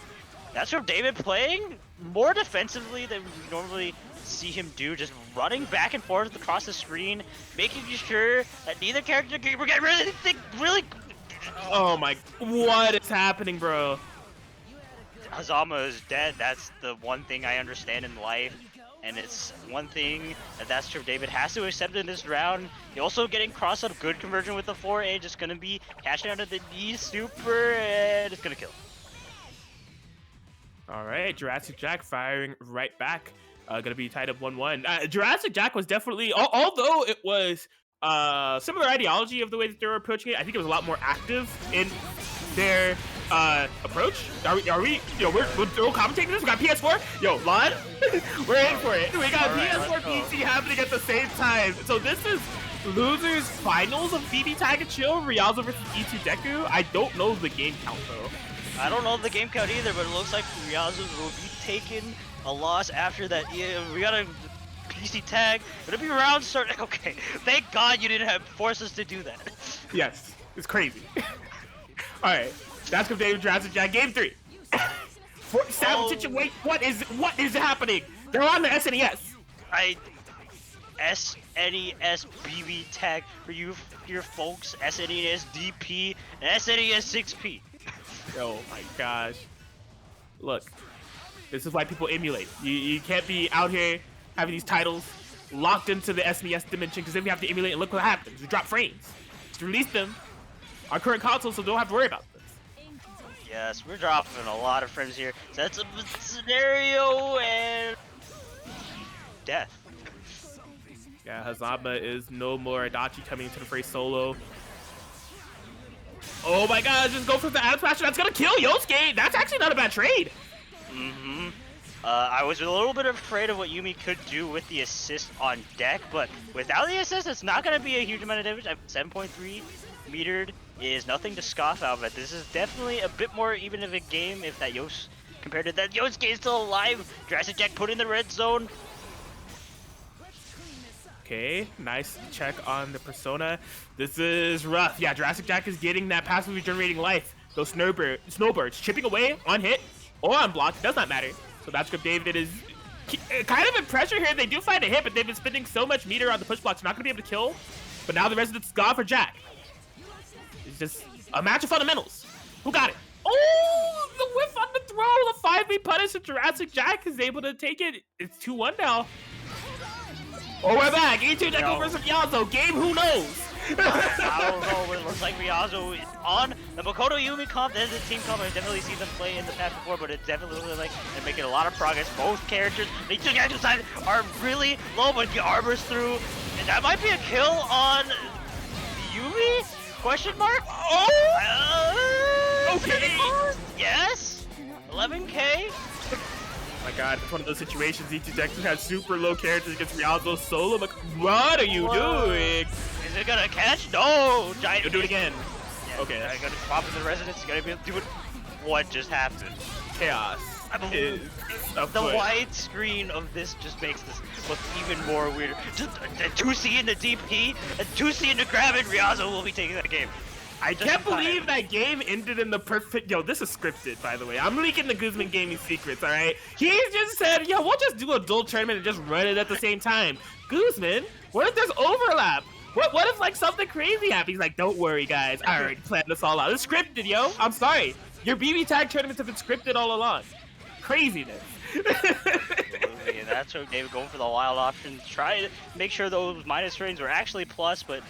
That's from David playing more defensively than we normally see him do, just running back and forth across the screen, making sure that neither character can get really. Oh my, what is happening, bro? Hazama is dead. That's the one thing I understand in life. And it's one thing that Trip David has to accept in this round. He also getting cross up good conversion with the 4A, just gonna be catching out of the D super, and it's gonna kill. All right, Jurassic Jack firing right back. Gonna be tied up 1-1. Jurassic Jack was definitely, although it was similar ideology of the way that they were approaching it, I think it was a lot more active in their approach. Are we we're commentating this. We got PS4. Yo, Lon, we're in for it. We got PS4 PC happening at the same time. So this is losers finals of BBTAG and Chill, Rialzo versus E2 Deku. I don't know the game count though. I don't know the game count either, but it looks like Rialzo will be taking a loss after that. Yeah, we got a PCTAG. It'll be round start. Okay, thank God you didn't have force us to do that. Yes, it's crazy. All right, that's good. David Jurassic Jack, game 3. Wait, what is happening? They're on the SNES. SNES BBTAG for your folks. SNES DP and SNES 6P. Oh my gosh. Look, this is why people emulate. You can't be out here having these titles locked into the SNES dimension, because then we have to emulate and look what happens. We drop frames. Just release them on current consoles so we don't have to worry about this. Yes, we're dropping a lot of frames here. That's a scenario and death. Yeah, Hazama is no more. Adachi coming into the fray solo. Oh my god, just go for the ad splash. That's gonna kill Yosuke. That's actually not a bad trade. I was a little bit afraid of what Yumi could do with the assist on deck, but without the assist, it's not gonna be a huge amount of damage. 7.3 metered is nothing to scoff at, but this is definitely a bit more even of a game if that compared to that Yosuke is still alive. Jurassic Jack put in the red zone. Okay, nice check on the Persona. This is rough. Yeah, Jurassic Jack is getting that passively generating life. Those snowbirds chipping away on hit or on block, does not matter. So that's good. David is kind of in pressure here. They do find a hit, but they've been spending so much meter on the push blocks, not going to be able to kill. But now the Resident's gone for Jack. It's just a match of fundamentals. Who got it? Oh, the whiff on the throw. The 5v punish of Jurassic Jack is able to take it. It's 2-1 now. Oh, we're back. E2 Deku versus Rialzo. Game, who knows? I don't know. It looks like Rialzo is on the Makoto Yumi comp. There's a team comp. I've definitely seen them play in the past before, but it definitely looks like they're making a lot of progress. Both characters, they took actual side, are really low, but he arbors through. And that might be a kill on Yumi? Question mark? Oh! Okay. Yes? 11K? Oh my god, it's one of those situations. E2 Deku has super low characters against Rialzo solo. Like, what are you doing? Is it gonna catch? No! Giant. You'll do it again. Yeah, okay. I'm gonna pop in the Residence. You gotta be able to do it. What just happened? Chaos. The wide screen of this just makes this look even more weird. Just a 2C in the DP, a 2C in the grab, and Rialzo will be taking that game. I can't believe that game ended in the perfect... Yo, this is scripted, by the way. I'm leaking the Guzman Gaming secrets, all right? He just said, yo, we'll just do a dual tournament and just run it at the same time. Guzman, what if there's overlap? What if, like, something crazy happens? He's like, don't worry, guys. I already planned this all out. It's scripted, yo. I'm sorry. Your BBTAG tournaments have been scripted all along. Craziness. And that's what David going for the wild option. Try to make sure those minus frames were actually plus, but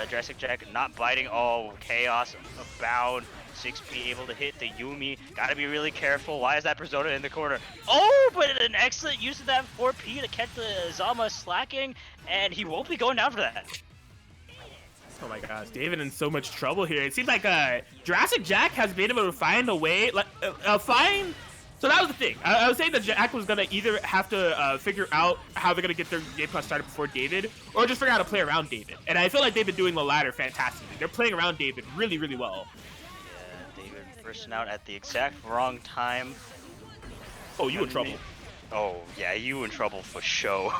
Jurassic Jack not biting. Oh, chaos abound. 6P able to hit the Yumi. Gotta be really careful. Why is that Persona in the corner? Oh, but an excellent use of that 4P to catch the Zama slacking, and he won't be going down for that. Oh my gosh, David in so much trouble here. It seems like Jurassic Jack has been able to find a way, So that was the thing. I was saying that Jack was gonna either have to figure out how they're gonna get their game plan started before David, or just figure out how to play around David. And I feel like they've been doing the latter fantastically. They're playing around David really, really well. Yeah, David bursting out at the exact wrong time. Oh, you in trouble. Oh, yeah, you in trouble for sure.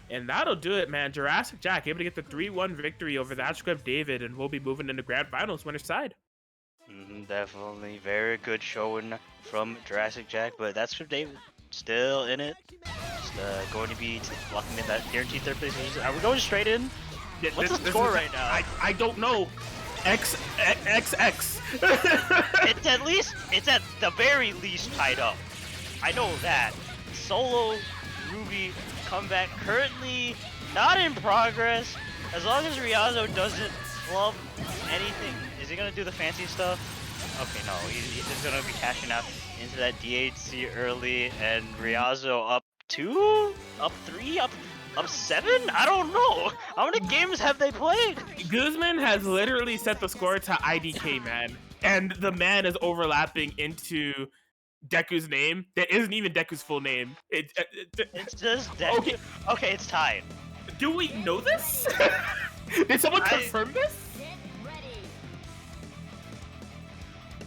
And that'll do it, man. Jurassic Jack able to get the 3-1 victory over that script David, and we'll be moving into grand finals winner's side. Definitely very good showing from Jurassic Jack, but that's for David. Still in it. Just going to be locking in that guaranteed third place. Are we going straight in? What's the score right now? I don't know. XX. It's at the very least tied up. I know that. Solo, Ruby, comeback currently not in progress. As long as Ryazo doesn't flub anything, is he gonna do the fancy stuff? Okay, no, he's just gonna be cashing out into that DHC early, and Ryazo up 2, up 3, up 7? I don't know. How many games have they played? Guzman has literally set the score to IDK, man, and the man is overlapping into Deku's name. That isn't even Deku's full name. It's just Deku. Okay, it's tied. Do we know this? Did someone confirm this?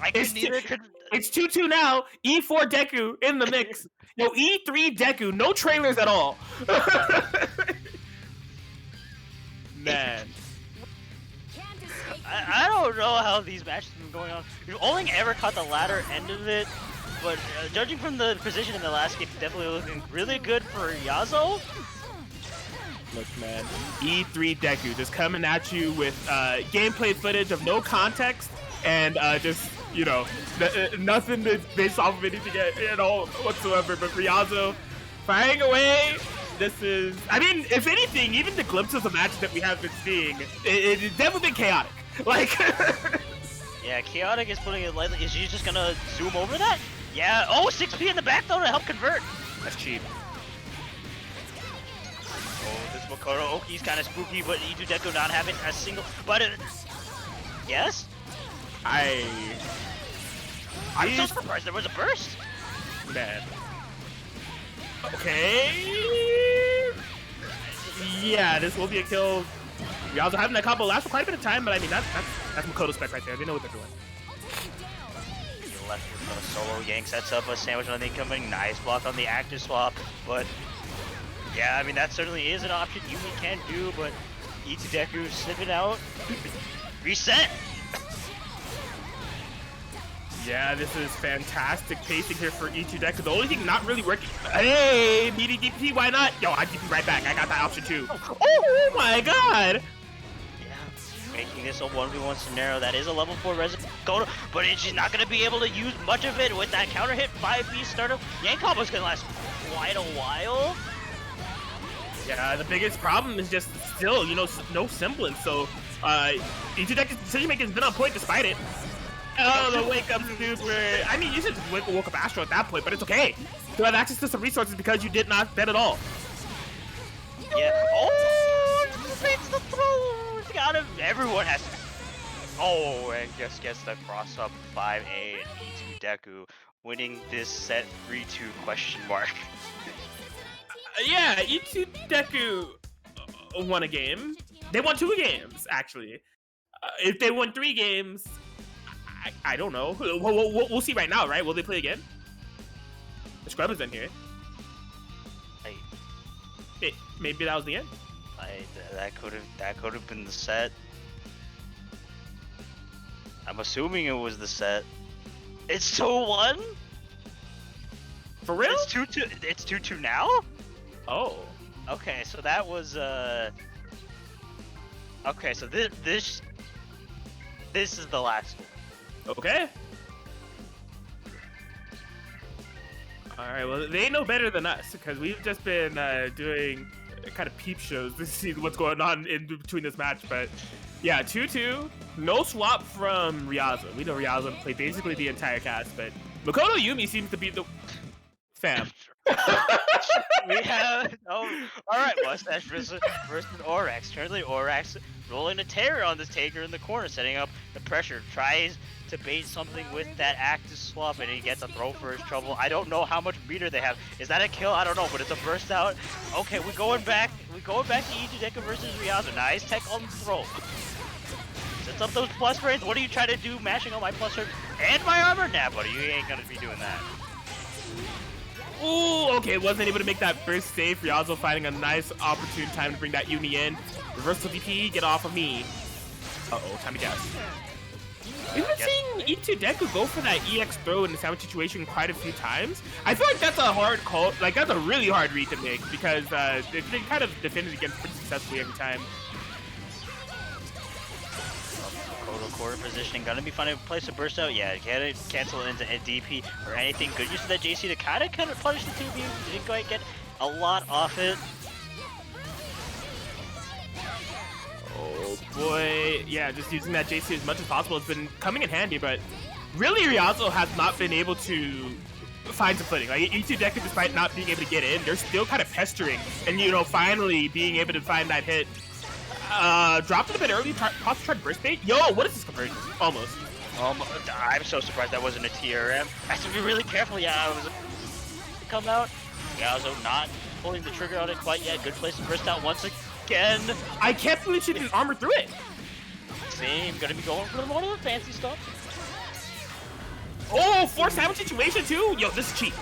It's 2-2 now. E4 Deku in the mix. No, E3 Deku. No trailers at all. Man. I don't know how these matches have been going on. We've only ever caught the latter end of it, but judging from the position in the last game, definitely looking really good for Yazo. Look, man, E3 Deku just coming at you with gameplay footage of no context and just, you know, nothing that's based off of anything at all whatsoever. But Ryazo firing away. This is, I mean, if anything, even the glimpses of matches that we have been seeing, it's definitely been chaotic. Like, yeah, chaotic is putting it lightly. Is she just gonna zoom over that? Yeah. Oh, 6P in the back though to help convert. That's cheap. Oh, this Makoto Oki's kind of spooky, but E2 Deku not having a single. But yes. I'm so surprised there was a burst. Man. Okay. Yeah, this will be a kill. We also having that combo last for quite a bit of time, but I mean that's Makoto spec right there. They know what they're doing. The left with a solo yank sets up a sandwich on the incoming. Nice block on the active swap, but yeah, I mean that certainly is an option Yumi can do, but E2 Deku snipping out. Reset. Yeah, this is fantastic pacing here for E2 Deku. The only thing not really working. Hey, BDDP, why not? Yo, I DP right back. I got that option too. Oh my god. Yeah, making this a 1v1 scenario. That is a level 4 resident Kodo, but she's not going to be able to use much of it with that counter hit 5B startup. Yank combo's going to last quite a while. Yeah, the biggest problem is just still, you know, no semblance. So, E2 Deku's decision making has been on point despite it. Oh, the wake up super. I mean, you should just woke up Astro at that point, but it's okay. You have access to some resources because you did not bet at all. Yeah. Oh, it's the throw. Got him. Everyone has to. Oh, and just gets the cross up 5A and E2 Deku winning this set 3-2 question mark. Yeah, E2 Deku won a game. They won 2 games, actually. If they won 3 games, I don't know. We'll see right now, right? Will they play again? The scrub is in here. Maybe that was the end. That could have been the set. I'm assuming it was the set. It's 2-1. For real? It's 2-2. It's 2-2 now. Oh. Okay, so that was Okay, so this is the last one. Okay. Alright, well, they know better than us, because we've just been doing kind of peep shows to see what's going on in between this match, but yeah, 2-2. No swap from Ryazo. We know Ryazo played basically the entire cast, but Makoto Yumi seems to be the... Fam. We have... Oh, alright, Mustache versus Orax. Currently, Orax rolling a terror on this Taker in the corner, setting up the pressure. Tries to bait something with that active swap, and he gets a throw for his trouble. I don't know how much meter they have. Is that a kill? I don't know, but it's a burst out. Okay, we're going back to E2 Deku versus Ryazo. Nice tech on the throw. Sets up those plus frames. What are you trying to do? Mashing on my plus frames and my armor? Nah, buddy, you ain't gonna be doing that. Ooh, okay, wasn't able to make that first save. Ryazo finding a nice opportune time to bring that Uni in. Reversal DP, get off of me. Uh-oh, time to guess. We've been seeing E2 Deku go for that EX throw in the sandwich situation quite a few times. I feel like that's a hard call, like that's a really hard read to make because they've been kind of defended against pretty successfully every time. Makoto corner positioning. Gonna be finding a place to burst out. Yeah, can't cancel it into a DP or anything. Good use of that JC to kind of punish the 2B. Didn't quite get a lot off it. Oh boy, yeah, just using that JC as much as possible has been coming in handy, but really Ryazo has not been able to find some footing. Like E2 Deku, despite not being able to get in, they're still kind of pestering, and you know, finally being able to find that hit. Dropped it a bit early, possibly tried burst bait. Yo, what is this conversion? Almost. I'm so surprised that wasn't a TRM. I have to be really careful. Yeah, I was come out. Ryazo not pulling the trigger on it quite yet. Good place to burst out once again. I can't believe she didn't armor through it. Same, gonna be going for one of the fancy stuff. Oh, 4-7 situation too? Yo, this is cheap.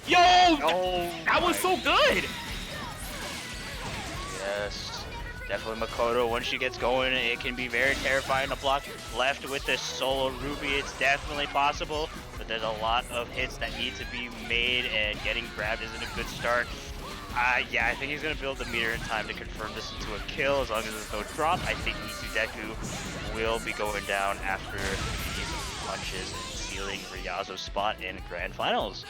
Yo, that was so good. Yes. Definitely Makoto, once she gets going, it can be very terrifying to block left with this solo Ruby. It's definitely possible, but there's a lot of hits that need to be made, and getting grabbed isn't a good start. Yeah, I think he's going to build the meter in time to confirm this into a kill. As long as there's no drop, I think E2 Deku will be going down after these punches and sealing Ryazo's spot in Grand Finals.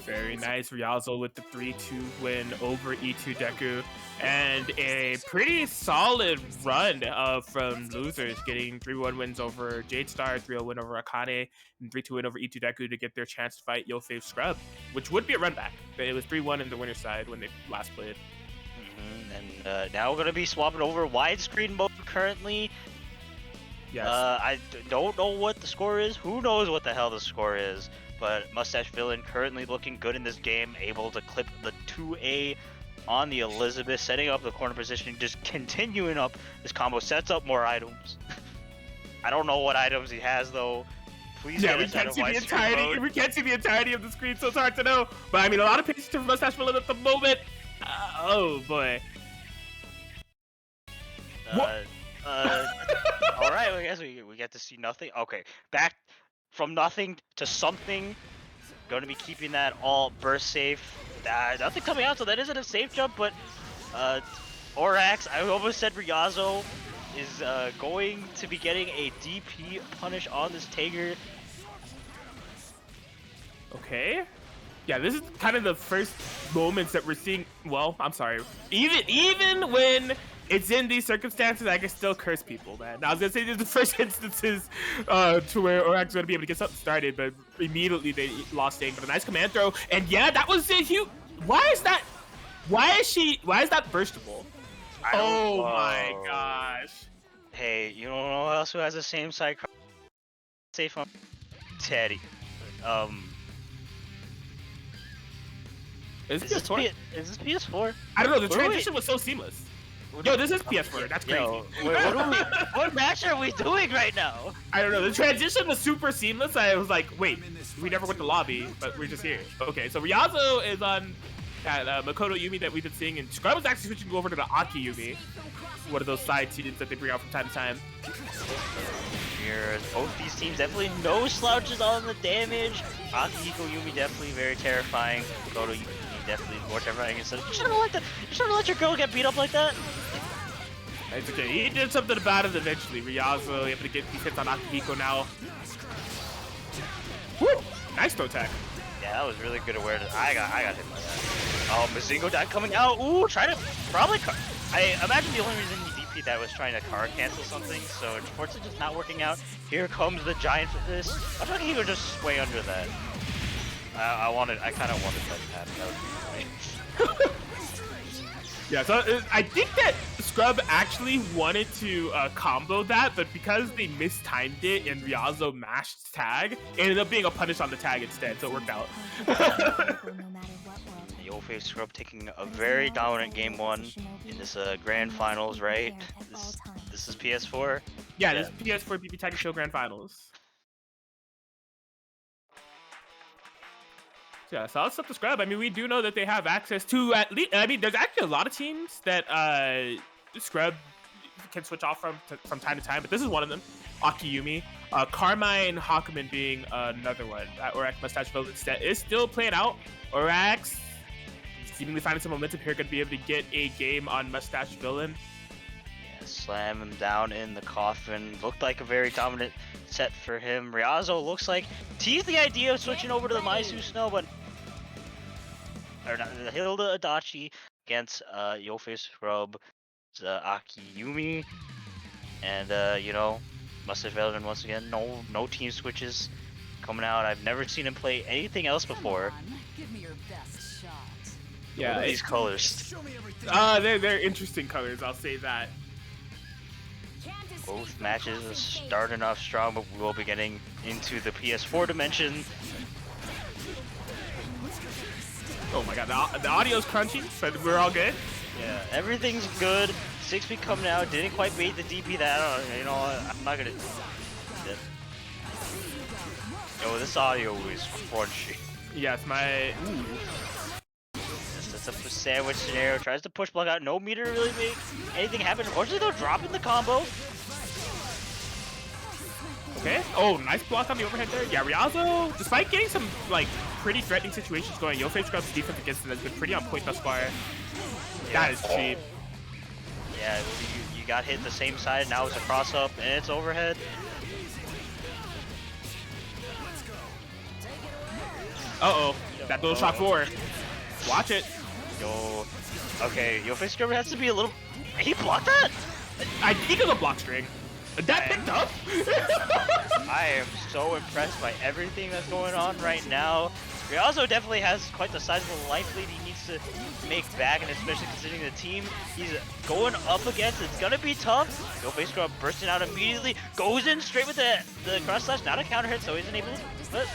Very nice, Ryazo with the 3-2 win over E2 Deku. And a pretty solid run from losers, getting 3-1 wins over Jade Star, 3-0 win over Akane, and 3-2 win over E2 Deku to get their chance to fight Yofei Scrub, which would be a run back. But it was 3-1 in the winner's side when they last played. And now we're going to be swapping over widescreen mode currently. Yes. I don't know what the score is. Who knows what the hell the score is? But Mustache Villain currently looking good in this game, able to clip the 2A on the Elizabeth, setting up the corner position, just continuing up this combo, sets up more items. I don't know what items he has though. Please, yeah, we can't see the entirety of the screen, so it's hard to know. But I mean, a lot of patience for Mustache Villain at the moment. Oh boy. All right, I guess we get to see nothing. Okay, back from nothing to something. Going to be keeping that all burst safe. Nothing coming out, so that isn't a safe jump, but Orax, I almost said Ryazo, is going to be getting a DP punish on this Tager. Okay. Yeah, this is kind of the first moments that we're seeing. Well, I'm sorry. Even when it's in these circumstances, I can still curse people, man. I was gonna say these are the first instances to where Orax is gonna be able to get something started, but immediately they lost aim. But a nice command throw, and yeah, that was a huge. Why is that burstable? Oh my gosh. Hey, you don't know who else who has the same side safe on Teddy. Is this PS4? Is this PS4? I don't know. The transition was so seamless. Yo, this is PS4. That's crazy. Yo, what match are we doing right now? I don't know. The transition was super seamless. I was like, wait, we never went to lobby, but we're just here. Okay, so Ryazo is on that Makoto Yumi that we've been seeing, and Scrub is actually switching over to the Aki Yumi, one of those side teams that they bring out from time to time. Here, both these teams definitely no slouches on the damage. Akihiko Yumi definitely very terrifying. Makoto Yumi definitely more terrifying. So you shouldn't have let your girl get beat up like that. It's okay. He did something about it eventually. Ryazo able to get these hits on Akihiko now. Woo! Nice throw tech. Yeah, that was really good awareness. I got hit by that. Oh, Mazingo died coming out. Ooh, trying to probably. I imagine the only reason he DP'd that was trying to car cancel something. So unfortunately, just not working out. Here comes the giant for this. I thought he would just sway under that. I kind of wanted that to happen. That would be funny. Yeah, so I think that Scrub actually wanted to combo that, but because they mistimed it and Ryazo mashed tag, it ended up being a punish on the tag instead, so it worked out. Yofei Scrub taking a very dominant game one in this grand finals, right? This is PS4? Yeah, this is PS4 BBTAG Show Grand Finals. Yeah, so let's up the Scrub. I mean, we do know that they have access to at least. I mean, there's actually a lot of teams that Scrub can switch off from time to time, but this is one of them. Akiyumi, Carmine Hawkman being another one. Orax Mustache Villain is still playing out. Orax seemingly finding some momentum here, going to be able to get a game on Mustache Villain. Slam him down in the coffin. Looked like a very dominant set for him. Ryazo looks like teased the idea of switching over to the Maizu Snow, but or not, the Hilda Adachi against Yofe Scrub, Aki Yumi, and you know, must have failed him once again. No team switches coming out. I've never seen him play anything else before. Give me your best shot. Yeah, these colors. They're interesting colors. I'll say that. Both matches are starting off strong, but we will be getting into the PS4 dimension. Oh my god, the audio's crunchy, but we're all good. Yeah, everything's good. 6-feet coming out, didn't quite bait the DP that, you know, I'm not gonna... Yo, this audio is crunchy. Yes, my... That's a sandwich scenario, tries to push block out, no meter to really make anything happen. Unfortunately though, dropping the combo. Okay, oh, nice block on the overhead there. Yeah, Ryazo, despite getting some, like, pretty threatening situations going, Yofe Scrub's defense against him has been pretty on point thus far. That is cheap. Yeah, you got hit the same side, now it's a cross-up, and it's overhead. Uh-oh, that little shock 4. Watch it. Yo, okay, Yofe Scrub has to be a little... He blocked that? I think it was a block string. That picked up? I am so impressed by everything that's going on right now. Ryazo definitely has quite the sizable life lead he needs to make back, and especially considering the team he's going up against, it's gonna be tough. Yofe Scrub bursting out immediately, goes in straight with the cross slash, not a counter hit, so he isn't able to, but...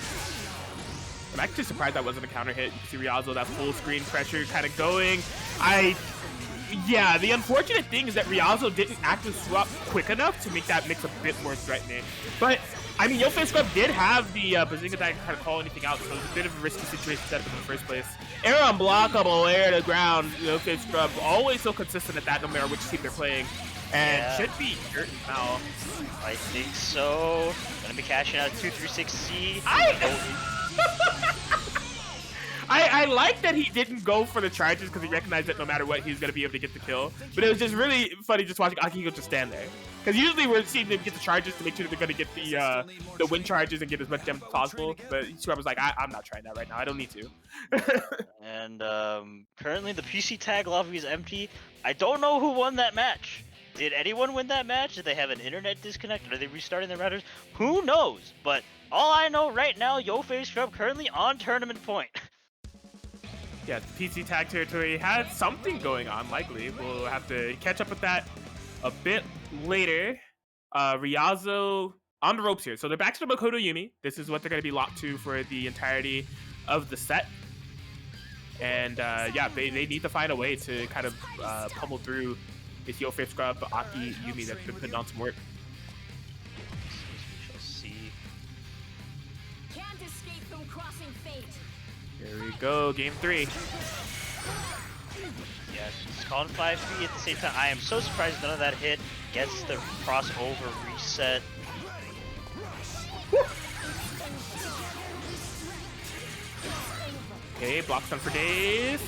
I'm actually surprised that wasn't a counter hit. You can see Ryazo, that full screen pressure kind of going. Yeah, the unfortunate thing is that Ryazo didn't actually swap quick enough to make that mix a bit more threatening. But, I mean, Yofe Scrub did have the Bazinga Dagger to kind of call anything out, so it was a bit of a risky situation set up in the first place. Air unblockable, air to ground. Yofe Scrub always so consistent at that no matter which team they're playing. And should be hurt now. I think so. Gonna be cashing out 236C. I like that he didn't go for the charges because he recognized that no matter what, he's going to be able to get the kill. But it was just really funny just watching Akihiko just stand there. Because usually we're seeing them get the charges to make sure that they're going to get the win charges and get as much gems as possible. But Scrub was like, I'm not trying that right now. I don't need to. And currently the PCTAG lobby is empty. I don't know who won that match. Did anyone win that match? Did they have an internet disconnect? Are they restarting their routers? Who knows? But all I know right now, Yofe Scrub currently on tournament point. Yeah, PCTAG territory had something going on, likely. We'll have to catch up with that a bit later. Ryazo on the ropes here. So they're back to the Makoto Yumi. This is what they're going to be locked to for the entirety of the set. And yeah, they need to find a way to kind of pummel through this Yofe Scrub, Aki Yumi that's been putting on some work. We shall see. Can't escape from crossing fate. Here we go, game 3. Yes, it's calling 5 feet at the same time. I am so surprised none of that hit gets the crossover reset. Okay, blocks done for days.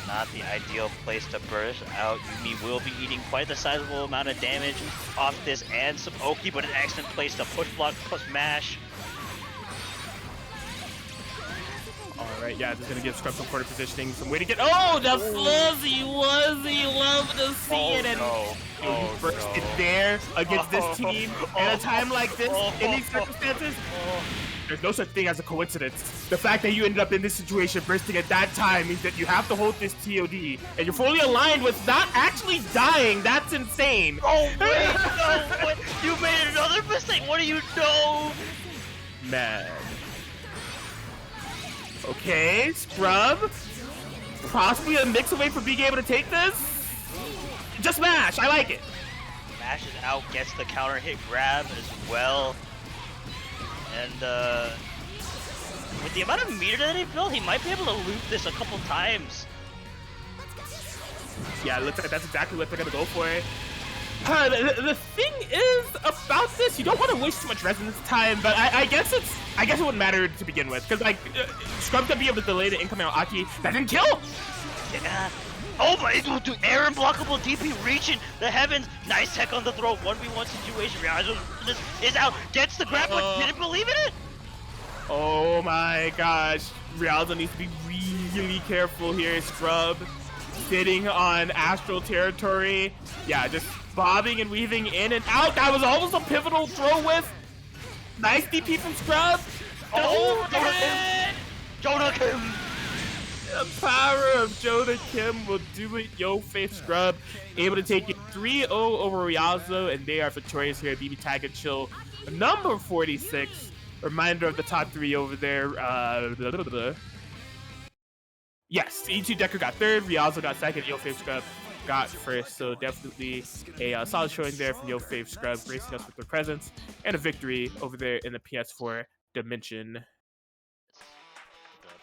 Not the ideal place to burst out. Yumi will be eating quite the sizable amount of damage off this and some Oki, but an excellent place to push block plus mash. Alright, yeah, this is going to give Scrub some quarter positioning, some way to get... Oh, the fuzzy wuzzy, love to see it. And he bursted there against this team at a time like this, in these circumstances. There's no such thing as a coincidence. The fact that you ended up in this situation bursting at that time means that you have to hold this TOD, and you're fully aligned with not actually dying. That's insane. Oh, wait, no, what? You made another mistake. What do you know? Man. Okay, Scrub. Possibly a mix away from being able to take this. Just mash. I like it. Mashes out, gets the counter hit grab as well. And with the amount of meter that he built, he might be able to loop this a couple times. Yeah, it looks like that's exactly what they're gonna go for. The thing is about this, you don't want to waste too much resonance time, but I guess it wouldn't matter to begin with, because like Scrub's gonna be able to delay the incoming on Aki. That didn't kill. Yeah. Oh my, dude, air unblockable DP reaching the heavens. Nice tech on the throw. 1v1 situation. Riazo is out. Gets the grab, but didn't believe in it. Oh my gosh. Rialzo needs to be really careful here. Scrub sitting on astral territory. Yeah, just bobbing and weaving in and out. That was almost a pivotal throw with. Nice DP from Scrub. Oh, Jonah Kim. The power of Jonah Kim will do it. Yo, Faith Scrub able to take it 3-0 over Rialzo, and they are victorious here at BBTAG and Chill number 46. Reminder of the top 3 over there. Yes, E2 Decker got 3rd, Rialzo got 2nd, Yo, Faith Scrub got 1st. So definitely a solid showing there from Yo, Faith Scrub, gracing us with their presence and a victory over there in the PS4 dimension.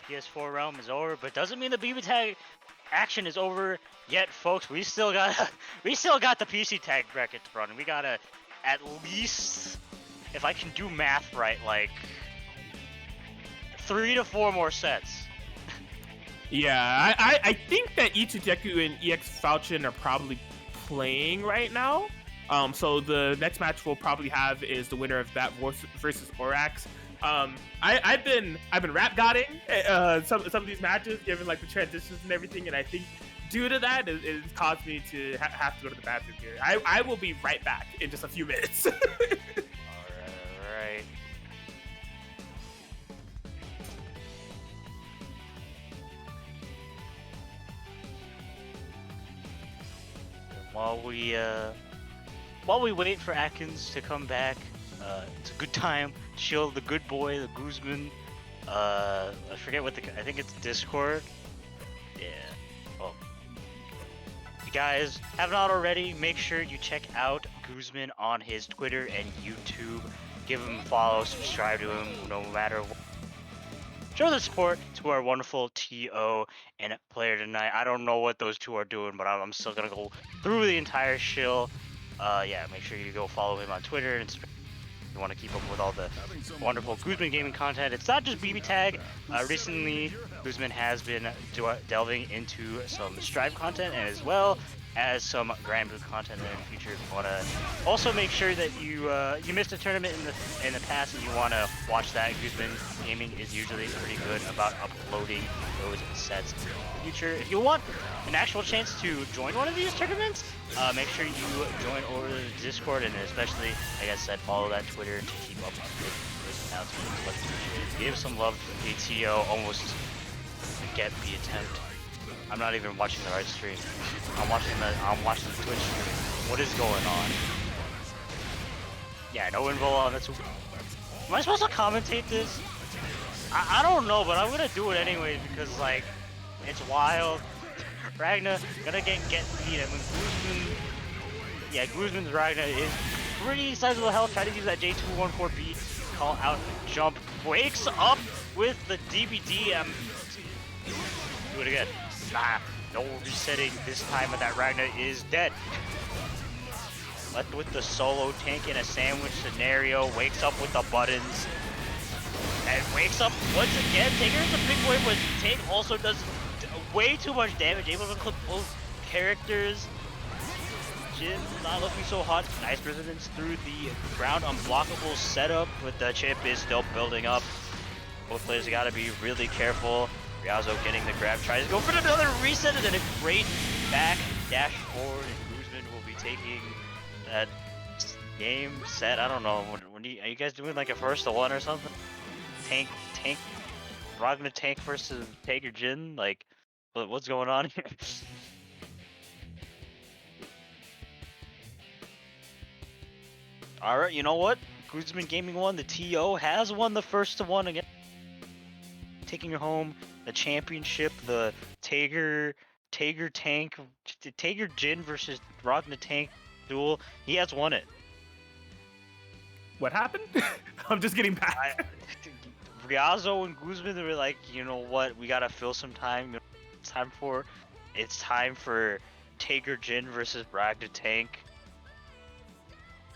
The PS4 realm is over, but doesn't mean the BBTAG action is over yet, folks. We still got the PCTAG brackets running. We gotta at least, if I can do math right, like 3 to 4 more sets. Yeah, I think that E2 Deku and EX Falchion are probably playing right now. So the next match we'll probably have is the winner of that versus Orax. I've been rap godding some of these matches, given like the transitions and everything, and I think due to that, it caused me to have to go to the bathroom here. I will be right back in just a few minutes. All right. While we wait for Atkins to come back, it's a good time. Chill, the good boy, the Guzman. I forget what I think it's Discord. Yeah. Well, if you guys have not already, make sure you check out Guzman on his Twitter and YouTube. Give him a follow, subscribe to him, no matter what. Show the support to our wonderful TO and player tonight. I don't know what those two are doing, but I'm still gonna go through the entire shill. Yeah, make sure you go follow him on Twitter and Instagram. You want to keep up with all the wonderful Guzman gaming content. It's not just BBTAG. Recently, Guzman has been delving into some Strive content, and as well as some Grand Blue content in the future. If you want to also make sure that you missed a tournament in the past and you want to watch that, Guzman Gaming is usually pretty good about uploading those sets in the future. If you want an actual chance to join one of these tournaments, make sure you join over the Discord, and especially, like I said, follow that Twitter to keep up with those announcements. Let's give some love to PTO. Almost get the attempt. I'm not even watching the right stream. I'm watching the Twitch stream. What is going on? Yeah, no info on this. Am I supposed to commentate this? I don't know, but I'm gonna do it anyways because like it's wild. Ragnar gonna get beat. I mean Guzman's Ragnar is pretty sizable health. Try to use that J214B call out jump. Wakes up with the DBD. Do it again. Nah, no resetting this time, and that Ragnar is dead. Left with the solo tank in a sandwich scenario, wakes up with the buttons, and wakes up once again. Taker is a big boy, but Tank also does way too much damage, able to clip both characters. Jin's not looking so hot. Nice resonance through the ground unblockable setup, but the chip is still building up. Both players gotta be really careful. Rialzo getting the grab, tries to go for another reset, and then a great back dash forward, and Guzman will be taking that game set. I don't know. Are you guys doing like a 1-1 or something? Tank, Ragnar tank versus Taker Jin? Like, what's going on here? Alright, you know what? Guzman Gaming won. The TO has won the 1-1 again. Taking home the championship, the Taker Jin versus Ragnar tank duel. He has won it. What happened? I'm just getting back. Rialzo and Guzman, they were like, you know what? We gotta fill some time. It's time for Taker Jin versus Ragnar tank.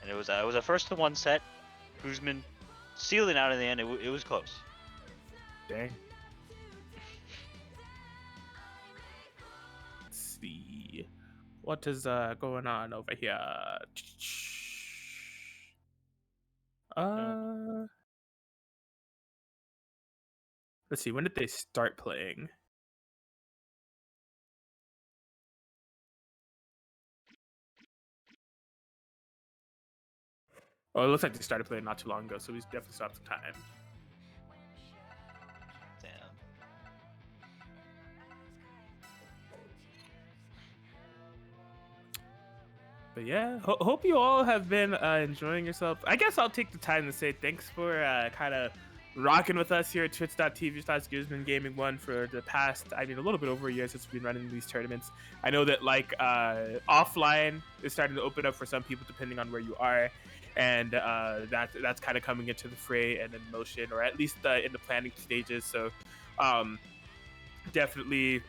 And it was a 1-1 set. Guzman sealing out in the end. It was close. Dang. Let's see What is going on over here? Uh, let's see. When did they start playing? Oh, it looks like they started playing not too long ago, so we definitely still have some time. Damn. But yeah, hope you all have been enjoying yourself. I guess I'll take the time to say thanks for kind of rocking with us here at twitch.tv/Guzman Gaming 1 for the past, I mean, a little bit over a year since we've been running these tournaments. I know that like offline is starting to open up for some people depending on where you are, and that's kind of coming into the fray and in motion, or at least in the planning stages. So definitely,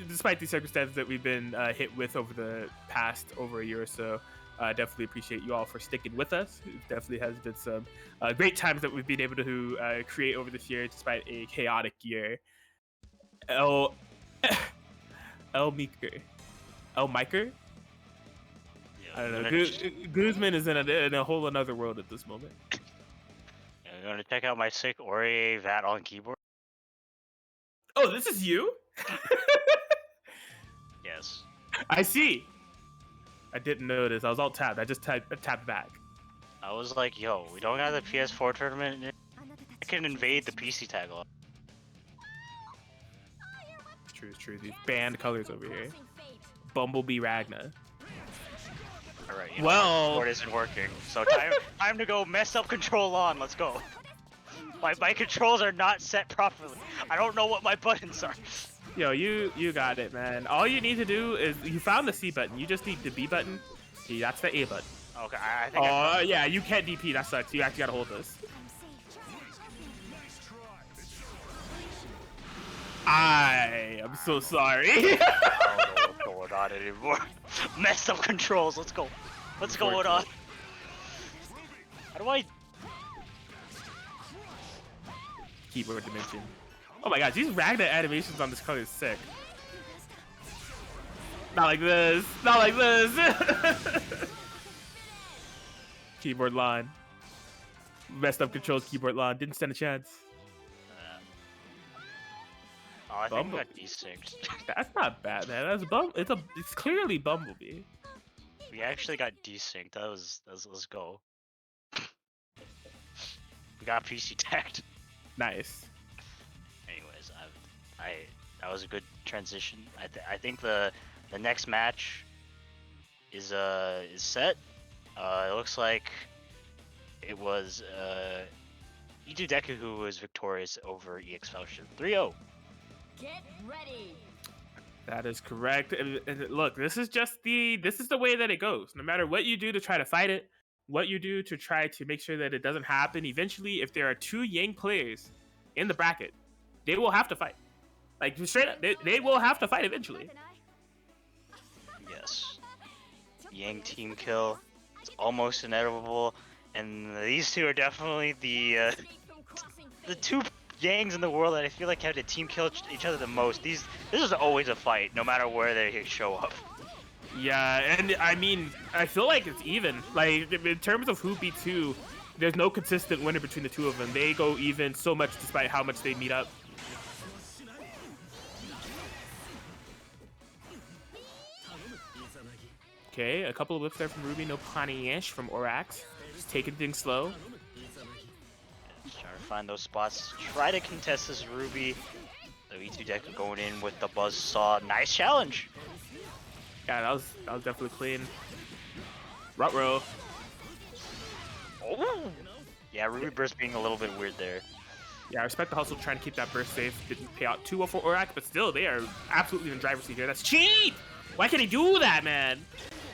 despite these circumstances that we've been hit with over the past over a year or so, definitely appreciate you all for sticking with us. It definitely has been some great times that we've been able to create over this year, despite a chaotic year. El Miker. Yeah, I don't know. Guzman is in a whole another world at this moment. You want to check out my sick Ori VAT on keyboard? Oh, this is you? Yes. I see. I didn't notice. I was alt tabbed. I just tapped back. I was like, yo, we don't have the PS4 tournament. I can invade the PCTAG. It's true, it's true. These band colors over here. Bumblebee Ragna. Alright, well, my keyboard isn't working. So time to go mess up control on. Let's go. My controls are not set properly. I don't know what my buttons are. Yo, you got it, man. All you need to do is, you found the C button. You just need the B button. See, that's the A button. Okay, I think. Oh, yeah, you can't DP. That sucks. You actually gotta hold this. I am so sorry. I don't know what's going on anymore. Messed up controls. Let's go. What's going on? How do I? Keyboard dimension. Oh my god, these Ragna animations on this color is sick. Not like this. Not like this. Keyboard line. Messed up controls, keyboard line. Didn't stand a chance. Oh, I think I got desynced. That's not bad, man. That's it's clearly Bumblebee. We actually got desynced. Let's go. We got PC tagged. Nice. Anyways, that was a good transition. I think the next match is set. It looks like it was Itu Deku who was victorious over EX Faustion 3-0. Get ready. That is correct. And look, this is the way that it goes. No matter what you do to try to fight it, what you do to try to make sure that it doesn't happen, eventually, if there are two Yang players in the bracket, they will have to fight. Like, straight up, they will have to fight eventually. Yes. Yang team kill. It's almost inevitable. And these two are definitely the two Yangs in the world that I feel like have to team kill each other the most. This is always a fight, no matter where they show up. Yeah, and I mean, I feel like it's even. Like, in terms of who beats who, there's no consistent winner between the two of them. They go even so much despite how much they meet up. Okay, a couple of whips there from Ruby, no punish from Orax. Just taking things slow. Just trying to find those spots. Try to contest this Ruby. The Itu Deku going in with the buzzsaw. Nice challenge. Yeah, that was definitely clean. Ruh-roh. Oh! Yeah, Ruby burst being a little bit weird there. Yeah, I respect the hustle trying to keep that burst safe. Didn't pay out too well for Orax, but still, they are absolutely in the driver's seat here. That's cheap! Why can't he do that, man?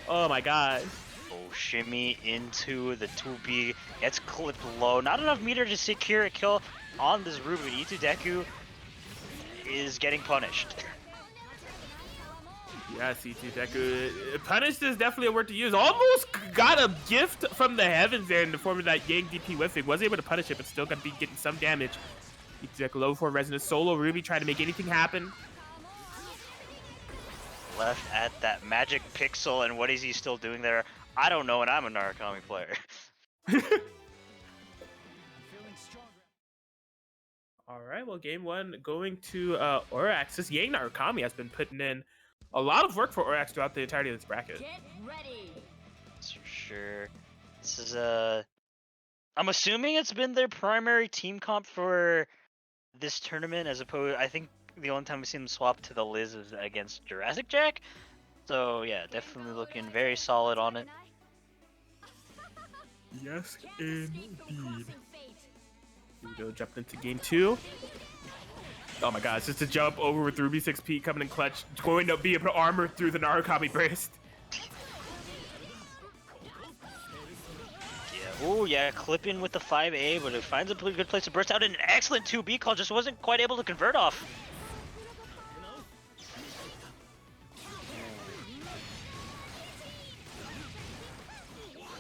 Oh my god. Oh, shimmy into the 2B. Gets clipped low. Not enough meter to secure a kill on this Ruby. Itu Deku is getting punished. Yes, Itu Deku. Punished is definitely a word to use. Almost got a gift from the heavens there in the form of that Yang DP whiffing. Was able to punish it, but still gonna be getting some damage. Itu Deku low for Resonance. Solo Ruby trying to make anything happen. left at that magic pixel, and what is he still doing there? I don't know, and I'm a Narukami player. All right, well, game one going to Orax. This Yang Narukami has been putting in a lot of work for Orax throughout the entirety of this bracket. Get ready. That's for sure. This is I'm assuming it's been their primary team comp for this tournament, as opposed. I think the only time we've seen them swap to the Liz is against Jurassic Jack. So yeah, definitely looking very solid on it. Yes, indeed. Here we go, jumping into game two. Oh my god, it's just a jump over with Ruby 6P coming in clutch. Going to be able to armor through the Narukami burst. Oh yeah, clipping with the 5A, but it finds a pretty good place to burst out. And an excellent 2B call, just wasn't quite able to convert off.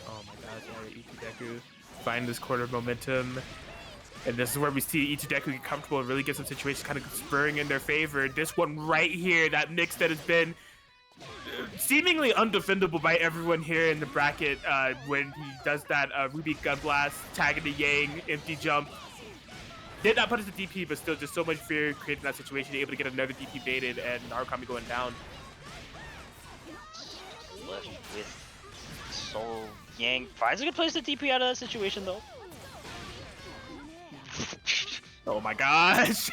Oh my god, yeah, Ichideku find this quarter momentum. And this is where we see Ichideku get comfortable and really get some situations kind of spurring in their favor. This one right here, that mix that has been seemingly undefendable by everyone here in the bracket when he does that Ruby Gun Blast, tagging the Yang, empty jump. Did not punish the DP, but still just so much fear creating that situation, able to get another DP baited and Narukami going down. Left with Soul. Yang finds a good place to DP out of that situation though. Oh my gosh!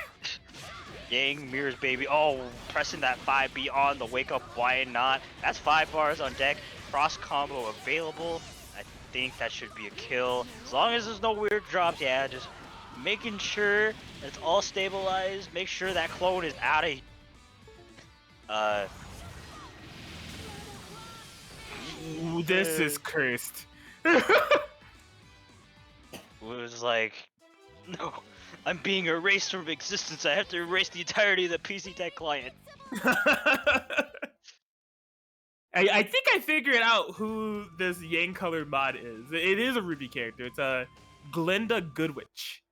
Yang mirrors baby. Oh, pressing that 5B on the wake up. Why not? That's 5 bars on deck. Cross combo available. I think that should be a kill. As long as there's no weird drops. Yeah, just making sure that it's all stabilized. Make sure that clone is out of. Ooh, this is cursed. It was like, no. I'm being erased from existence. I have to erase the entirety of the PCTAG client. I think I figured out who this Yang colored mod is. It is a Ruby character. It's a Glinda Goodwitch.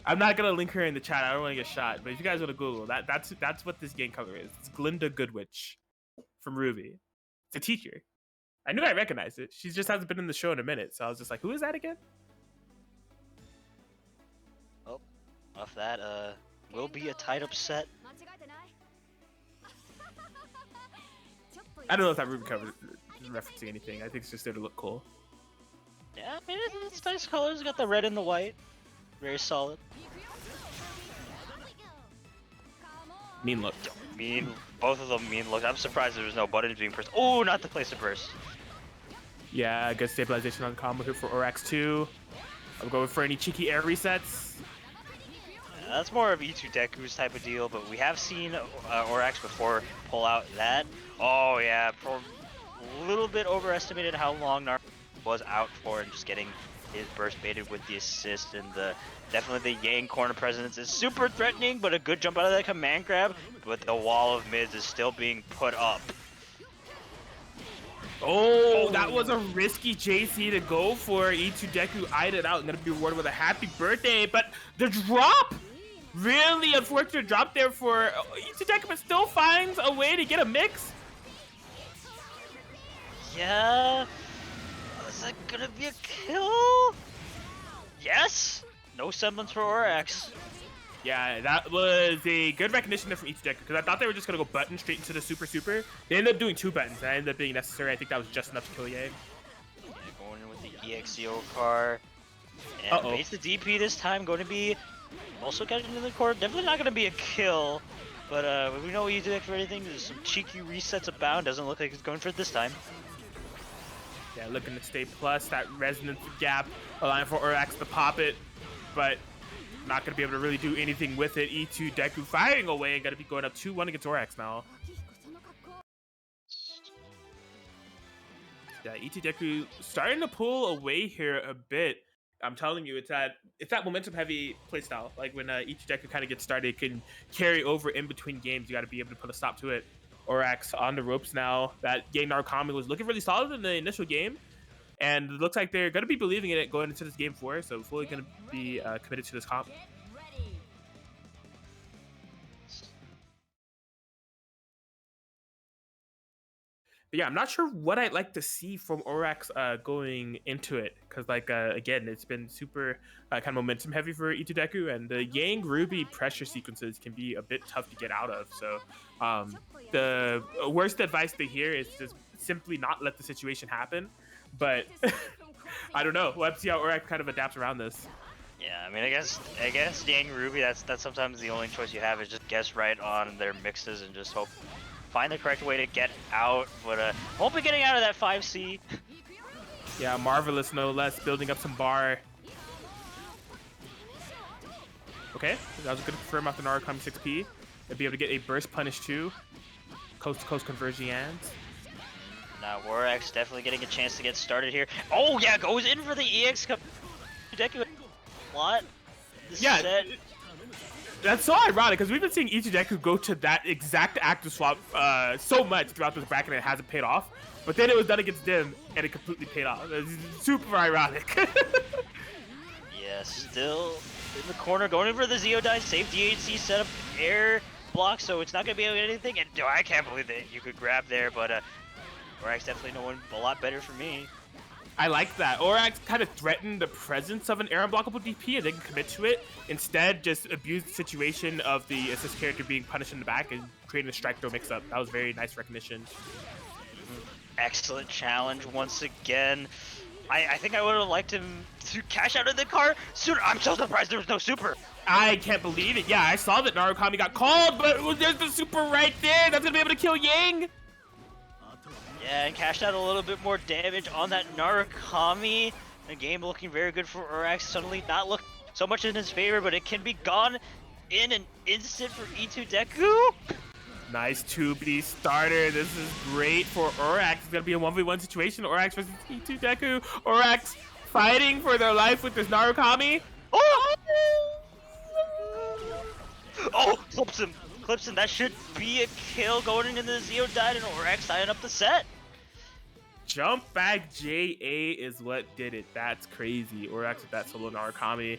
I'm not gonna link her in the chat. I don't want to get shot. But if you guys want to Google that's what this Yang color is. It's Glinda Goodwitch from Ruby. It's a teacher. I knew I recognized it. She just hasn't been in the show in a minute. So I was just like, who is that again? Off that, will be a tight up set. I don't know if that Ruby cover is referencing anything. I think it's just there to look cool. Yeah, I mean, it's nice colors. Got the red and the white. Very solid. Mean look. Mean, both of them mean look. I'm surprised there was no buttons being pressed. Oh, not the place to burst. Yeah, good stabilization on combo here for Orax 2. I'm going for any cheeky air resets. That's more of E2 Deku's type of deal, but we have seen Orax before pull out that. Oh yeah, a little bit overestimated how long Nar was out for, and just getting his burst baited with the assist, and definitely the Yang corner presence is super threatening, but a good jump out of that command grab, but the wall of mids is still being put up. Oh, that was a risky JC to go for. E2 Deku eyed it out and gonna be rewarded with a happy birthday, but the drop! Really unfortunate drop there for E2 Deku, but still finds a way to get a mix. Yeah, is that gonna be a kill? Yes! No semblance for Orax. Yeah, that was a good recognition there from E2 Deku, because I thought they were just gonna go button straight into the super. They ended up doing 2 buttons, and that ended up being necessary. I think that was just enough to kill Yang. Yeah, going in with the EXO car. And baits the DP this time, going to be also catching in the court. Definitely not going to be a kill, but we know E2 Deku for anything. There's some cheeky resets abound. Doesn't look like he's going for it this time. Yeah, looking to stay plus that resonance gap, allowing for Orax to pop it, but not going to be able to really do anything with it. E2 Deku firing away and going to be going up 2-1 against Orax now. Yeah, E2 Deku starting to pull away here a bit. I'm telling you, it's that momentum heavy playstyle. Like when E2 Deku kind of gets started, it can carry over in between games. You got to be able to put a stop to it. Orax on the ropes now. That Yang Narukami was looking really solid in the initial game, and it looks like they're going to be believing in it going into this game 4, so fully going to be committed to this comp. But yeah, I'm not sure what I'd like to see from Orax going into it, because like again, it's been super kind of momentum heavy for Itudeku, and the Yang Ruby pressure sequences can be a bit tough to get out of. So the worst advice to hear is just simply not let the situation happen. But I don't know. We'll have to see how Orax kind of adapts around this. Yeah, I mean, I guess Yang Ruby. That's sometimes the only choice you have is just guess right on their mixes and just hope. Find the correct way to get out, but won't be getting out of that 5C. Yeah, Marvelous no less, building up some bar. Okay, that was a good confirm off the Narukami 6P. They'll be able to get a burst punish too. Coast to coast conversions. Now Orax definitely getting a chance to get started here. Oh yeah, goes in for the EX Deku. What? Yeah. Set. That's so ironic because we've been seeing Ichideku go to that exact active swap so much throughout this bracket and it hasn't paid off. But then it was done against Dim and it completely paid off. It's super ironic. Yeah, still in the corner, going in for the Zeodine, safe DHC setup, air block, so it's not going to be able to get anything. And I can't believe that you could grab there, but Orax definitely knowing a lot better for me. I like that. Orax kind of threatened the presence of an air unblockable DP and didn't commit to it. Instead, just abused the situation of the assist character being punished in the back and creating a strike throw mix-up. That was very nice recognition. Excellent challenge once again. I think I would have liked him to cash out of the car sooner. I'm so surprised there was no super. I can't believe it. Yeah, I saw that Narukami got called, but there's the super right there. That's going to be able to kill Yang. Yeah, and cashed out a little bit more damage on that Narukami. The game looking very good for Orax. Suddenly not look so much in his favor, but it can be gone in an instant for Itudeku. Nice 2B starter. This is great for Orax. It's going to be a 1v1 situation. Orax versus Itudeku. Orax fighting for their life with this Narukami. Oh! Oh, clips him. Clips him. That should be a kill going into the Zeodine, and Orax tying up the set. Jump back JA is what did it. That's crazy. Orax with that solo Narukami.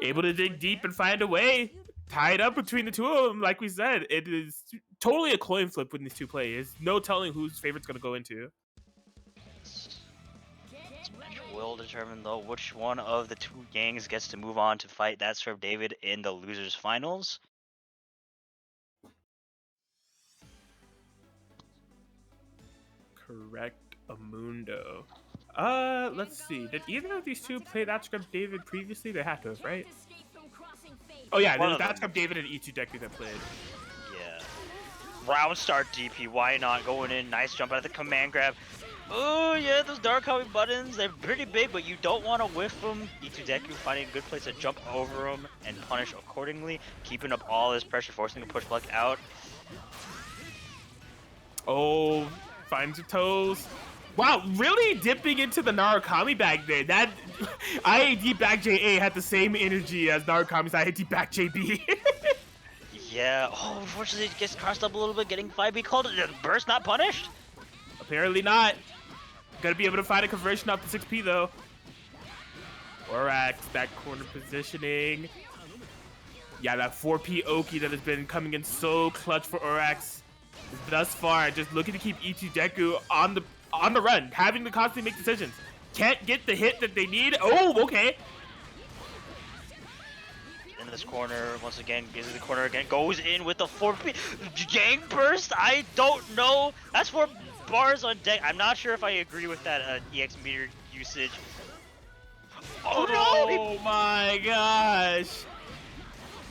Able to dig deep and find a way. Tied up between the two of them, like we said. It is totally a coin flip when these two play. There's no telling whose favorite's going to go into. This match will determine, though, which one of the two gangs gets to move on to fight that Serve David in the losers finals. Correct, Amundo. Let's see. Did either of these two play that Scrub David previously? They had to have, right? Oh yeah, there's that Scrub David and Itudeku that played. Yeah. Round start DP, why not? Going in, nice jump out of the command grab. Oh yeah, those Narukami buttons, they're pretty big, but you don't want to whiff them. Itudeku finding a good place to jump over them and punish accordingly, keeping up all this pressure, forcing the push block out. Oh, finds your toes. Wow, really dipping into the Narukami bag there. That IAD back JA had the same energy as Narukami's IAD back JB. Yeah, oh, unfortunately it gets crossed up a little bit, getting 5B called. Burst not punished? Apparently not. Gonna be able to find a conversion off the 6P though. Orax, that corner positioning. Yeah, that 4P Oki that has been coming in so clutch for Orax thus far. Just looking to keep Itudeku on the run, having to constantly make decisions. Can't get the hit that they need. Oh, okay. In this corner, once again, gets in the corner again, goes in with the 4P gang burst. I don't know. That's 4 bars on deck. I'm not sure if I agree with that EX meter usage. Oh no! Oh my gosh.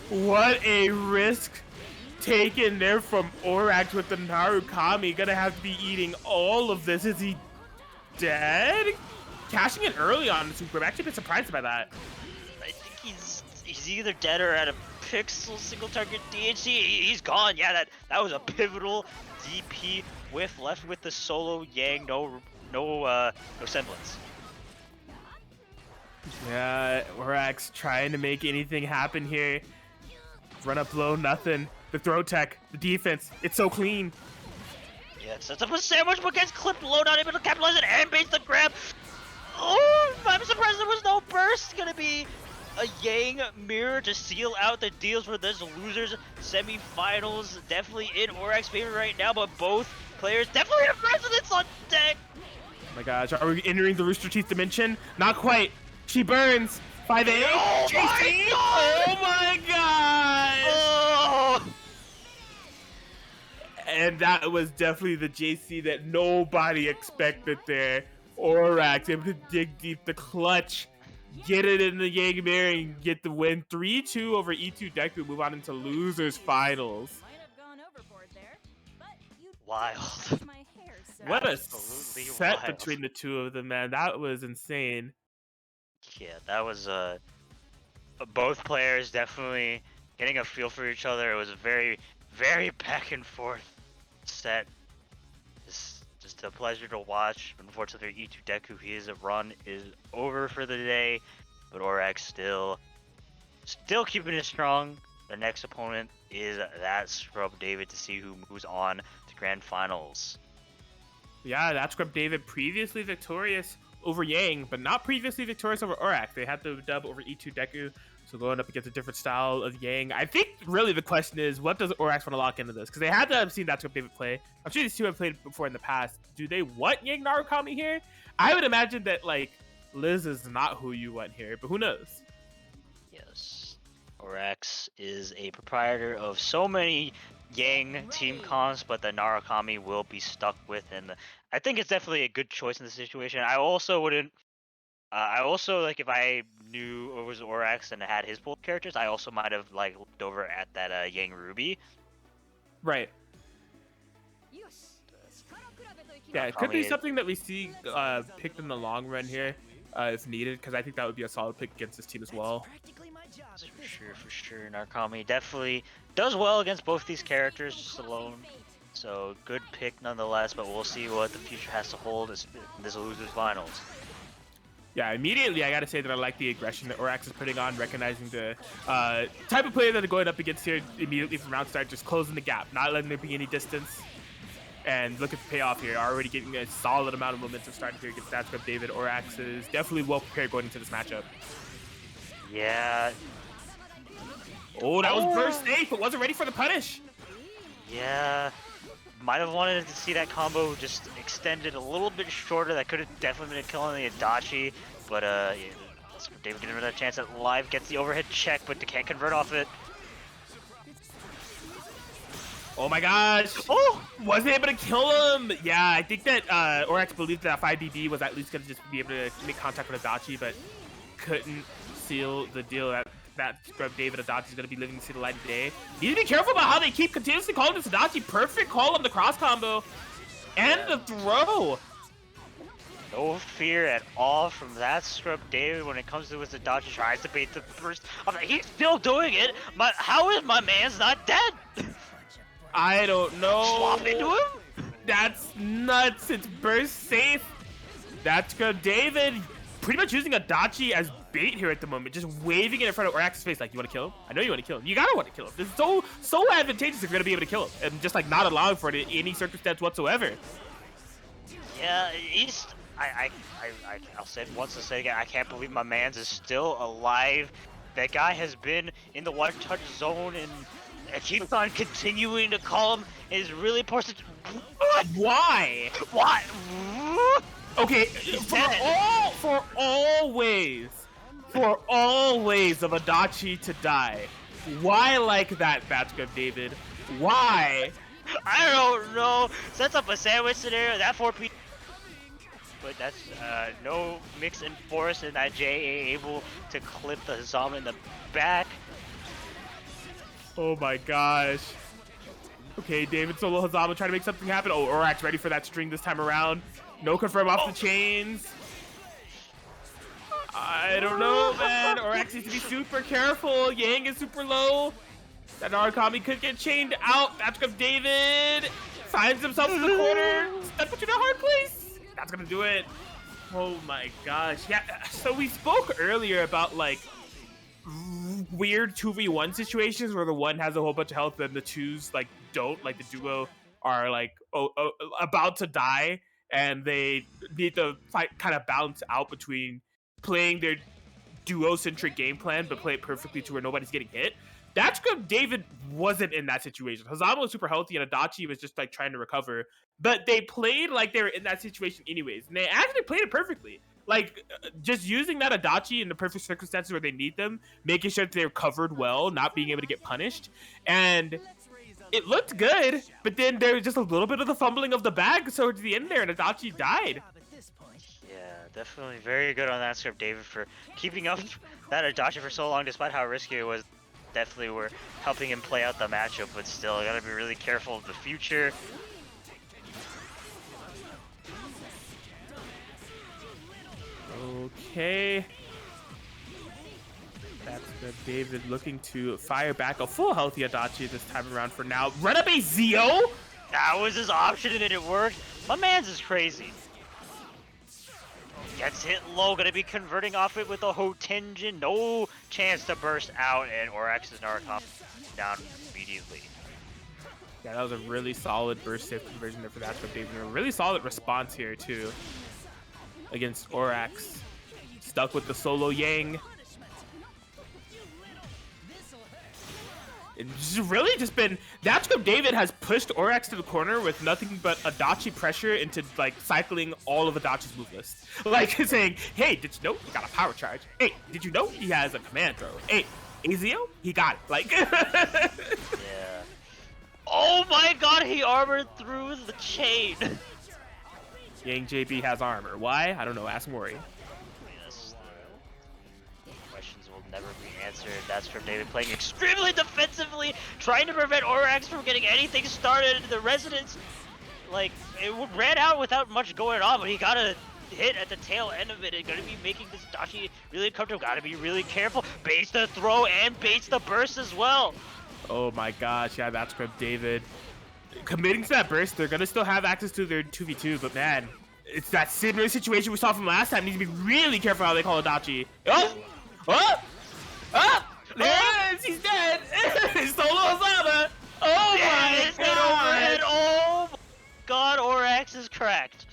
What a risk taken there from Orax with the Narukami. Gonna have to be eating all of this. Is he dead? Cashing it early on the super. I'm actually a bit surprised by that. I think he's either dead or at a pixel single target DHC. He's gone. Yeah, that was a pivotal DP whiff, left with the solo Yang. No semblance. Yeah, Orax trying to make anything happen here. Run up low, nothing. The throw tech, the defense, it's so clean. Yeah, it sets up a sandwich but gets clipped low, not able to capitalize it and baits the grab. Oh, I'm surprised there was no burst. Gonna be a Yang mirror to seal out the deals for this losers semifinals. Definitely in Orax's favor right now, but both players definitely have resonance on deck. Oh my gosh, are we entering the Rooster Teeth dimension? Not quite. She burns. 5A. Oh JC. my Oh my god. Oh! And that was definitely the JC that nobody expected there. Orax able to dig deep, the clutch, get it in the Yang mirror and get the win. 3-2 over E2 Deku, move on into losers finals. Might have gone overboard there, but you Wild. touched my hair, so What a Absolutely set wild. between the two of them, man. That was insane. Yeah, that was both players definitely getting a feel for each other. It was a very, very back and forth set. Just a pleasure to watch. Unfortunately, E2 Deku, his run is over for the day, but Orax still keeping it strong. The next opponent is that Scrub David to see who moves on to grand finals. Yeah, that Scrub David previously victorious over Yang, but not previously victorious over Orax. They had the dub over E2 Deku, so going up against a different style of Yang. I think really the question is, what does Orax want to lock into this? Because they had to have seen that Scrub David play. I'm sure these two have played before in the past. Do they want Yang Narukami here? I would imagine that, like, Liz is not who you want here, but who knows? Yes, Orax is a proprietor of so many Yang team cons, but the Narukami will be stuck with, and I think it's definitely a good choice in this situation. I also wouldn't. I also, like, if I knew it was Orax and had his pool characters, I also might have like looked over at that Yang Ruby. Right. Yeah, it could be Narukami- something that we see picked in the long run here if needed, because I think that would be a solid pick against this team as well. For sure. Narukami definitely does well against both these characters just alone. So good pick nonetheless, but we'll see what the future has to hold in this losers finals. Yeah, immediately I gotta say that I like the aggression that Orax is putting on, recognizing the type of player that they're going up against here immediately from round start, just closing the gap, not letting there be any distance. And look at the payoff here, already getting a solid amount of momentum starting here against that Scrub David. Orax is definitely well prepared going into this matchup. Yeah. Oh, that was burst safe, but wasn't ready for the punish. Yeah. Might have wanted to see that combo just extended a little bit shorter. That could have definitely been a kill on the Adachi. But yeah, David didn't have a chance at live. Gets the overhead check, but they can't convert off it. Oh my gosh. Oh! Wasn't able to kill him. Yeah, I think that Orax believed that 5BB was at least going to just be able to make contact with Adachi, but couldn't seal the deal that Scrub David Adachi is going to be living to see the light of day. You need to be careful about how they keep continuously calling this Adachi. Perfect call on the cross combo and the throw. No fear at all from that Scrub David when it comes to his Adachi. Tries to bait the burst. He's still doing it. How is my man's not dead? I don't know. Swap into him? That's nuts. It's burst safe. That's Scrub David pretty much using Adachi as bait here at the moment, just waving it in front of Orax's face like, you want to kill him? I know you want to kill him. You gotta want to kill him. This is so advantageous if you're gonna be able to kill him, and just like not allowing for it in any circumstance whatsoever. Yeah, I'll say it once and say it again. I can't believe my man's is still alive. That guy has been in the one touch zone and keeps on continuing to call him. Is really poor. Why? What? Okay, for all ways of Adachi to die, why like that, Scrub David? Why? I don't know. Sets up a sandwich scenario. That 4P. But that's no mix in force, and that JA able to clip the Hazama in the back. Oh my gosh. Okay, David Solo Hazama trying to make something happen. Oh, Orax ready for that string this time around. No confirm off the chains. I don't know, man. Orax needs to be super careful. Yang is super low. That Narukami could get chained out. That's Scrub David. Finds himself in the corner. Step into the hard place. That's gonna do it. Oh my gosh. Yeah, so we spoke earlier about like weird 2v1 situations where the one has a whole bunch of health and the twos like don't, like the duo are like about to die and they need to fight, kind of balance out between playing their duo-centric game plan but play it perfectly to where nobody's getting hit. That script, David wasn't in that situation. Hazama was super healthy, and Adachi was just like trying to recover. But they played like they were in that situation anyways, and they actually played it perfectly. Like just using that Adachi in the perfect circumstances where they need them, making sure that they're covered well, not being able to get punished, and it looked good. But then there was just a little bit of the fumbling of the bag towards the end there, and Adachi died. Yeah, definitely very good on that script, David, for keeping up that Adachi for so long, despite how risky it was. Definitely were helping him play out the matchup, but still, I gotta be really careful of the future. Okay. That's good. David looking to fire back a full healthy Adachi this time around for now. Run up a Zio? That was his option and it worked. My man's is crazy. Gets hit low, gonna be converting off it with a Hotenjin. No chance to burst out, and Orax's Narcom down immediately. Yeah, that was a really solid burst save conversion there for that script, David. A really solid response here, too, against Orax. Stuck with the solo Yang. It's really just been that script. David has pushed Orax to the corner with nothing but Adachi pressure into like cycling all of Adachi's move list. Like saying, hey, did you know he got a power charge? Hey, did you know he has a command throw? Hey, Azio, he got it. Like Yeah. Oh my god, he armored through the chain. Yang JB has armor. Why? I don't know. Ask Mori. Yes. Questions will never be answered. That's from David playing extremely defensively, trying to prevent Orax from getting anything started. The Residents, like, it ran out without much going on, but he got a hit at the tail end of it and gonna be making this Dachi really uncomfortable. Gotta be really careful. Baits the throw and baits the burst as well. Oh my gosh, yeah, that's script. David committing to that burst. They're gonna still have access to their 2v2, but man, it's that similar situation we saw from last time. Need to be really careful how they call Adachi. Oh! Oh! Oh! Yes, he's dead! Solo Osama! Oh my god! Oh my god, Orax is cracked.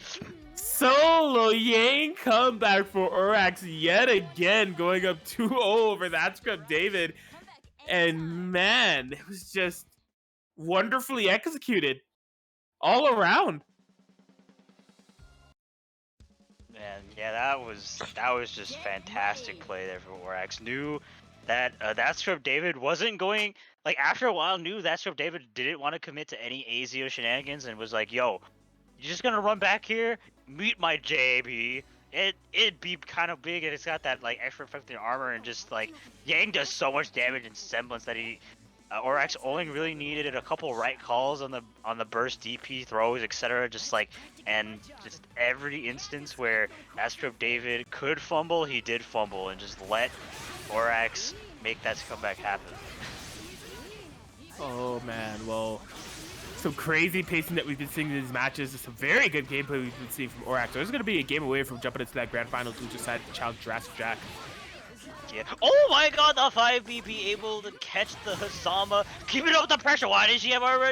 Solo Yang comeback for Orax yet again, going up 2-0 over that script, David. And man, it was just wonderfully executed all around. Man, yeah, that was just fantastic play there from Orax. Knew that that script David wasn't going, like, after a while knew that script David didn't want to commit to any Azio shenanigans and was like, yo, you're just gonna run back here, meet my JB. It'd be kind of big, and it's got that like extra effective armor, and just like Yang does so much damage in semblance that he Orax only really needed a couple right calls on the burst DP throws, etc. Just like, and just every instance where Astrop David could fumble, he did fumble, and just let Orax make that comeback happen. Oh man, well, some crazy pacing that we've been seeing in these matches. Some very good gameplay we've been seeing from Orax. So it's going to be a game away from jumping into that grand final to decide to challenge Jurassic Jack. Yeah. Oh my god, the 5B be able to catch the Hazama, keeping up the pressure. Why did she have armor?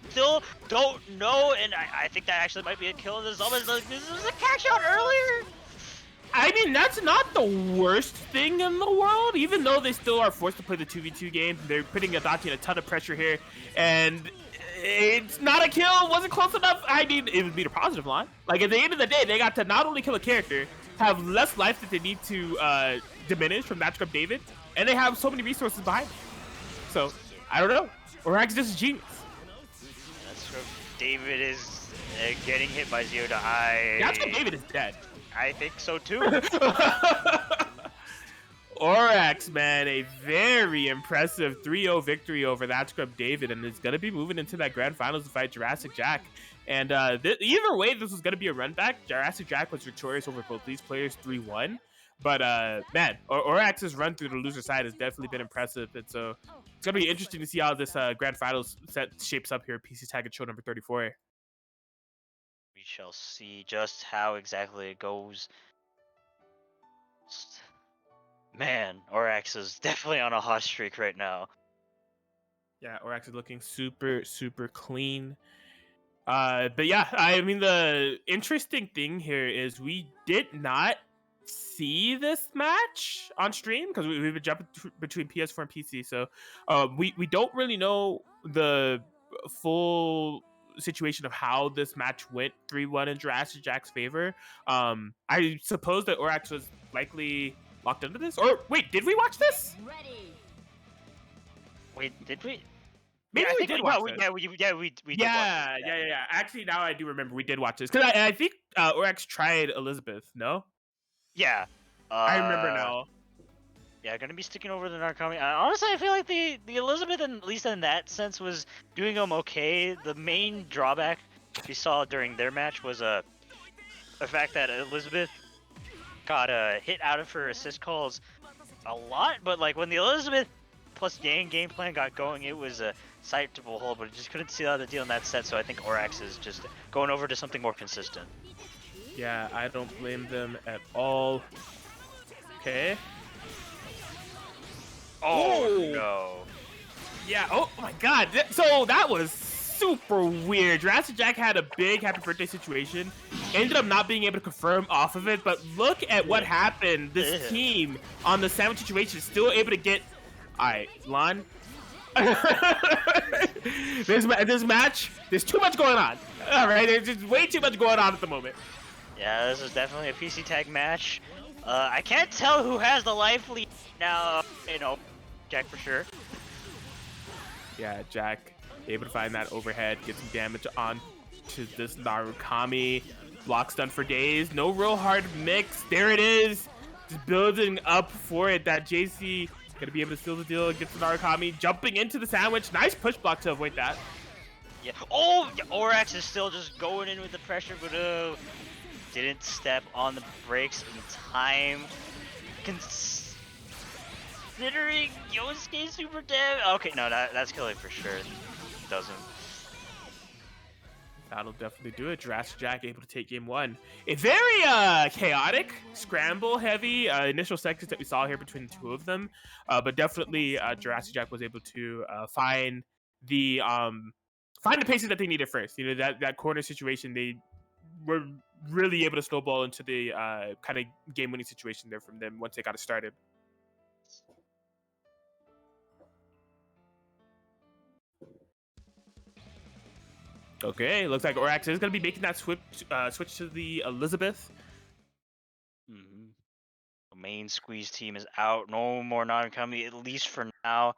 Still don't know, and I think that actually might be a kill. The Hazama, like, this was a catch out earlier. I mean, that's not the worst thing in the world, even though they still are forced to play the 2v2 game. They're putting Adachi in a ton of pressure here, and it's not a kill. Wasn't close enough. I mean, it would be the positive line. Like, at the end of the day, they got to not only kill a character, have less life that they need to diminish from that script David, and they have so many resources behind them. So, I don't know. Orax just a genius. That's where David is getting hit by Zio to That script David is dead. I think so too. Orax, man, a very impressive 3-0 victory over that script David, and is going to be moving into that grand finals to fight Jurassic Jack. And either way, this was going to be a run back. Jurassic Jack was victorious over both these players 3-1. But, man, Orax's run through the loser side has definitely been impressive. And so it's going to be interesting to see how this grand finals set shapes up here at PCTAG show number 34. We shall see just how exactly it goes. Man, Orax is definitely on a hot streak right now. Yeah, Orax is looking super, super clean. But yeah, I mean, the interesting thing here is we did not see this match on stream because we've been jumping between PS4 and PC, so we don't really know the full situation of how this match went 3-1 in Jurassic Jack's favor. I suppose that Orax was likely locked into this. Or wait, did we watch this? Wait, did we? Maybe I we think did no, watch we, this. yeah, we did watch this. Yeah. Actually, now I do remember we did watch this because I think Orax tried Elizabeth. No, Yeah. I remember now. Yeah, gonna be sticking over the Narcomi. Honestly, I feel like the Elizabeth, at least in that sense, was doing them okay. The main drawback we saw during their match was the fact that Elizabeth got hit out of her assist calls a lot, but like when the Elizabeth plus Yang game plan got going, it was a sight to behold, but it just couldn't see out the deal in that set, so I think Orax is just going over to something more consistent. Yeah, I don't blame them at all. Okay. Oh no. Yeah, oh my god. So that was super weird. Jurassic Jack had a big happy birthday situation. Ended up not being able to confirm off of it, but look at what happened. This team on the sandwich situation is still able to get... Alright, Lon. this match, there's too much going on. Alright, there's just way too much going on at the moment. Yeah, this is definitely a PC tag match. I can't tell who has the life lead now. You know, Jack for sure. Yeah, Jack able to find that overhead, get some damage on to this Narukami. Block stun for days. No real hard mix. There it is. Just building up for it. That JC gonna be able to seal the deal against the Narukami. Jumping into the sandwich. Nice push block to avoid that. Yeah. Oh, Orax is still just going in with the pressure, but didn't step on the brakes in time. Considering Yosuke super damage. Okay, no, that's killing for sure. Doesn't. That'll definitely do it. Jurassic Jack able to take game one. A very chaotic, scramble heavy initial sections that we saw here between the two of them. But definitely Jurassic Jack was able to find the paces that they needed first. You know, that corner situation, they were really able to snowball into the kind of game winning situation there from them once they got it started. Okay, looks like Orax is going to be making that switch to the Elizabeth. The main squeeze team is out. No more non-comedy, at least for now.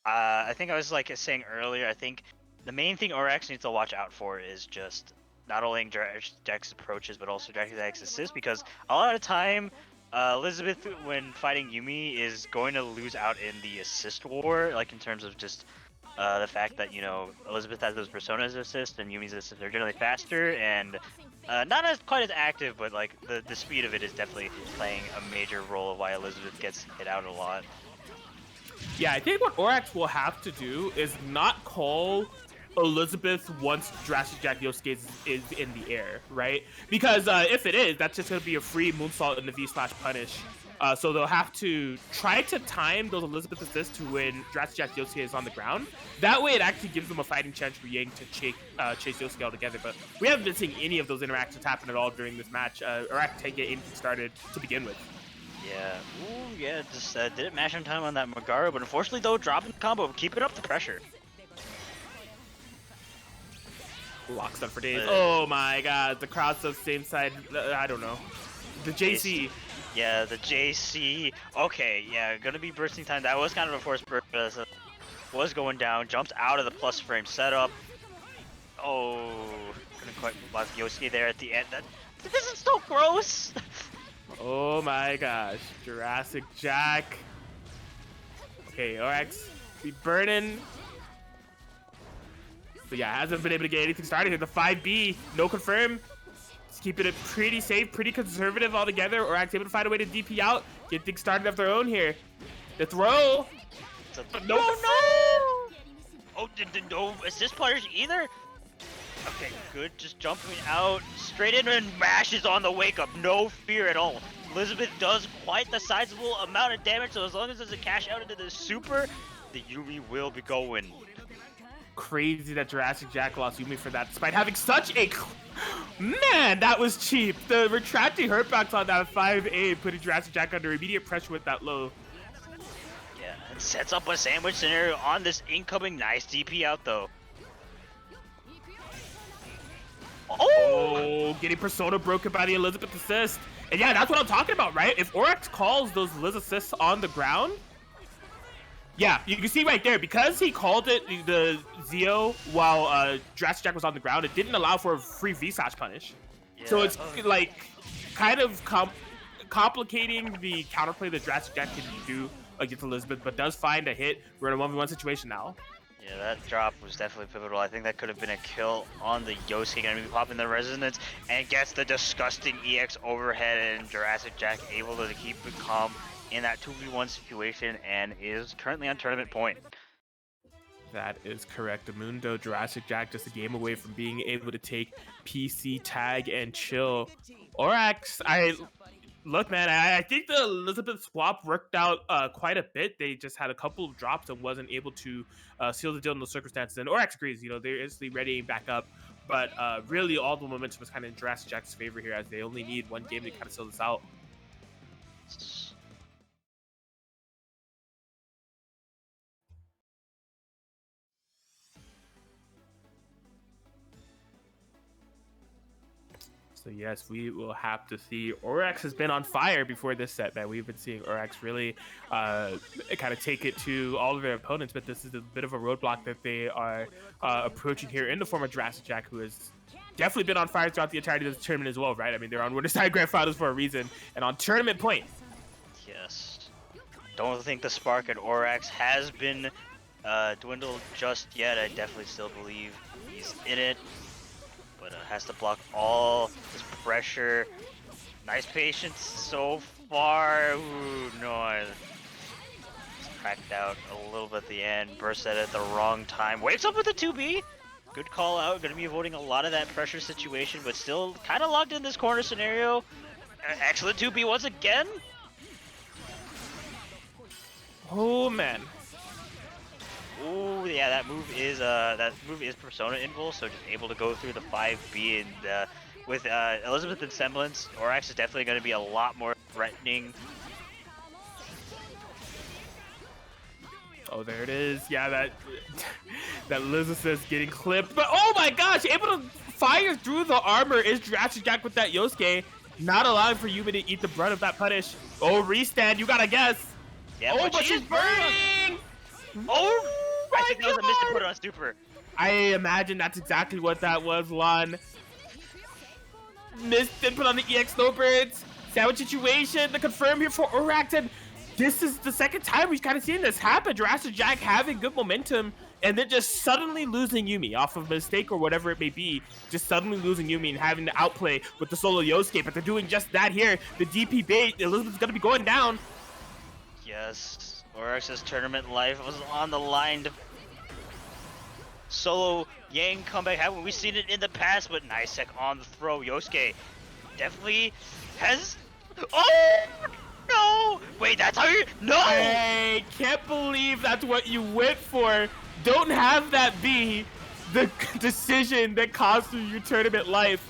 I think I was like saying earlier, I think the main thing Orax needs to watch out for is just not only Jack's approaches, but also Jack's assists, because a lot of time, Elizabeth, when fighting Yumi, is going to lose out in the assist war, like in terms of just the fact that, you know, Elizabeth has those personas assist and Yumi's assists are generally faster and not as quite as active, but like the speed of it is definitely playing a major role of why Elizabeth gets hit out a lot. Yeah, I think what Orax will have to do is not call Elizabeth once Jurassic Jack Yosuke is in the air, right? Because if it is, that's just going to be a free moonsault in the V/punish. So they'll have to try to time those Elizabeth assists to when Jurassic Jack Yosuke is on the ground. That way it actually gives them a fighting chance for Yang to chase Yosuke altogether. But we haven't been seeing any of those interactions happen at all during this match. Orax can't get anything started to begin with. Yeah, ooh, yeah, just didn't mash in time on that Megara, but unfortunately though, dropping the combo, keeping up the pressure. Lock stun for days. Oh my god, the crowd's the same side. I don't know. The JC. Yeah, the JC. Okay, yeah, gonna be bursting time. That was kind of a forced burst. Was going down, jumps out of the plus frame setup. Oh, couldn't quite block Yosuke there at the end. This is so gross. Oh my gosh, Jurassic Jack. Okay, Orax be burning. So yeah, hasn't been able to get anything started here. The 5B, no confirm. Just keeping it pretty safe, pretty conservative altogether. Orax able to find a way to DP out, get things started of their own here. The throw. No. Oh, no assist players either. Okay, good. Just jumping out straight in and mashes on the wake up. No fear at all. Elizabeth does quite the sizable amount of damage, so as long as there's a cash out into the super, the Yumi will be going. crazy that Jurassic Jack lost Yumi for that, despite having such a... Man, that was cheap. The retracting hurtbacks on that 5A, putting Jurassic Jack under immediate pressure with that low. Yeah, it sets up a sandwich scenario on this incoming. Nice DP out though. Oh, getting Persona broken by the Elizabeth assist. And yeah, that's what I'm talking about, right? If Oryx calls those Liz assists on the ground, yeah, you can see right there, because he called it the Zeo while Jurassic Jack was on the ground, it didn't allow for a free V-slash punish. Yeah. So it's like kind of complicating the counterplay that Jurassic Jack can do against Elizabeth, but does find a hit. We're in a 1v1 situation now. Yeah, that drop was definitely pivotal. I think that could have been a kill on the Yosuke. Gonna be popping the resonance and gets the disgusting EX overhead, and Jurassic Jack able to keep it calm in that 2v1 situation and is currently on tournament point. That is correct. Mundo, Jurassic Jack just a game away from being able to take PCTAG and chill. Orax, look, man, I think the Elizabeth swap worked out quite a bit. They just had a couple of drops and wasn't able to seal the deal in those circumstances. And Orax agrees, you know, they're instantly readying back up. But really, all the momentum was kind of in Jurassic Jack's favor here, as they only need one game to kind of seal this out. So yes, we will have to see. Orax has been on fire before this set, man. We've been seeing Orax really kind of take it to all of their opponents, but this is a bit of a roadblock that they are approaching here in the form of Jurassic Jack, who has definitely been on fire throughout the entirety of this tournament as well, right? I mean, they're on Winterside Grand Finals for a reason, and on tournament point. Yes. Don't think the spark at Orax has been dwindled just yet. I definitely still believe he's in it, but has to block all this pressure. Nice patience so far. Ooh, no. Cracked out a little bit at the end. Burst at the wrong time. Wakes up with a 2B. Good call out. Going to be avoiding a lot of that pressure situation, but still kind of locked in this corner scenario. Excellent 2B once again. Oh, man. Oh yeah, that move is Persona invul, so just able to go through the 5B, and with Elizabeth and Semblance, Orax is definitely going to be a lot more threatening. Oh, there it is. Yeah, that Liz assist getting clipped, but oh my gosh, able to fire through the armor is Jurassic Jack with that Yosuke, not allowing for Yumi to eat the brunt of that punish. Oh, restand, you gotta guess. Yeah, oh, but she's burning. Oh. I think that was a miss to put on super. I imagine that's exactly what that was, Lon. Missed and put on the EX Snowbirds. Sandwich situation to confirm here for Orax, and this is the second time we've kind of seen this happen. Jurassic Jack having good momentum and then just suddenly losing Yumi off of a mistake or whatever it may be. Just suddenly losing Yumi and having to outplay with the solo Yosuke, but they're doing just that here. The DP bait, Elizabeth's gonna be going down. Yes. Orax's tournament life was on the line to solo Yang comeback. Haven't we seen it in the past? But nice tech on the throw. Yosuke definitely has. Oh no! Wait, that's how you? No! I can't believe that's what you went for. Don't have that be the decision that cost you your tournament life.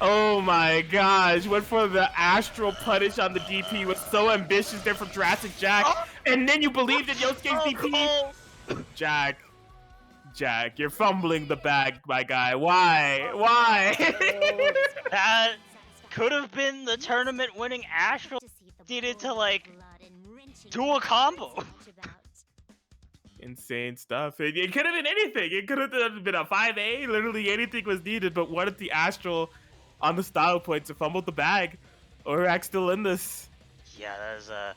Oh my gosh, went for the astral punish on the DP, was so ambitious there from Jurassic Jack, and then you believed in Yosuke's DP? Jack, you're fumbling the bag, my guy. Why? That could have been the tournament winning astral. Needed to like do a combo. Insane stuff. It could have been anything. It could have been a 5A, literally anything was needed, but what if the astral on the style points to fumbled the bag? Orax still in this. Yeah, that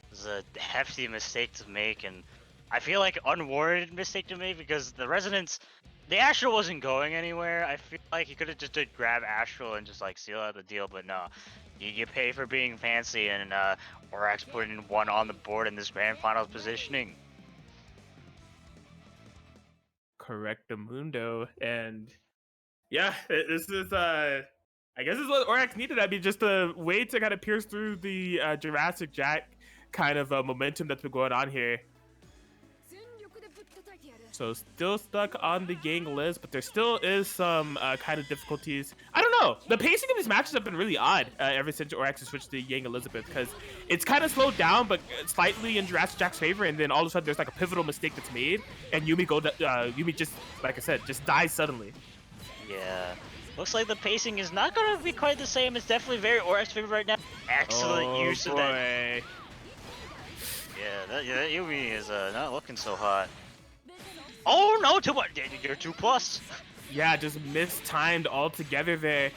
was a hefty mistake to make, and I feel like unwarranted mistake to make because the resonance, the Astral wasn't going anywhere. I feel like he could have just did grab Astral and just like seal out the deal, but no. You pay for being fancy, and Orax putting one on the board in this grand finals positioning. Correct, Mundo, and yeah, this is I guess this is what Orax needed. I mean, just a way to kind of pierce through the Jurassic Jack kind of momentum that's been going on here. So still stuck on the gang list, but there still is some kind of difficulties. I don't know. The pacing of these matches have been really odd ever since Orax has switched to Yang Elizabeth, because it's kind of slowed down, but slightly in Jurassic Jack's favor, and then all of a sudden there's like a pivotal mistake that's made, and Yumi just, like I said, just dies suddenly. Yeah. Looks like the pacing is not going to be quite the same. It's definitely very Orax's favor right now. Excellent use of that. Yeah, that Yumi is not looking so hot. Oh no, too much. You're 2+. Yeah, just mistimed altogether there.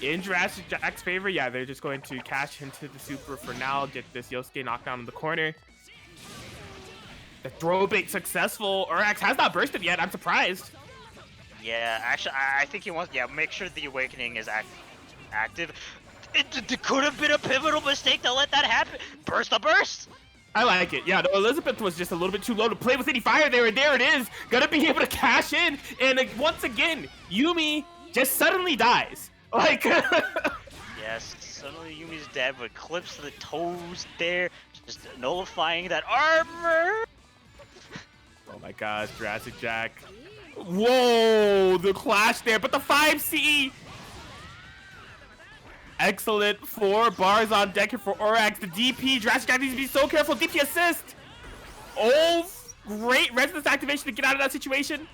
In Jurassic Jack's favor, yeah, they're just going to cash into the super for now, get this Yosuke knockdown in the corner. The throw bait successful. Orax has not bursted yet. I'm surprised. Yeah, actually, I think he wants. Yeah, make sure the awakening is active. It could have been a pivotal mistake to let that happen. Burst the burst. I like it. Yeah, no, Elizabeth was just a little bit too low to play with any fire there, and there it is. Gonna be able to cash in, and once again, Yumi just suddenly dies. Like, yes, suddenly Yumi's dead, but clips the toes there, just nullifying that armor. Oh my gosh, Jurassic Jack. Whoa, the clash there, but the 5C. Excellent. 4 bars on deck here for Orax. The DP, Jurassic Jack needs to be so careful. DP assist. Oh, great resistance activation to get out of that situation.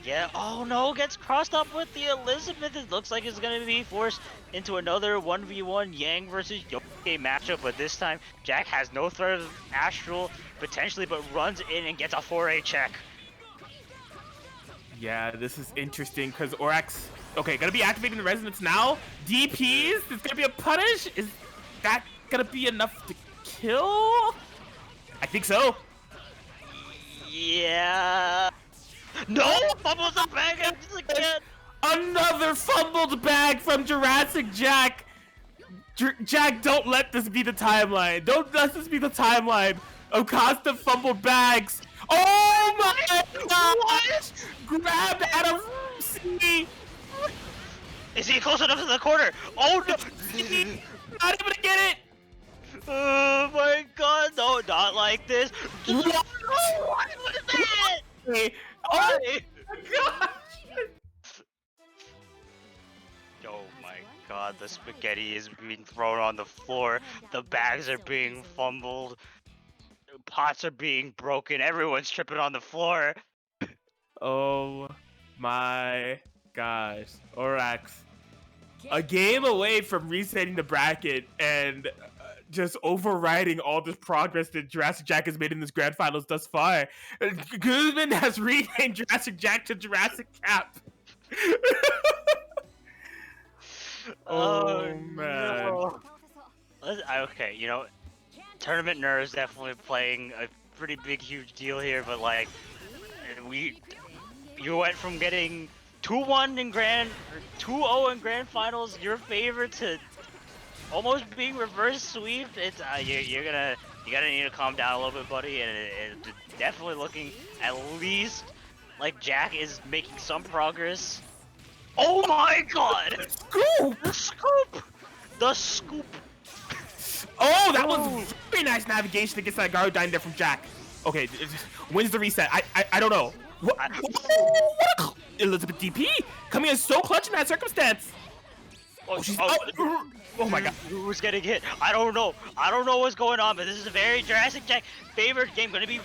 Yeah, oh no, gets crossed up with the Elizabeth. It looks like it's going to be forced into another 1v1 Yang versus Yosuke matchup, but this time Jack has no threat of Astral, potentially, but runs in and gets a 4A check. Yeah, this is interesting because Orax, okay, gonna be activating the resonance now. DPs, it's gonna be a punish. Is that gonna be enough to kill? I think so. Yeah. No, fumbles the bag again. Another fumbled bag from Jurassic Jack. Jack, don't let this be the timeline. Don't let this be the timeline of constant fumbled bags. Oh my gosh! Grabbed out of C. Is he close enough to the corner? Oh no! Not able to get it. Oh my god! No, not like this. What is that? Oh my gosh! Oh my god! The spaghetti is being thrown on the floor. The bags are being fumbled. Pots are being broken. Everyone's tripping on the floor. Oh my gosh. Orax, a game away from resetting the bracket and just overriding all this progress that Jurassic Jack has made in this grand finals thus far. Guzman has renamed Jurassic Jack to Jurassic Cap. Oh man. No. Okay, you know, tournament nerves definitely playing a pretty big, huge deal here, but like, you went from getting 2-1 in grand, or 2-0 in grand finals, your favorite, to almost being reverse sweeped. It's you're gonna need to calm down a little bit, buddy, and it's definitely looking at least like Jack is making some progress. Oh my god! Scoop! The scoop! The scoop! Oh, that was very nice navigation against that Garudyne there from Jack. Okay, when's the reset? I don't know. What Elizabeth DP coming in so clutch in that circumstance. Oh my god. Who's getting hit? I don't know. I don't know what's going on, but this is a very Jurassic Jack favored game. Gonna be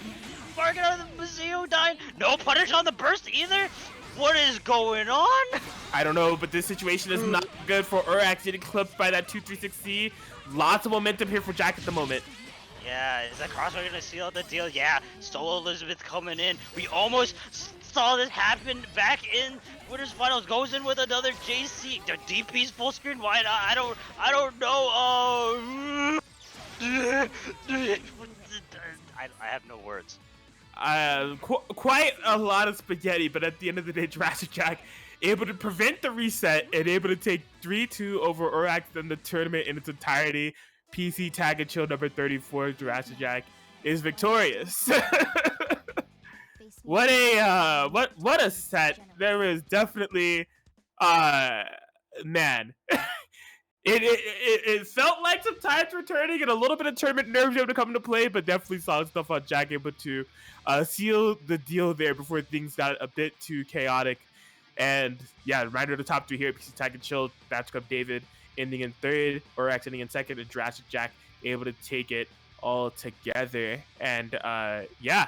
barking out of the Blazblue. No punish on the burst either. What is going on? I don't know, but this situation is not good for Orax getting clipped by that 236C. Lots of momentum here for Jack at the moment. Yeah, is that Crossbow gonna seal out the deal? Yeah, Solo Elizabeth coming in. We almost saw this happen back in Winners Finals. Goes in with another JC. The DP's full screen. Why not? I don't know. Oh, I have no words. Quite a lot of spaghetti, but at the end of the day, Jurassic Jack able to prevent the reset and able to take 3-2 over Orax in the tournament in its entirety. PCTAG and chill number 34, Jurassic Jack is victorious. What a set. There is definitely man. it felt like some tides returning and a little bit of tournament nerves able to come into play, but definitely solid stuff on Jack able to seal the deal there before things got a bit too chaotic. And yeah, reminder of the top 3 here: PCTAG and Chill, Batch David ending in third, or X ending in second, and Jurassic Jack able to take it all together. And yeah,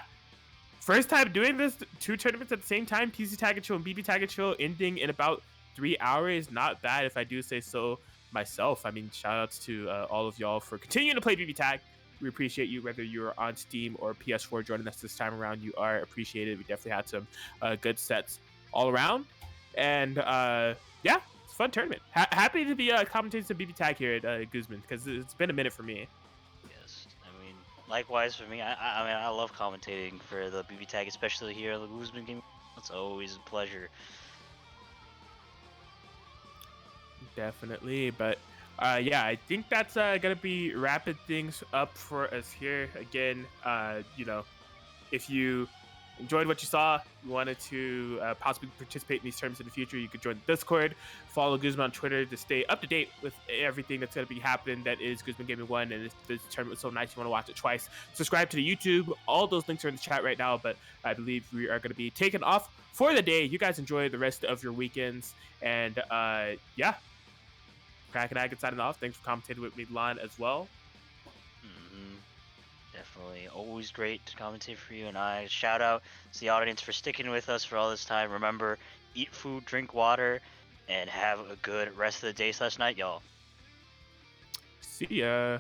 first time doing this, 2 tournaments at the same time: PCTAG and Chill and BBTAG and Chill, ending in about 3 hours. Not bad, if I do say so myself. I mean, shout outs to all of y'all for continuing to play BBTAG. We appreciate you, whether you're on Steam or PS4 joining us this time around. You are appreciated. We definitely had some good sets all around. And yeah, it's a fun tournament. Happy to be commentating some BBTAG here at Guzman, because it's been a minute for me. Yes, I mean, likewise for me. I mean, I love commentating for the BBTAG, especially here at the Guzman game. It's always a pleasure. Definitely, but yeah, I think that's gonna be wrapping things up for us here. Again, you know, if you enjoyed what you saw, you wanted to possibly participate in these tournaments in the future, you could join the Discord, follow Guzman on Twitter to stay up to date with everything that's going to be happening. That is Guzman Gaming 1, and this tournament was so nice you want to watch it twice. Subscribe to the YouTube. All those links are in the chat right now, but I believe we are going to be taking off for the day. You guys enjoy the rest of your weekends, and yeah, Crack and I get signing off. Thanks for commentating with me, Lon, as well. Definitely always great to commentate for you and I. Shout out to the audience for sticking with us for all this time. Remember, eat food, drink water, and have a good rest of the day / night, y'all. See ya.